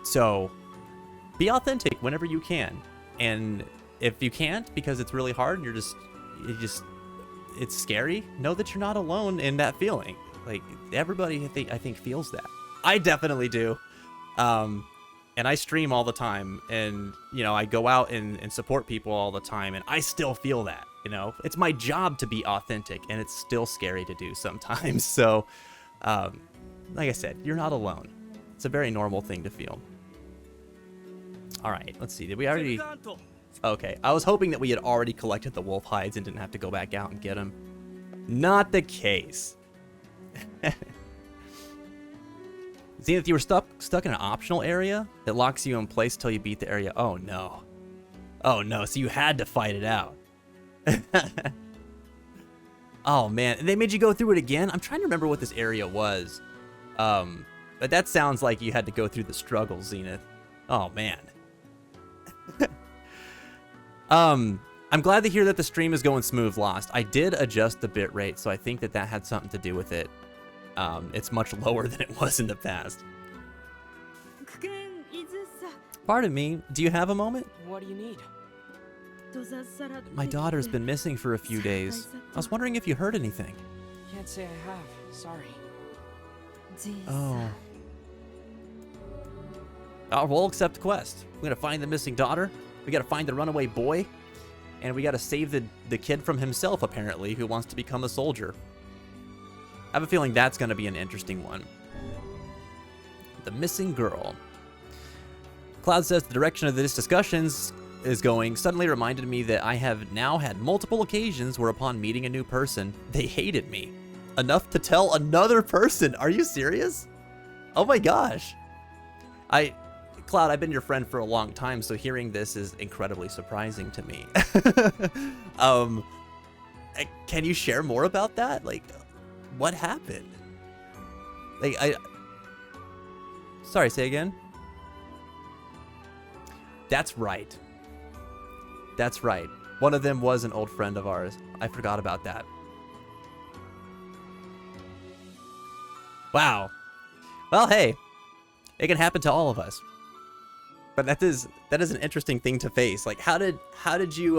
So be authentic whenever you can. And if you can't, because it's really hard and it's scary, know that you're not alone in that feeling. Like, everybody I think feels that. I definitely do. And I stream all the time, and, you know, I go out and support people all the time, and I still feel that, you know? It's my job to be authentic, and it's still scary to do sometimes. So, like I said, you're not alone. It's a very normal thing to feel. All right, let's see. Did we already... Okay, I was hoping that we had already collected the wolf hides and didn't have to go back out and get them. Not the case. Zenith, you were stuck in an optional area that locks you in place till you beat the area. Oh no. Oh no, so you had to fight it out. Oh man, and they made you go through it again? I'm trying to remember what this area was. But that sounds like you had to go through the struggle, Zenith. Oh man. I'm glad to hear that the stream is going smooth, Lost. I did adjust the bitrate, so I think that had something to do with it. It's much lower than it was in the past. Pardon me, do you have a moment? What do you need? My daughter's been missing for a few days. I was wondering if you heard anything. Can't say I have. Sorry. Oh. We'll accept the quest. We gotta find the missing daughter. We gotta find the runaway boy. And we gotta save the kid from himself, apparently, who wants to become a soldier. I have a feeling that's gonna be an interesting one. The missing girl. Cloud says the direction of this discussions is going suddenly reminded me that I have now had multiple occasions where upon meeting a new person, they hated me. Enough to tell another person. Are you serious? Oh my gosh. Cloud, I've been your friend for a long time, so hearing this is incredibly surprising to me. Can you share more about that? Like, what happened? Like, sorry, say again? That's right. That's right. One of them was an old friend of ours. I forgot about that. Wow. Well, hey, it can happen to all of us. But that is an interesting thing to face. Like, how did you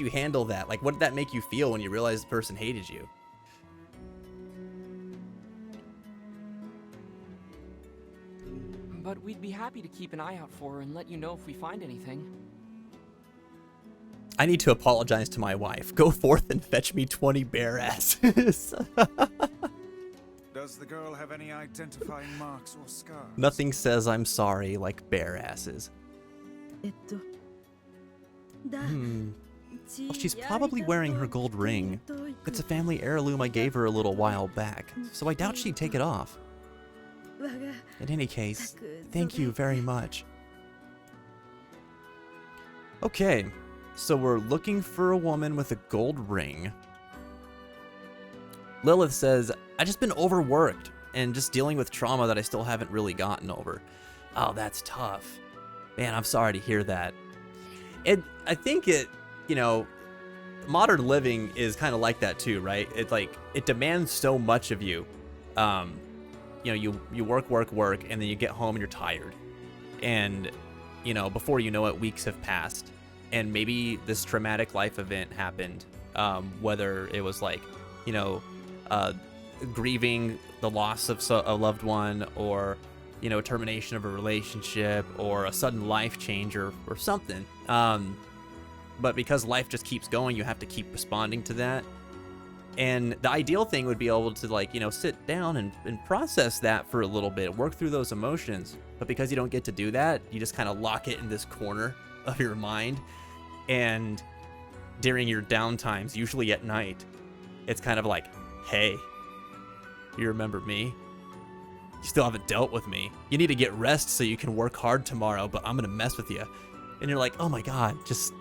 handle that? Like, what did that make you feel when you realized the person hated you? But we'd be happy to keep an eye out for her and let you know if we find anything. I need to apologize to my wife. Go forth and fetch me 20 bear asses. Does the girl have any identifying marks or scars? Nothing says I'm sorry like bear asses. Well, she's probably wearing her gold ring. It's a family heirloom I gave her a little while back, so I doubt she'd take it off. In any case, thank you very much. Okay, so we're looking for a woman with a gold ring. Lilith says, I've just been overworked and just dealing with trauma that I still haven't really gotten over. Oh, that's tough. Man, I'm sorry to hear that. I think modern living is kind of like that too, right? It's like, it demands so much of you. You work, and then you get home and you're tired. And, before you know it, weeks have passed. And maybe this traumatic life event happened, whether it was like, grieving the loss of a loved one, or termination of a relationship, or a sudden life change, or something. But because life just keeps going, you have to keep responding to that. And the ideal thing would be able to sit down and process that for a little bit, work through those emotions. But because you don't get to do that, you just kind of lock it in this corner of your mind. And during your downtimes, usually at night, it's kind of like, hey, you remember me? You still haven't dealt with me. You need to get rest so you can work hard tomorrow, but I'm gonna mess with you. And you're like, oh my God, just,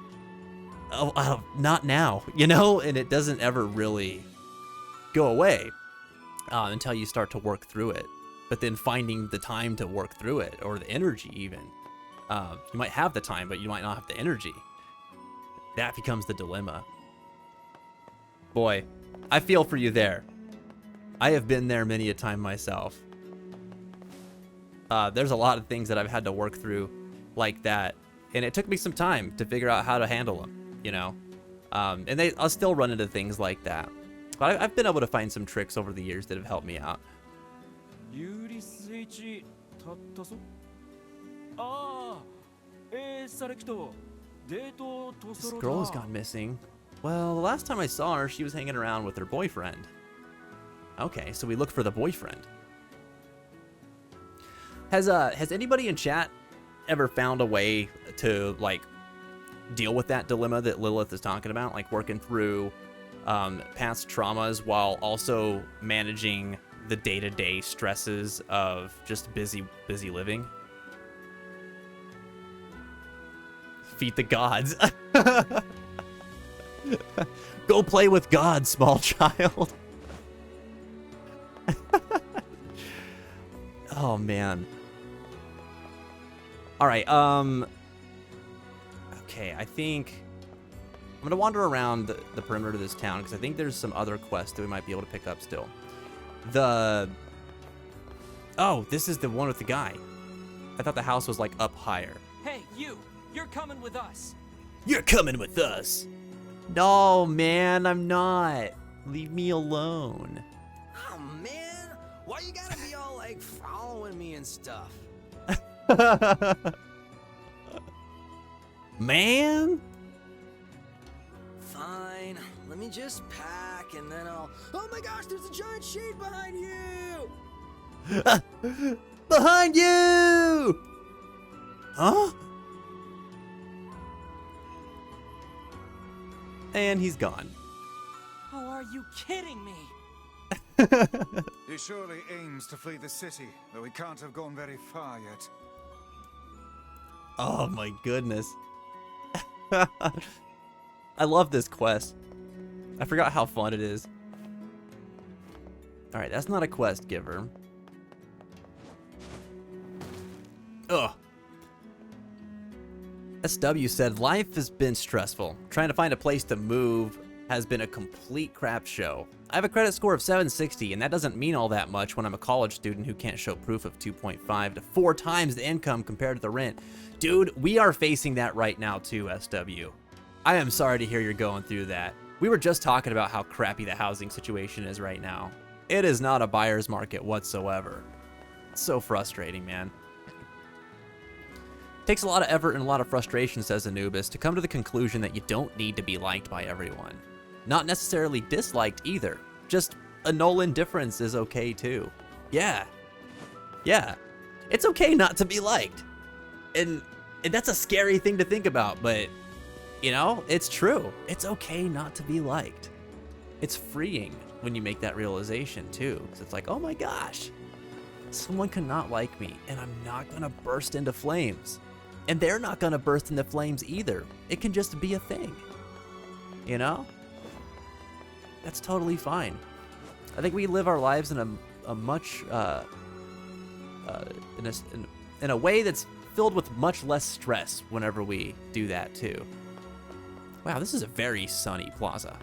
not now, And it doesn't ever really go away until you start to work through it. But then finding the time to work through it, or the energy even. You might have the time, but you might not have the energy. That becomes the dilemma. Boy, I feel for you there. I have been there many a time myself. There's a lot of things that I've had to work through like that, and it took me some time to figure out how to handle them, and I'll still run into things like that. But I've been able to find some tricks over the years that have helped me out. This girl has gone missing. Well, the last time I saw her, she was hanging around with her boyfriend. Okay, so we look for the boyfriend. Has anybody in chat ever found a way to deal with that dilemma that Lilith is talking about, like working through past traumas while also managing the day-to-day stresses of just busy living? Feed the gods. Go play with God, small child. Oh man. All right. Okay, I think I'm gonna wander around the perimeter of this town because I think there's some other quests that we might be able to pick up still. Oh, this is the one with the guy. I thought the house was like up higher. Hey, you're coming with us. You're coming with us. No, man, I'm not. Leave me alone. Oh man, why you gotta be all like following me and stuff? Man? Fine, let me just pack and then I'll... Oh my gosh, there's a giant shade behind you! Behind you! Huh? And he's gone. Oh, are you kidding me? He surely aims to flee the city, though he can't have gone very far yet. Oh my goodness. I love this quest. I forgot how fun it is. Alright, that's not a quest giver. Ugh. SW said, life has been stressful. Trying to find a place to move has been a complete crap show. I have a credit score of 760, and that doesn't mean all that much when I'm a college student who can't show proof of 2.5 to 4 times the income compared to the rent. Dude, we are facing that right now too, SW. I am sorry to hear you're going through that. We were just talking about how crappy the housing situation is right now. It is not a buyer's market whatsoever. It's so frustrating, man. Takes a lot of effort and a lot of frustration, says Anubis, to come to the conclusion that you don't need to be liked by everyone. Not necessarily disliked either. Just a null indifference is okay too. Yeah. Yeah. It's okay not to be liked. And that's a scary thing to think about, but you know, it's true. It's okay not to be liked. It's freeing when you make that realization too, because it's like, oh my gosh, someone cannot like me and I'm not gonna burst into flames. And they're not gonna burst into flames either. It can just be a thing, you know? That's totally fine. I think we live our lives in a much, in a way that's filled with much less stress whenever we do that too. Wow, this is a very sunny plaza.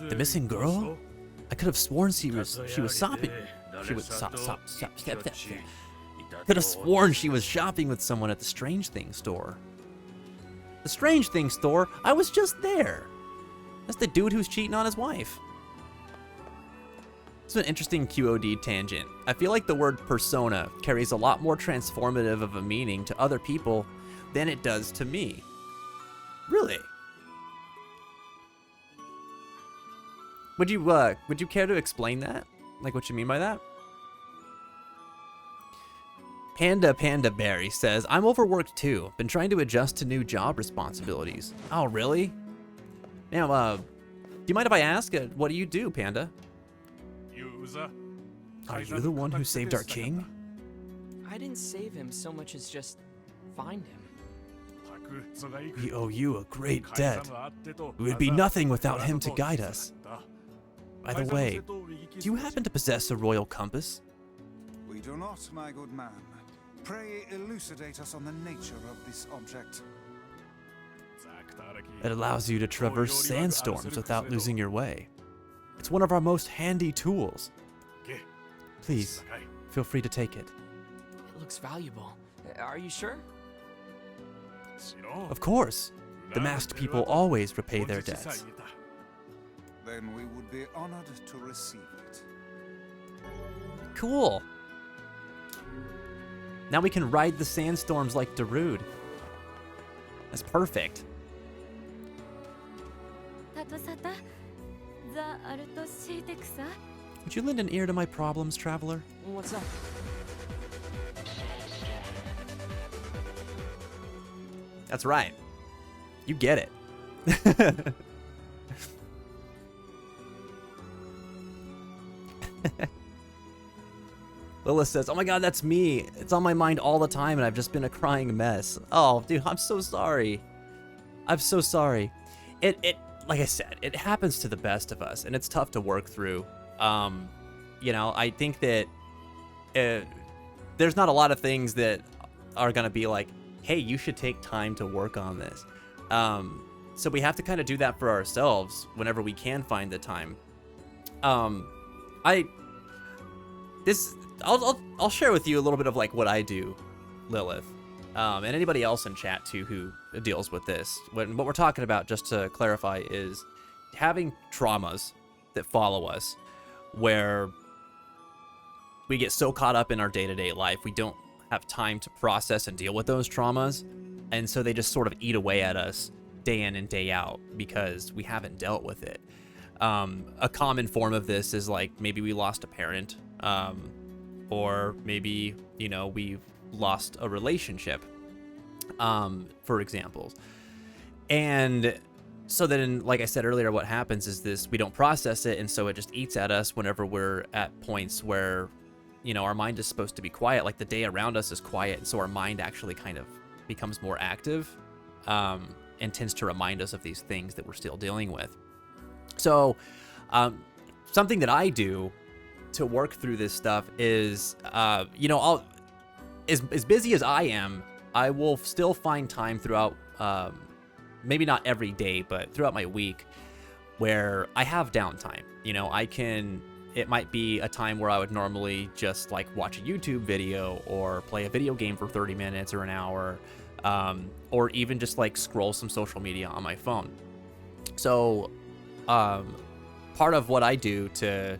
The missing girl? I could have sworn she was shopping. She was could have sworn she was shopping with someone at the Strange Things store. The Strange Things store? I was just there. That's the dude who's cheating on his wife. It's an interesting QOD tangent. I feel like the word persona carries a lot more transformative of a meaning to other people than it does to me. Really? Would you care to explain that? Like what you mean by that? Panda Berry says, I'm overworked too. Been trying to adjust to new job responsibilities. Oh, really? Now, do you mind if I ask, what do you do, Panda? Are you the one who saved our king? I didn't save him so much as just find him. We owe you a great debt. We would be nothing without him to guide us. By the way, do you happen to possess a royal compass? We do not, my good man. Pray elucidate us on the nature of this object. It allows you to traverse sandstorms without losing your way. It's one of our most handy tools. Please, feel free to take it. It looks valuable. Are you sure? Of course. The masked people always repay their debts. Then we would be honored to receive it. Cool. Now we can ride the sandstorms like Darude. That's perfect. Would you lend an ear to my problems, traveler? What's up? That's right. You get it. Lilith says, oh my god, that's me. It's on my mind all the time and I've just been a crying mess. Oh, dude, I'm so sorry. I'm so sorry. It like I said, it happens to the best of us and it's tough to work through. You know, I think that there's not a lot of things that are going to be like, hey, you should take time to work on this. So we have to kind of do that for ourselves whenever we can find the time. I'll share with you a little bit of like what I do, Lilith, and anybody else in chat too who deals with this. What we're talking about, just to clarify, is having traumas that follow us, where we get so caught up in our day-to-day life, we don't have time to process and deal with those traumas, and so they just sort of eat away at us day in and day out because we haven't dealt with it. A common form of this is like maybe we lost a parent, or maybe, you know, we've lost a relationship, for example. And so then, like I said earlier, what happens is this, we don't process it, and so it just eats at us whenever we're at points where, you know, our mind is supposed to be quiet. Like the day around us is quiet, and so our mind actually kind of becomes more active, and tends to remind us of these things that we're still dealing with. So something that I do to work through this stuff is, you know, as busy as I am, I will still find time throughout, maybe not every day, but throughout my week, where I have downtime. You know, it might be a time where I would normally just like watch a YouTube video or play a video game for 30 minutes or an hour, or even just like scroll some social media on my phone. So part of what I do to,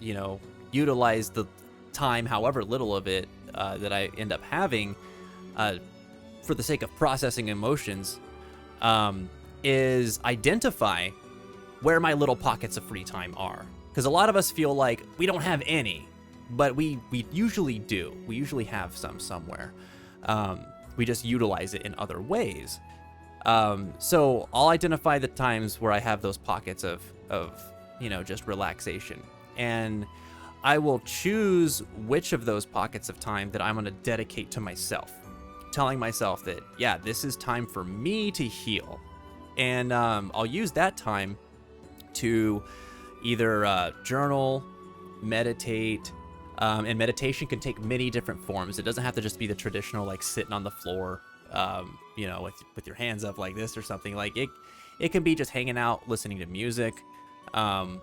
you know, utilize the time, however little of it that I end up having, for the sake of processing emotions, is identify where my little pockets of free time are. Because a lot of us feel like we don't have any, but we usually do. We usually have some somewhere. We just utilize it in other ways. So I'll identify the times where I have those pockets of you know, just relaxation. And I will choose which of those pockets of time that I'm going to dedicate to myself, telling myself that, yeah, this is time for me to heal. And I'll use that time to either journal, meditate, and meditation can take many different forms. It doesn't have to just be the traditional, like sitting on the floor, you know, with your hands up like this or something. Like it can be just hanging out, listening to music,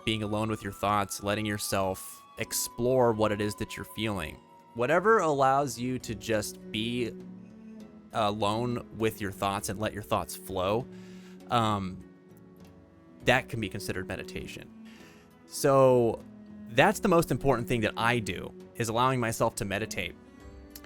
being alone with your thoughts, letting yourself explore what it is that you're feeling. Whatever allows you to just be alone with your thoughts and let your thoughts flow, that can be considered meditation. So that's the most important thing that I do, is allowing myself to meditate.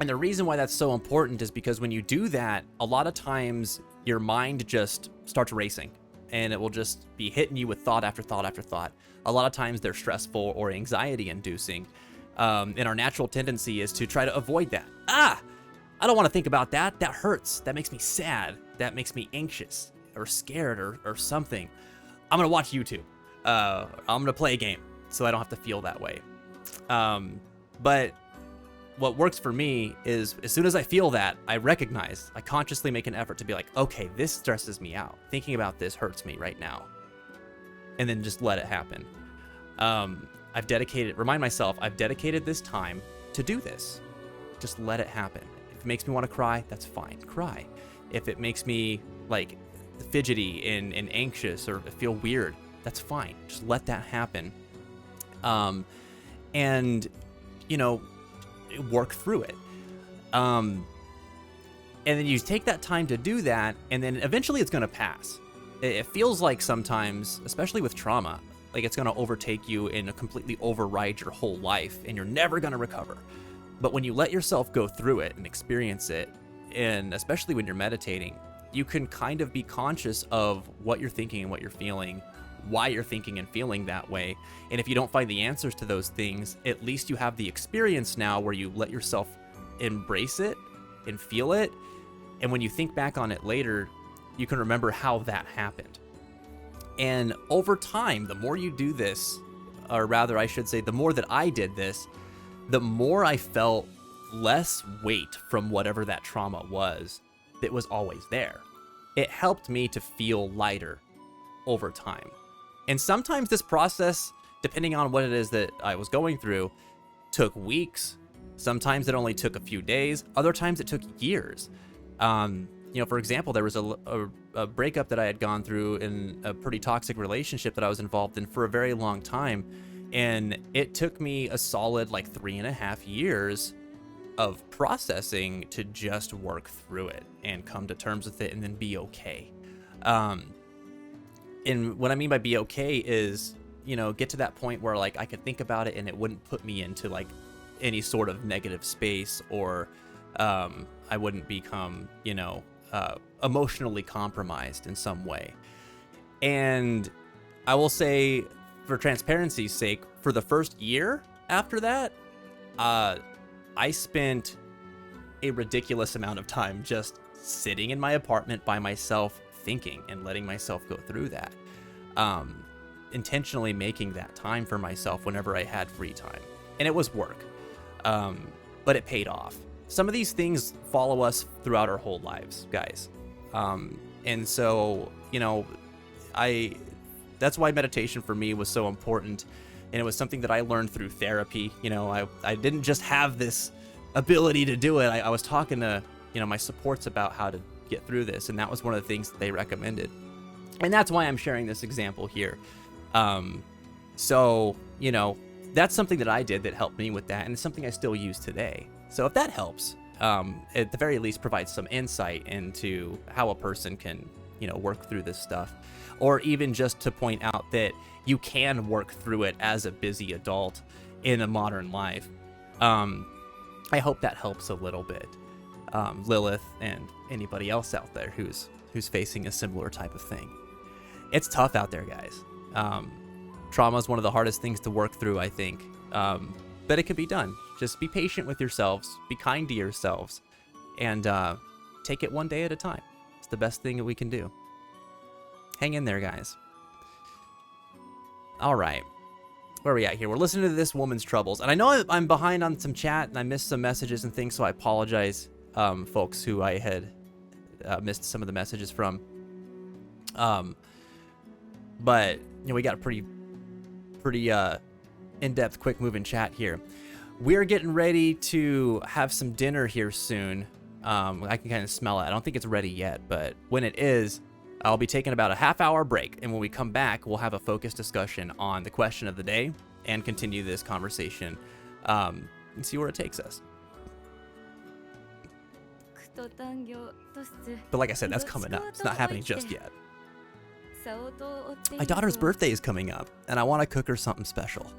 And the reason why that's so important is because when you do that, a lot of times your mind just starts racing, and it will just be hitting you with thought after thought after thought. A lot of times they're stressful or anxiety inducing. And our natural tendency is to try to avoid that. I don't want to think about that. That hurts. That makes me sad. That makes me anxious or scared or something. I'm going to watch YouTube. I'm going to play a game so I don't have to feel that way. But what works for me is as soon as I feel that, I consciously make an effort to be like, okay, this stresses me out. Thinking about this hurts me right now. And then just let it happen. Remind myself, I've dedicated this time to do this. Just let it happen. If it makes me want to cry, that's fine. Cry. If it makes me like fidgety and anxious or feel weird, that's fine. Just let that happen. And, you know, work through it. And then you take that time to do that, and then eventually it's going to pass. It feels like sometimes, especially with trauma, like it's going to overtake you and completely override your whole life, and you're never going to recover. But when you let yourself go through it and experience it, and especially when you're meditating, you can kind of be conscious of what you're thinking and what you're feeling, why you're thinking and feeling that way. And if you don't find the answers to those things, at least you have the experience now where you let yourself embrace it and feel it. And when you think back on it later, you can remember how that happened. And over time, the more you do this, or rather I should say, the more that I did this, the more I felt less weight from whatever that trauma was that was always there. It helped me to feel lighter over time. And sometimes this process, depending on what it is that I was going through, took weeks. Sometimes it only took a few days. Other times it took years. You know, for example, there was a breakup that I had gone through in a pretty toxic relationship that I was involved in for a very long time. And it took me a solid like 3.5 years of processing to just work through it and come to terms with it and then be okay. And what I mean by be okay is, you know, get to that point where like I could think about it and it wouldn't put me into like any sort of negative space, or I wouldn't become, you know, emotionally compromised in some way. And I will say, for transparency's sake, for the first year after that, I spent a ridiculous amount of time just sitting in my apartment by myself, thinking and letting myself go through that. Intentionally making that time for myself whenever I had free time. And it was work, but it paid off. Some of these things follow us throughout our whole lives, guys. And so, you know, that's why meditation for me was so important. And it was something that I learned through therapy. You know, I didn't just have this ability to do it. I was talking to, you know, my supports about how to get through this. And that was one of the things that they recommended. And that's why I'm sharing this example here. So, you know, that's something that I did that helped me with that. And it's something I still use today. So if that helps, at the very least provides some insight into how a person can, you know, work through this stuff. Or even just to point out that you can work through it as a busy adult in a modern life. I hope that helps a little bit. Lilith and anybody else out there who's facing a similar type of thing. It's tough out there, guys. Trauma is one of the hardest things to work through, I think. But it can be done. Just be patient with yourselves, be kind to yourselves, and take it one day at a time. It's the best thing that we can do. Hang in there, guys. All right. Where are we at here? We're listening to this woman's troubles. And I know I'm behind on some chat, and I missed some messages and things, so I apologize, folks who I had missed some of the messages from. But, you know, we got a pretty in-depth, quick-moving chat here. We're getting ready to have some dinner here soon. I can kind of smell it. I don't think it's ready yet, but when it is, I'll be taking about a half-hour break, and when we come back, we'll have a focused discussion on the question of the day and continue this conversation and see where it takes us. But like I said, that's coming up. It's not happening just yet. My daughter's birthday is coming up, and I want to cook her something special.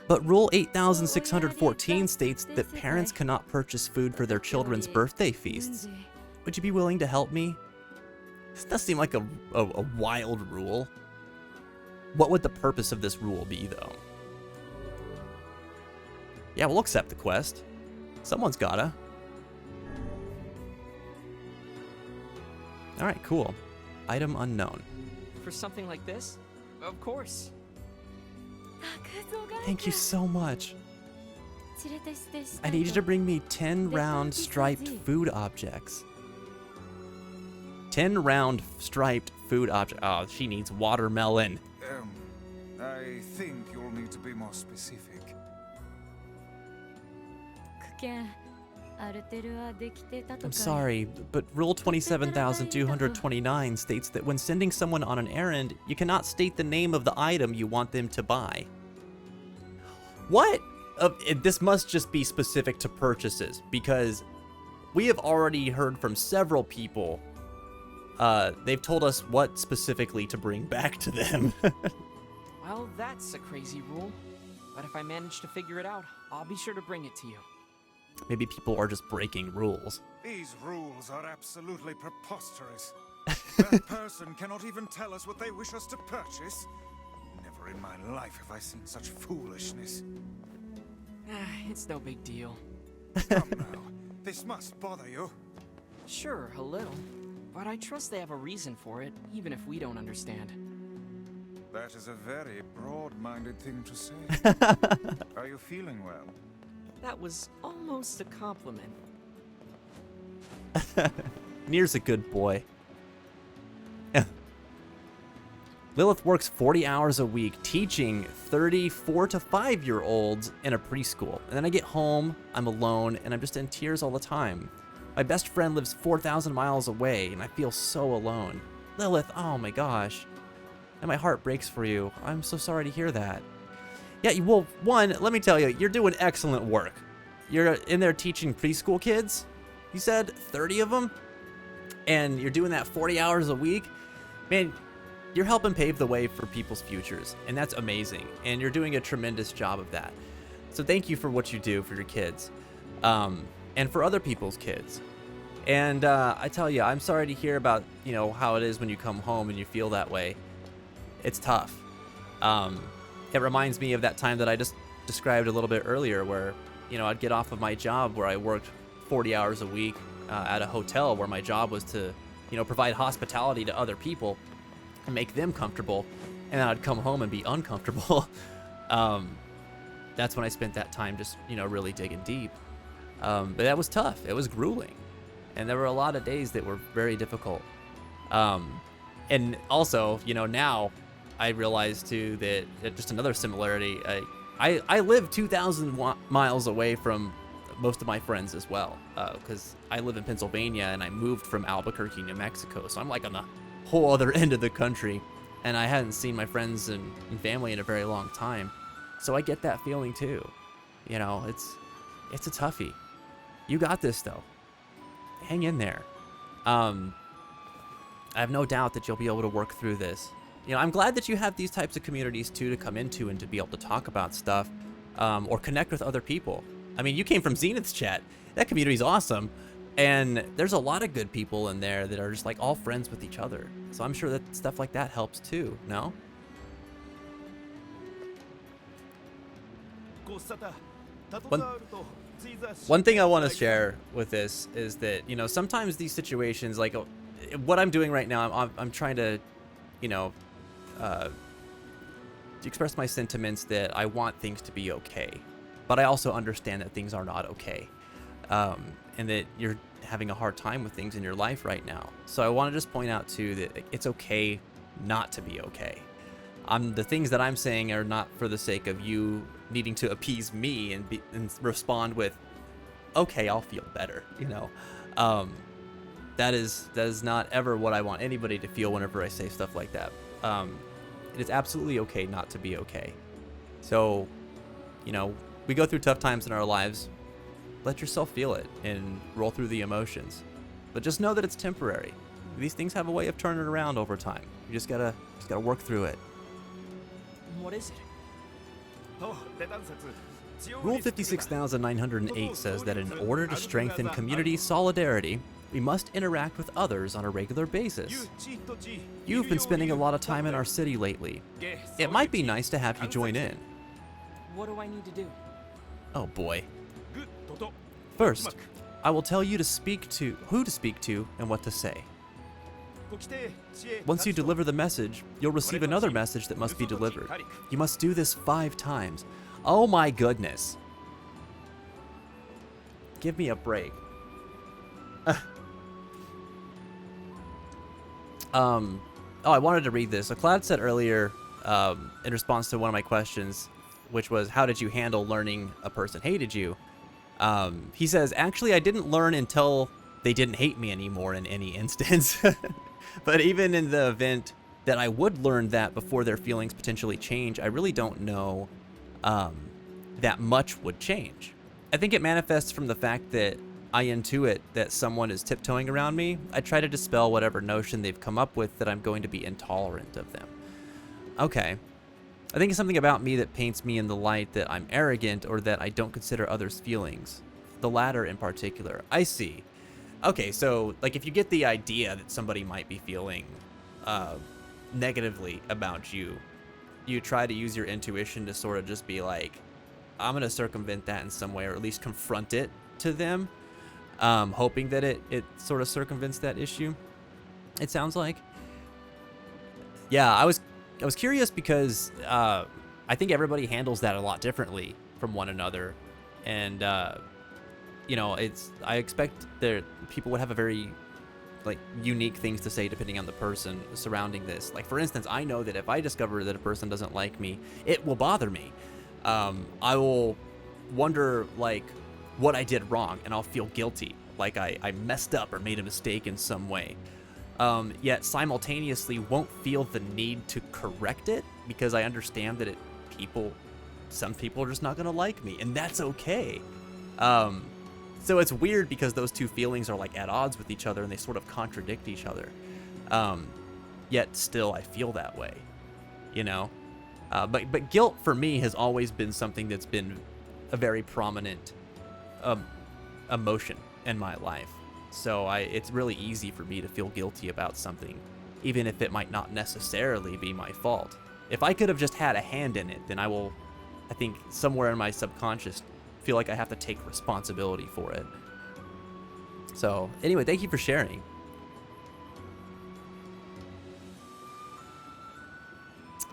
But Rule 8614 states that parents cannot purchase food for their children's birthday feasts. Would you be willing to help me? This does seem like a wild rule. What would the purpose of this rule be, though? Yeah, we'll accept the quest. Someone's gotta. Alright, cool. Item unknown. For something like this? Of course. Thank you so much. I need you to bring me 10 round striped food objects. 10 round striped food objects. Oh, she needs watermelon. I think you'll need to be more specific. I'm sorry, but Rule 27,229 states that when sending someone on an errand, you cannot state the name of the item you want them to buy. What? This must just be specific to purchases, because we have already heard from several people. They've told us what specifically to bring back to them. Well, that's a crazy rule. But if I manage to figure it out, I'll be sure to bring it to you. Maybe people are just breaking rules. These rules are absolutely preposterous. That person cannot even tell us what they wish us to purchase. Never in my life have I seen such foolishness. It's no big deal. Come now, this must bother you. Sure, a little. But I trust they have a reason for it, even if we don't understand. That is a very broad-minded thing to say. Are you feeling well? That was almost a compliment. NieR's a good boy. Lilith works 40 hours a week teaching 34 to 5-year-olds in a preschool. And then I get home, I'm alone, and I'm just in tears all the time. My best friend lives 4,000 miles away, and I feel so alone. Lilith, oh my gosh. And my heart breaks for you. I'm so sorry to hear that. Yeah, well, one, let me tell you, you're doing excellent work. You're in there teaching preschool kids, you said, 30 of them? And you're doing that 40 hours a week? Man, you're helping pave the way for people's futures, and that's amazing. And you're doing a tremendous job of that. So thank you for what you do for your kids, and for other people's kids. And I tell you, I'm sorry to hear about, you know, how it is when you come home and you feel that way. It's tough. It reminds me of that time that I just described a little bit earlier where, you know, I'd get off of my job where I worked 40 hours a week at a hotel where my job was to, you know, provide hospitality to other people and make them comfortable. And then I'd come home and be uncomfortable. That's when I spent that time just, you know, really digging deep. But that was tough. It was grueling. And there were a lot of days that were very difficult. And also, you know, now I realize too that just another similarity, I live 2,000 miles away from most of my friends as well, because I live in Pennsylvania and I moved from Albuquerque, New Mexico. So I'm like on the whole other end of the country, and I hadn't seen my friends and family in a very long time. So I get that feeling too. You know, it's a toughie. You got this though. Hang in there. I have no doubt that you'll be able to work through this. You know, I'm glad that you have these types of communities too to come into and to be able to talk about stuff, or connect with other people. I mean, you came from Zenith's chat. That community's awesome. And there's a lot of good people in there that are just like all friends with each other. So I'm sure that stuff like that helps too, no? One thing I want to share with this is that, you know, sometimes these situations, like what I'm doing right now, I'm trying to, you know, express my sentiments that I want things to be okay, but I also understand that things are not okay, and that you're having a hard time with things in your life right now. So I want to just point out too that it's okay not to be okay. The things that I'm saying are not for the sake of you needing to appease me and respond with, okay, I'll feel better, you know. That is not ever what I want anybody to feel whenever I say stuff like that. It is absolutely okay not to be okay. So, you know, we go through tough times in our lives. Let yourself feel it and roll through the emotions. But just know that it's temporary. These things have a way of turning around over time. You just gotta work through it. What is it? Rule 56,908 says that in order to strengthen community solidarity, we must interact with others on a regular basis. You've been spending a lot of time in our city lately. It might be nice to have you join in. What do I need to do? Oh boy. First, I will tell you who to speak to and what to say. Once you deliver the message, you'll receive another message that must be delivered. You must do this 5 times. Oh my goodness. Give me a break. Oh, I wanted to read this. So Cloud said earlier, in response to one of my questions, which was, how did you handle learning a person hated you? He says, actually, I didn't learn until they didn't hate me anymore in any instance. But even in the event that I would learn that before their feelings potentially change, I really don't know that much would change. I think it manifests from the fact that I intuit that someone is tiptoeing around me. I try to dispel whatever notion they've come up with that I'm going to be intolerant of them. Okay. I think it's something about me that paints me in the light that I'm arrogant or that I don't consider others' feelings. The latter in particular. I see. Okay, so like if you get the idea that somebody might be feeling negatively about you, you try to use your intuition to sort of just be like, I'm going to circumvent that in some way, or at least confront it to them, hoping that it sort of circumvents that issue. It sounds like. Yeah, I was curious because I think everybody handles that a lot differently from one another, and you know, I expect that people would have a very like unique things to say depending on the person surrounding this. Like for instance, I know that if I discover that a person doesn't like me, it will bother me. I will wonder like what I did wrong, and I'll feel guilty, like I messed up or made a mistake in some way. Yet simultaneously won't feel the need to correct it because I understand that people some people are just not gonna like me, and that's okay. So it's weird because those two feelings are like at odds with each other and they sort of contradict each other. Yet still I feel that way, you know? But guilt for me has always been something that's been a very prominent emotion in my life. So it's really easy for me to feel guilty about something, even if it might not necessarily be my fault. If I could have just had a hand in it, then I think somewhere in my subconscious, feel like I have to take responsibility for it. So anyway, thank you for sharing.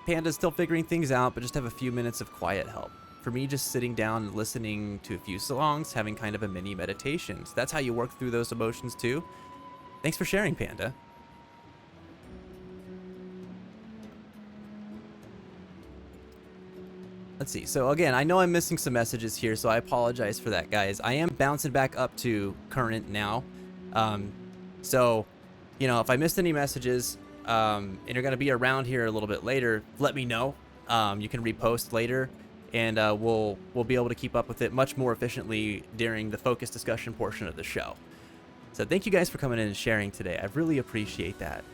Panda's still figuring things out, but just have a few minutes of quiet help. For me, just sitting down and listening to a few songs, having kind of a mini meditation. So that's how you work through those emotions too. Thanks for sharing, Panda. Let's see. So again, I know I'm missing some messages here, so I apologize for that, guys. I am bouncing back up to current now. So, you know, if I missed any messages, and you're going to be around here a little bit later, let me know. You can repost later, and we'll be able to keep up with it much more efficiently during the focus discussion portion of the show. So thank you guys for coming in and sharing today. I really appreciate that.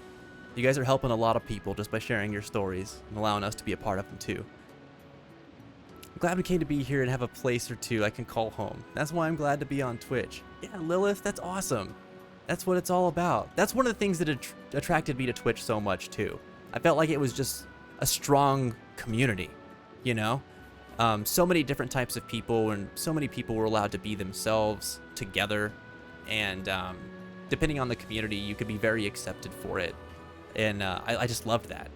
You guys are helping a lot of people just by sharing your stories and allowing us to be a part of them too. I'm glad we came to be here and have a place or two I can call home. That's why I'm glad to be on Twitch. Yeah, Lilith, that's awesome. That's what it's all about. That's one of the things that attracted me to Twitch so much too. I felt like it was just a strong community, you know? So many different types of people, and so many people were allowed to be themselves together. And depending on the community, you could be very accepted for it. And I just loved that.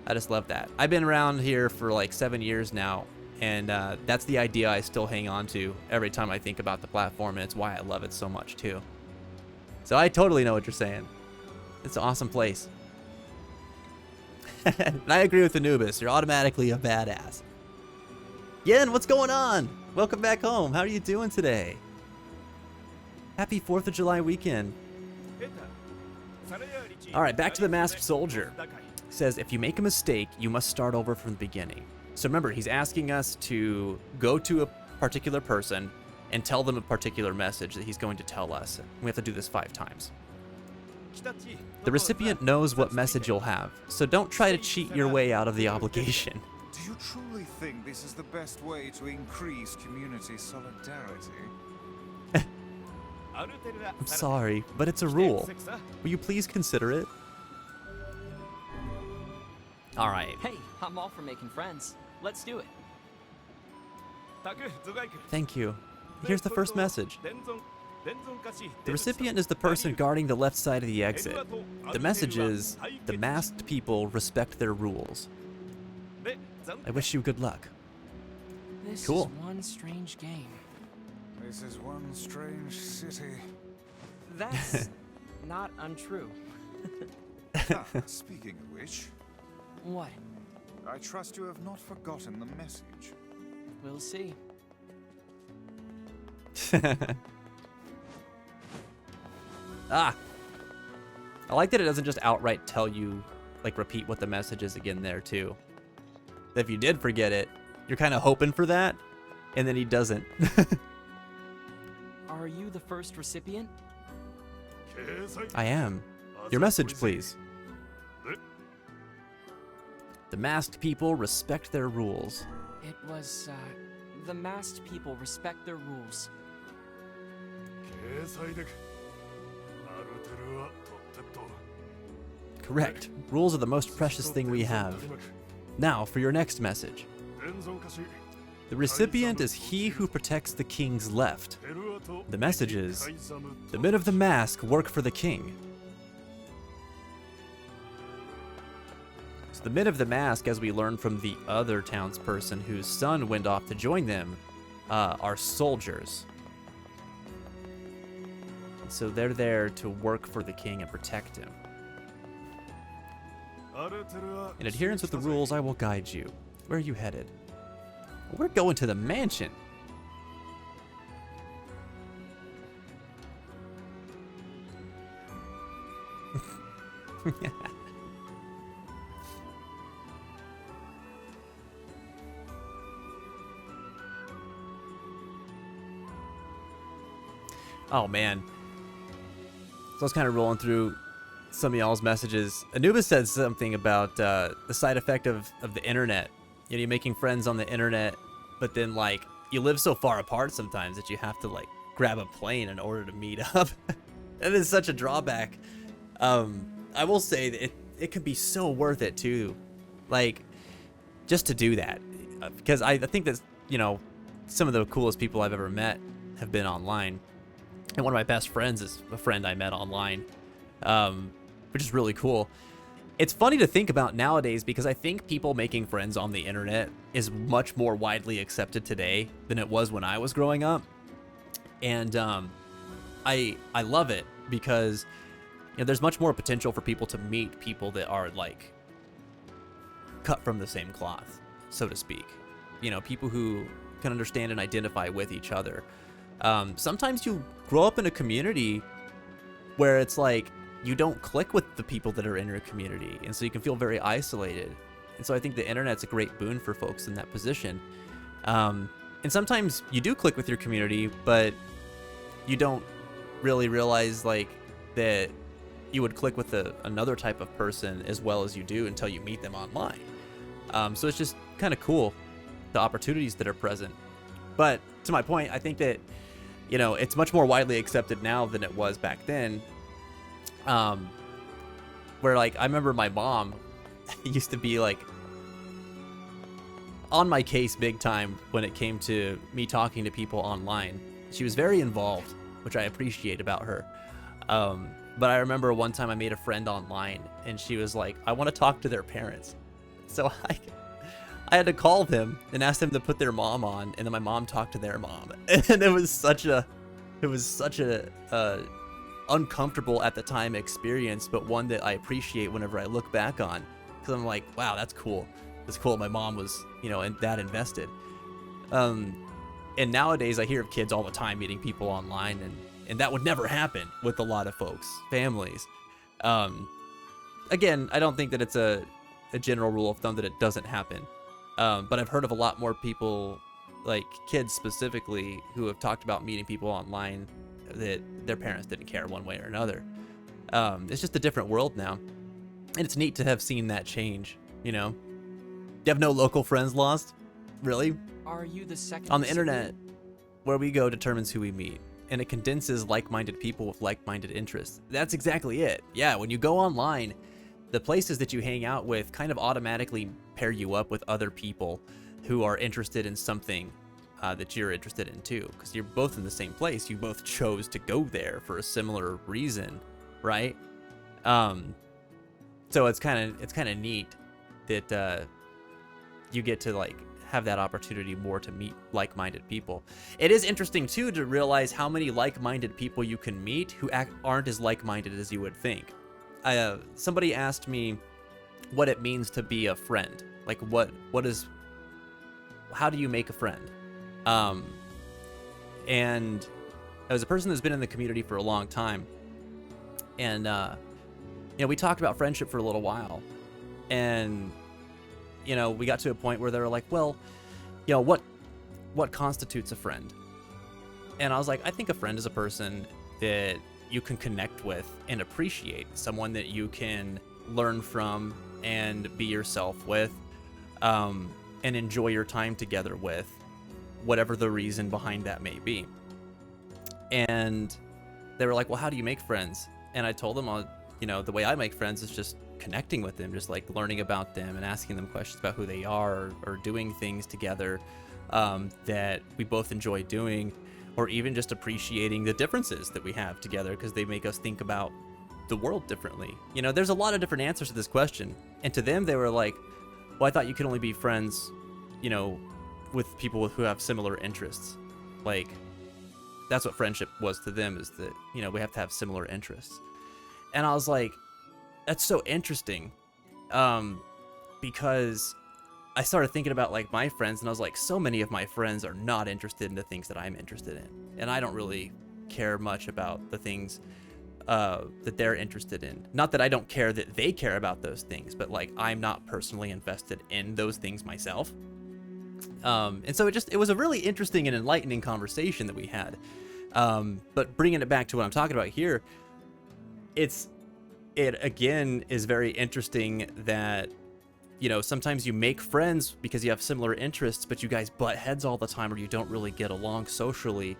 I just love that. I've been around here for like 7 years now, and that's the idea I still hang on to every time I think about the platform, and it's why I love it so much too. So I totally know what you're saying. It's an awesome place. And I agree with Anubis. You're automatically a badass. Yen, what's going on? Welcome back home. How are you doing today? Happy 4th of July weekend. All right, back to the Masked Soldier. It says, if you make a mistake, you must start over from the beginning. So remember, he's asking us to go to a particular person and tell them a particular message that he's going to tell us. We have to do this 5 times. The recipient knows what message you'll have, so don't try to cheat your way out of the obligation. Do you truly think this is the best way to increase community solidarity? I'm sorry, but it's a rule. Will you please consider it? All right. Hey, I'm all for making friends. Let's do it. Thank you. Here's the first message. The recipient is the person guarding the left side of the exit. The message is, the masked people respect their rules. I wish you good luck. This Cool. is one strange game. This is one strange city. That's not untrue. Speaking of which, What? I trust you have not forgotten the message. We'll see. Ah! I like that it doesn't just outright tell you, like, repeat what the message is again there, too. If you did forget it, you're kind of hoping for that, and then he doesn't. Are you the first recipient? I am. Your message, please. The masked people respect their rules. It was, the masked people respect their rules. Correct. Rules are the most precious thing we have. Now, for your next message. The recipient is he who protects the king's left. The message is, the men of the mask work for the king. So the men of the mask, as we learned from the other townsperson whose son went off to join them, are soldiers. So they're there to work for the king and protect him. In adherence with the rules, I will guide you. Where are you headed? We're going to the mansion. Oh, man. So I was kind of rolling through some of y'all's messages. Anubis said something about the side effect of the internet. You know, you're making friends on the internet, but then, like, you live so far apart sometimes that you have to, like, grab a plane in order to meet up. That is such a drawback. I will say that it can be so worth it, too. Like, just to do that. Because I think that, you know, some of the coolest people I've ever met have been online. And one of my best friends is a friend I met online, which is really cool. It's funny to think about nowadays because I think people making friends on the internet is much more widely accepted today than it was when I was growing up. And I love it because, you know, there's much more potential for people to meet people that are, like, cut from the same cloth, so to speak. You know, people who can understand and identify with each other. Sometimes you grow up in a community where it's like you don't click with the people that are in your community, and so you can feel very isolated. And so I think the internet's a great boon for folks in that position. And sometimes you do click with your community, but you don't really realize, like, that you would click with another type of person as well as you do until you meet them online. So it's just kind of cool, the opportunities that are present. But to my point, I think that, you know, it's much more widely accepted now than it was back then. Where, like, I remember my mom used to be, like, on my case big time when it came to me talking to people online. She was very involved, which I appreciate about her. But I remember one time I made a friend online, and she was like, I want to talk to their parents. So I had to call them and ask them to put their mom on, and then my mom talked to their mom. And it was such a uncomfortable at the time experience, but one that I appreciate whenever I look back on, because I'm like, wow, that's cool. It's cool. My mom was, you know, that invested. And nowadays I hear of kids all the time meeting people online, and that would never happen with a lot of folks, families. Again, I don't think that it's a general rule of thumb that it doesn't happen. But I've heard of a lot more people, like kids specifically, who have talked about meeting people online that their parents didn't care one way or another. It's just a different world now. And it's neat to have seen that change, you know? You have no local friends lost? Really? Are you the second? On the internet, where we go determines who we meet, and it condenses like-minded people with like-minded interests. That's exactly it. Yeah, when you go online, the places that you hang out with kind of automatically pair you up with other people who are interested in something that you're interested in too, because you're both in the same place. You both chose to go there for a similar reason, right? So it's kind of neat that you get to, like, have that opportunity more to meet like-minded people. It is interesting too to realize how many like-minded people you can meet who aren't as like-minded as you would think. Somebody asked me what it means to be a friend. Like, how do you make a friend? And as a person that's been in the community for a long time, and you know, we talked about friendship for a little while, and you know, we got to a point where they were like, well, you know, what constitutes a friend? And I was like, I think a friend is a person that you can connect with and appreciate, someone that you can learn from and be yourself with, and enjoy your time together with, whatever the reason behind that may be. And they were like, well, how do you make friends? And I told them, you know, the way I make friends is just connecting with them, just like learning about them and asking them questions about who they are, or doing things together that we both enjoy doing, or even just appreciating the differences that we have together because they make us think about the world differently. You know, there's a lot of different answers to this question. And to them, they were like, well, I thought you could only be friends, you know, with people who have similar interests. Like, that's what friendship was to them, is that, you know, we have to have similar interests. And I was like, that's so interesting, because I started thinking about, like, my friends, and I was like, so many of my friends are not interested in the things that I'm interested in, and I don't really care much about the things that they're interested in. Not that I don't care that they care about those things, but, like, I'm not personally invested in those things myself. And so it was a really interesting and enlightening conversation that we had, But bringing it back to what I'm talking about here, it again is very interesting that, you know, sometimes you make friends because you have similar interests, but you guys butt heads all the time or you don't really get along socially.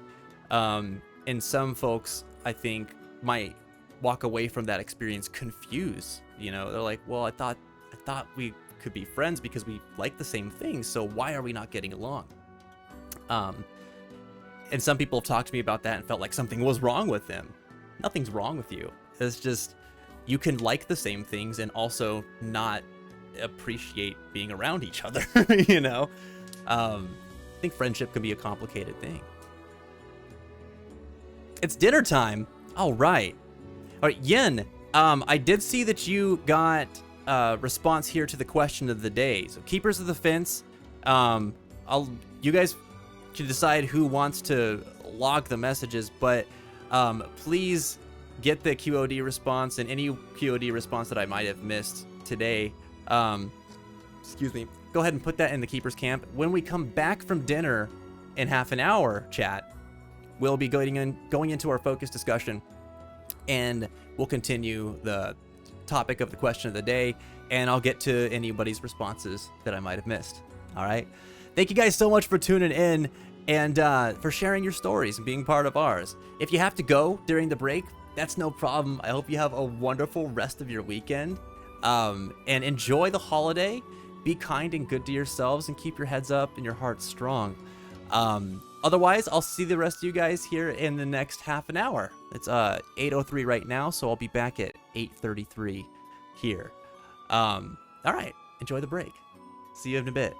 And some folks, I think, might walk away from that experience confused. You know, they're like, well, I thought we could be friends because we like the same things, so why are we not getting along? And some people have talked to me about that and felt like something was wrong with them. Nothing's wrong with you. It's just you can like the same things and also not appreciate being around each other. You know, I think friendship can be a complicated thing. It's dinner time. All right, Yin. I did see that you got a response here to the question of the day. So Keepers of the Fence. You guys can decide who wants to log the messages, but please get the QOD response and any QOD response that I might have missed today. Excuse me. Go ahead and put that in the Keepers camp. When we come back from dinner in half an hour, chat, we'll be going into our focus discussion, and we'll continue the topic of the question of the day, and I'll get to anybody's responses that I might have missed. All right. Thank you guys so much for tuning in and for sharing your stories and being part of ours. If you have to go during the break, that's no problem. I hope you have a wonderful rest of your weekend, and enjoy the holiday. Be kind and good to yourselves and keep your heads up and your hearts strong. Otherwise, I'll see the rest of you guys here in the next half an hour. It's 8:03 right now, so I'll be back at 8:33 here. All right, enjoy the break. See you in a bit.